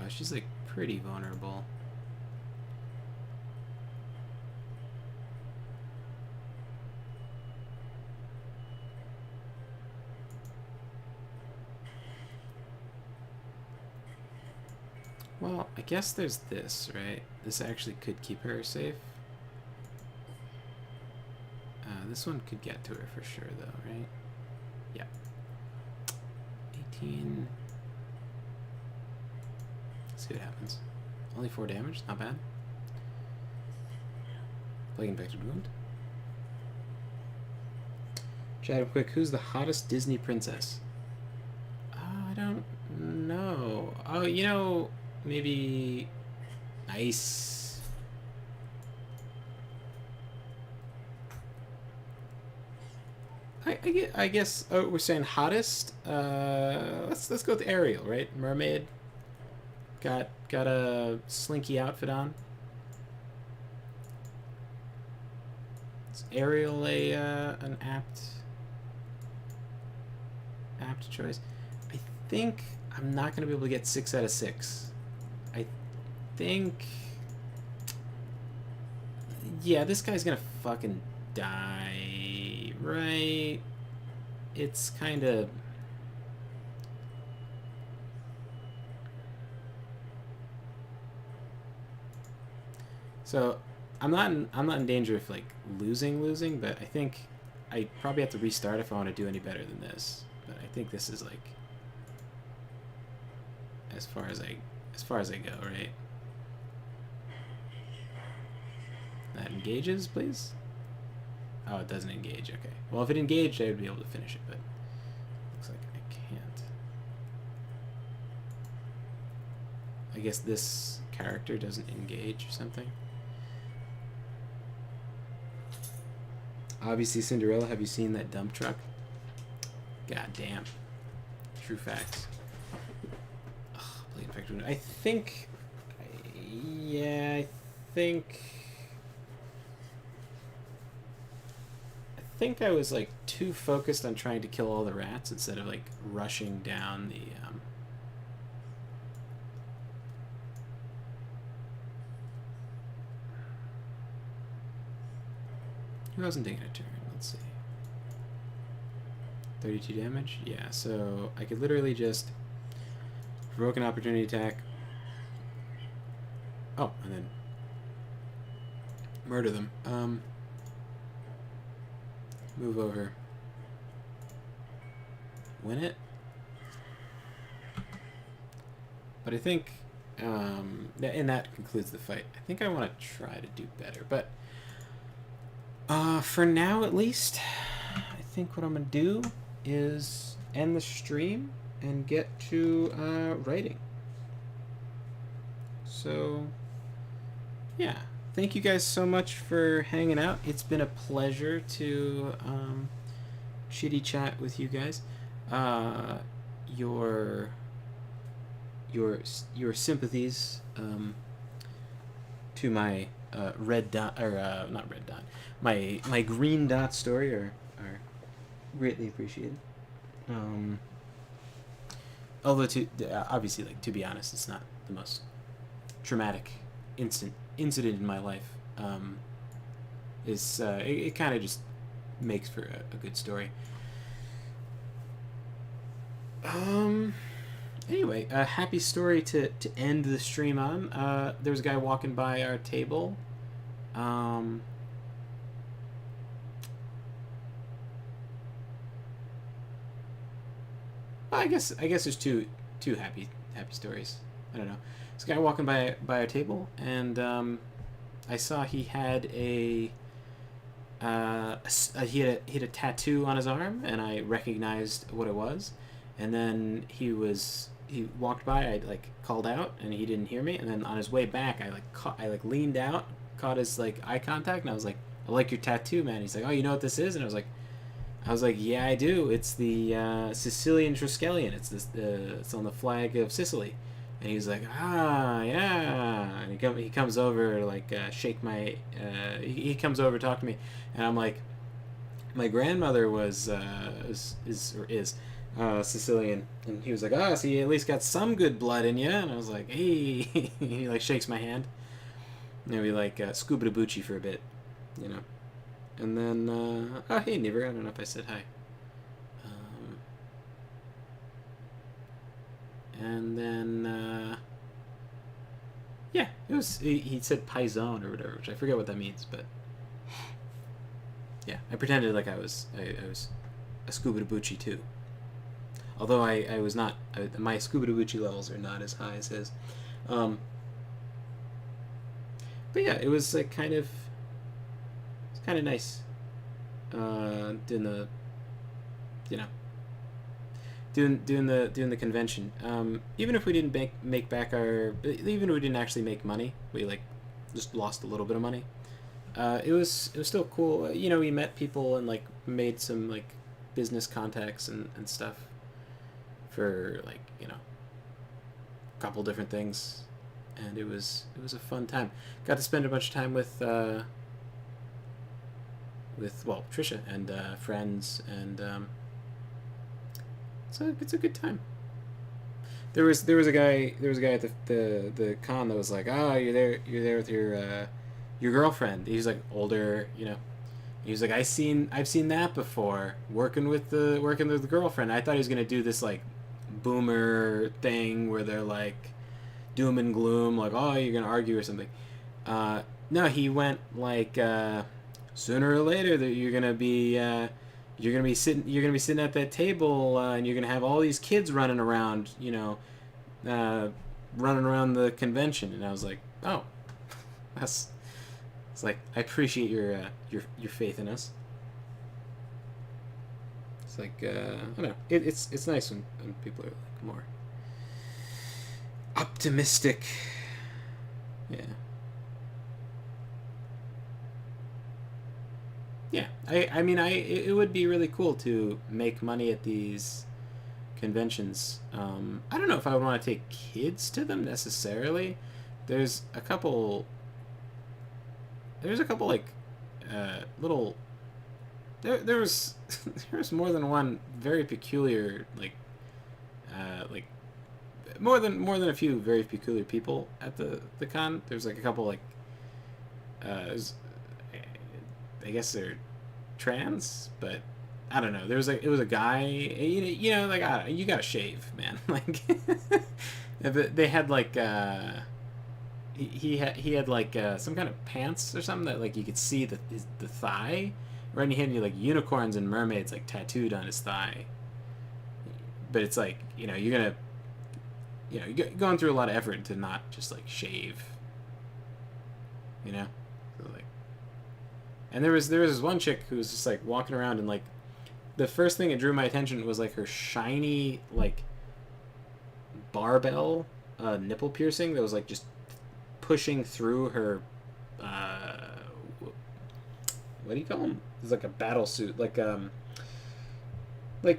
She's like pretty vulnerable. Well, I guess there's this, right? This actually could keep her safe. This one could get to her for sure, though, right? Yeah. 18. Let's see what happens. Only 4 damage, not bad. Plague infected wound. Chat quick, who's the hottest Disney princess? I don't know. Oh, you know, maybe Nice. I guess we're saying hottest. Let's go with Ariel, right? Mermaid. Got a slinky outfit on. Is Ariel an apt choice? I think I'm not gonna be able to get 6 out of 6. I think. Yeah, this guy's gonna fucking die, right? It's kind of. So, I'm not in danger of like losing, but I think I probably have to restart if I want to do any better than this. But I think this is like as far as I go, right? That engages, please. Oh, it doesn't engage. Okay. Well, if it engaged, I would be able to finish it, but looks like I can't. I guess this character doesn't engage or something. Obviously, Cinderella, have you seen that dump truck? God damn. True facts. Ugh, Blade Infected. I think... Yeah, I think I was, like, too focused on trying to kill all the rats instead of, like, rushing down the, Who wasn't taking a turn? Let's see. 32 damage? Yeah, so I could literally just provoke an opportunity attack. Oh, and then murder them. Move over. Win it. But I think, and that concludes the fight. I think I want to try to do better, but for now at least, I think what I'm going to do is end the stream and get to writing. So, yeah. Thank you guys so much for hanging out. It's been a pleasure to chitty chat with you guys. Your sympathies to my red dot, or not red dot, my green dot story are greatly appreciated. Although obviously, like, to be honest, it's not the most traumatic incident in my life. It kind of just makes for a good story. Anyway, a happy story to end the stream on. There was a guy walking by our table. I guess there's two happy stories. I don't know. This guy walking by our table, and I saw he had a he had a tattoo on his arm, and I recognized what it was. And then he walked by. I like called out, and he didn't hear me. And then on his way back, I leaned out, caught his like eye contact, and I was like, "I like your tattoo, man." He's like, "Oh, you know what this is?" And I was like, "Yeah, I do. It's the Sicilian Triskelion. It's this. It's on the flag of Sicily." And he's like, "Ah, yeah." And he comes over to like shake my. He comes over to talk to me, and I'm like, my grandmother is Sicilian, and he was like, "Ah, so you at least got some good blood in you." And I was like, "Hey," he like shakes my hand, and we like scuba bucci for a bit, you know, and then oh hey neighbor, I don't know if I said hi, and then yeah, it was he said paisan or whatever, which I forget what that means, but yeah, I pretended like I was a scuba bucci too. Although I was not, my scuba bucci levels are not as high as his. But yeah, it was like it's kind of nice. Doing the, you know, doing the convention. Even if we didn't make back even if we didn't actually make money, we like just lost a little bit of money. It was still cool. You know, we met people and like made some like business contacts and stuff for like, you know, a couple different things, and it was a fun time. Got to spend a bunch of time with Trisha and friends, and so it's a good time. There was a guy at the con that was like, "Ah, you're there with your girlfriend." He's like older, you know. He was like, I've seen that before, working with the girlfriend. I thought he was gonna do this like boomer thing where they're like doom and gloom, like, "Oh, you're gonna argue or something." No, he went like sooner or later that you're gonna be sitting at that table, and you're gonna have all these kids running around, you know, running around the convention. And I was like, "Oh, it's like, I appreciate your faith in us." It's like I don't know. It's nice when people are like more optimistic. Yeah. Yeah. I mean it would be really cool to make money at these conventions. I don't know if I would want to take kids to them necessarily. There's a couple like little there was more than one very peculiar like more than a few very peculiar people at the con. There's like a couple like I guess they're trans, but I don't know. There was like, it was a guy, you know, like you gotta shave, man. Like they had like he had like some kind of pants or something that like you could see the thigh, right? And he had like unicorns and mermaids like tattooed on his thigh. But it's like, you know, you're going through a lot of effort to not just like shave, you know. So, like, and there was this one chick who was just like walking around, and like the first thing that drew my attention was like her shiny like barbell nipple piercing that was like just pushing through her what do you call them? It's like a battle suit, like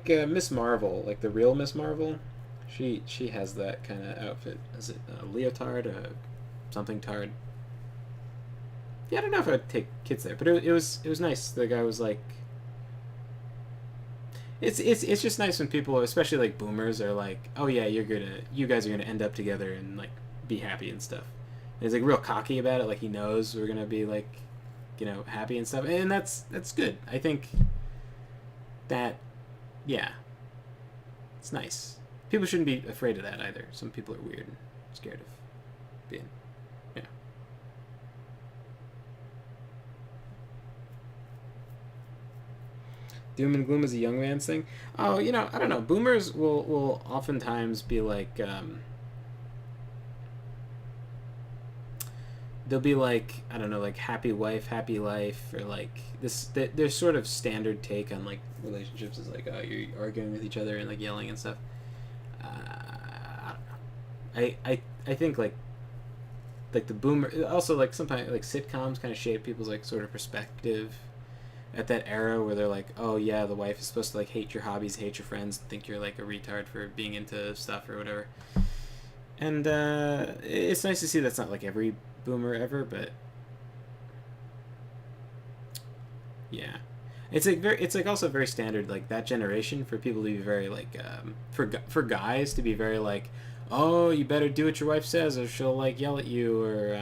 Miss Marvel, like the real Miss Marvel. She has that kind of outfit. Is it a leotard or something tard? Yeah, I don't know if I'd take kids there, but it was nice. The guy was like, it's just nice when people, especially like boomers, are like, "Oh yeah, you guys are gonna end up together and like be happy and stuff." And he's like real cocky about it, like he knows we're gonna be like, you know, happy and stuff, and that's good. I think that, yeah, it's nice. People shouldn't be afraid of that either. Some people are weird and scared of being, yeah. Doom and gloom is a young man's thing. Oh, you know, I don't know. Boomers will oftentimes be like, they'll be like, I don't know, like happy wife, happy life, or like this. Their sort of standard take on like relationships is like, oh, you're arguing with each other and like yelling and stuff. I don't know. I think like the boomer, also like sometimes like sitcoms kind of shape people's like sort of perspective at that era where they're like, oh yeah, the wife is supposed to like hate your hobbies, hate your friends, think you're like a retard for being into stuff or whatever. And it's nice to see that's not like every boomer ever, but yeah, it's like it's like also very standard like that generation for people to be very like for guys to be very like, oh, you better do what your wife says or she'll like yell at you, or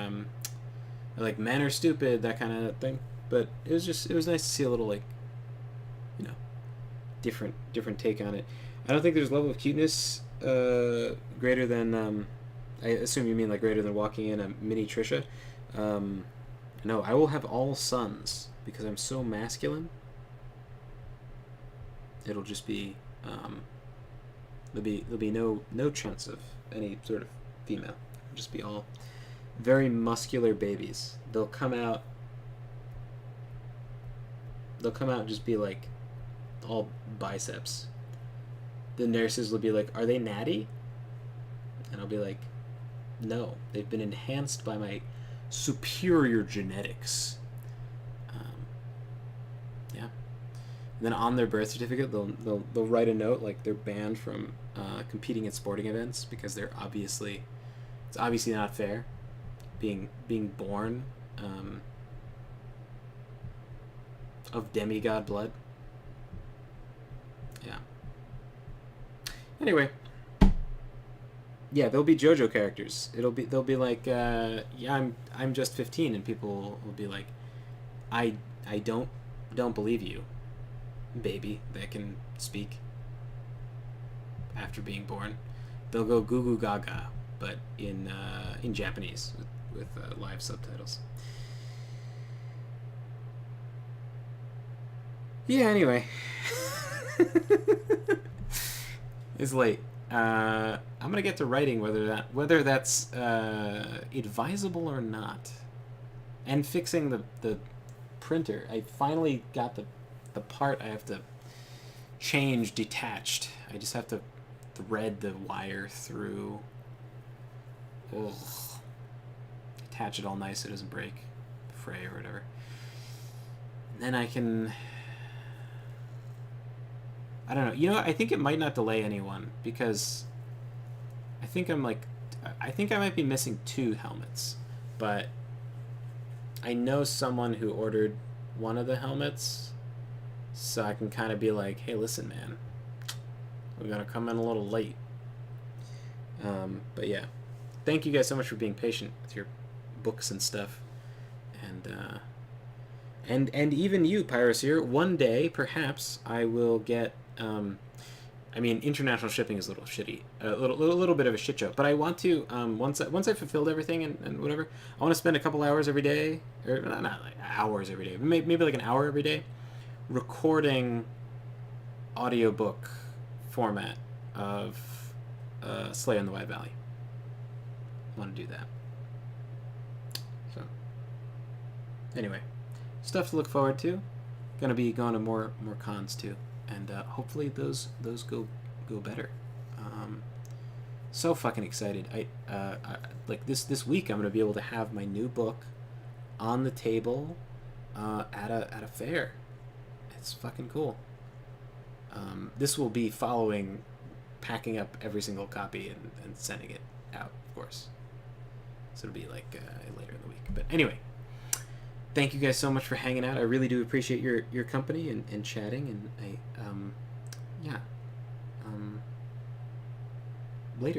like men are stupid, that kind of thing. But it was nice to see a little like, you know, different take on it. I don't think there's a level of cuteness greater than I assume you mean like greater than walking in a mini Trisha. No, I will have all sons because I'm so masculine. It'll just be there'll be no chance of any sort of female. It'll just be all very muscular babies. They'll come out and just be like all biceps. The nurses will be like, are they natty? And I'll be like, no, they've been enhanced by my superior genetics. Yeah. And then on their birth certificate, they'll write a note like they're banned from competing at sporting events because it's obviously not fair being born of demigod blood. Yeah. Anyway, yeah, there'll be JoJo characters. They'll be like, yeah, I'm just 15, and people will be like, I don't believe you, baby that can speak after being born. They'll go goo goo gaga, but in Japanese with live subtitles. Yeah. Anyway. It's late. I'm gonna get to writing whether that's advisable or not, and fixing the printer. I finally got the part I have to change detached. I just have to thread the wire through. Ugh. Attach it all nice so it doesn't break, fray or whatever. And then I can. I don't know. You know, I think it might not delay anyone because I think I might be missing 2 helmets, but I know someone who ordered one of the helmets, so I can kind of be like, hey, listen, man, we're going to come in a little late. But yeah, thank you guys so much for being patient with your books and stuff. And even you, Pyroseer, one day, perhaps, I will get... I mean, international shipping is a little shitty, a little bit of a shit show. But I want to once I've fulfilled everything and whatever, I want to spend a couple hours every day, or not like hours every day, maybe like an hour every day, recording audiobook format of Slayer in the Wide Valley. I want to do that. So anyway, stuff to look forward to. Gonna be going to more cons too. And hopefully those go better. So fucking excited! I like this week I'm gonna be able to have my new book on the table at a fair. It's fucking cool. This will be following packing up every single copy and sending it out, of course. So it'll be like later in the week. But anyway. Thank you guys so much for hanging out. I really do appreciate your company and chatting. And later.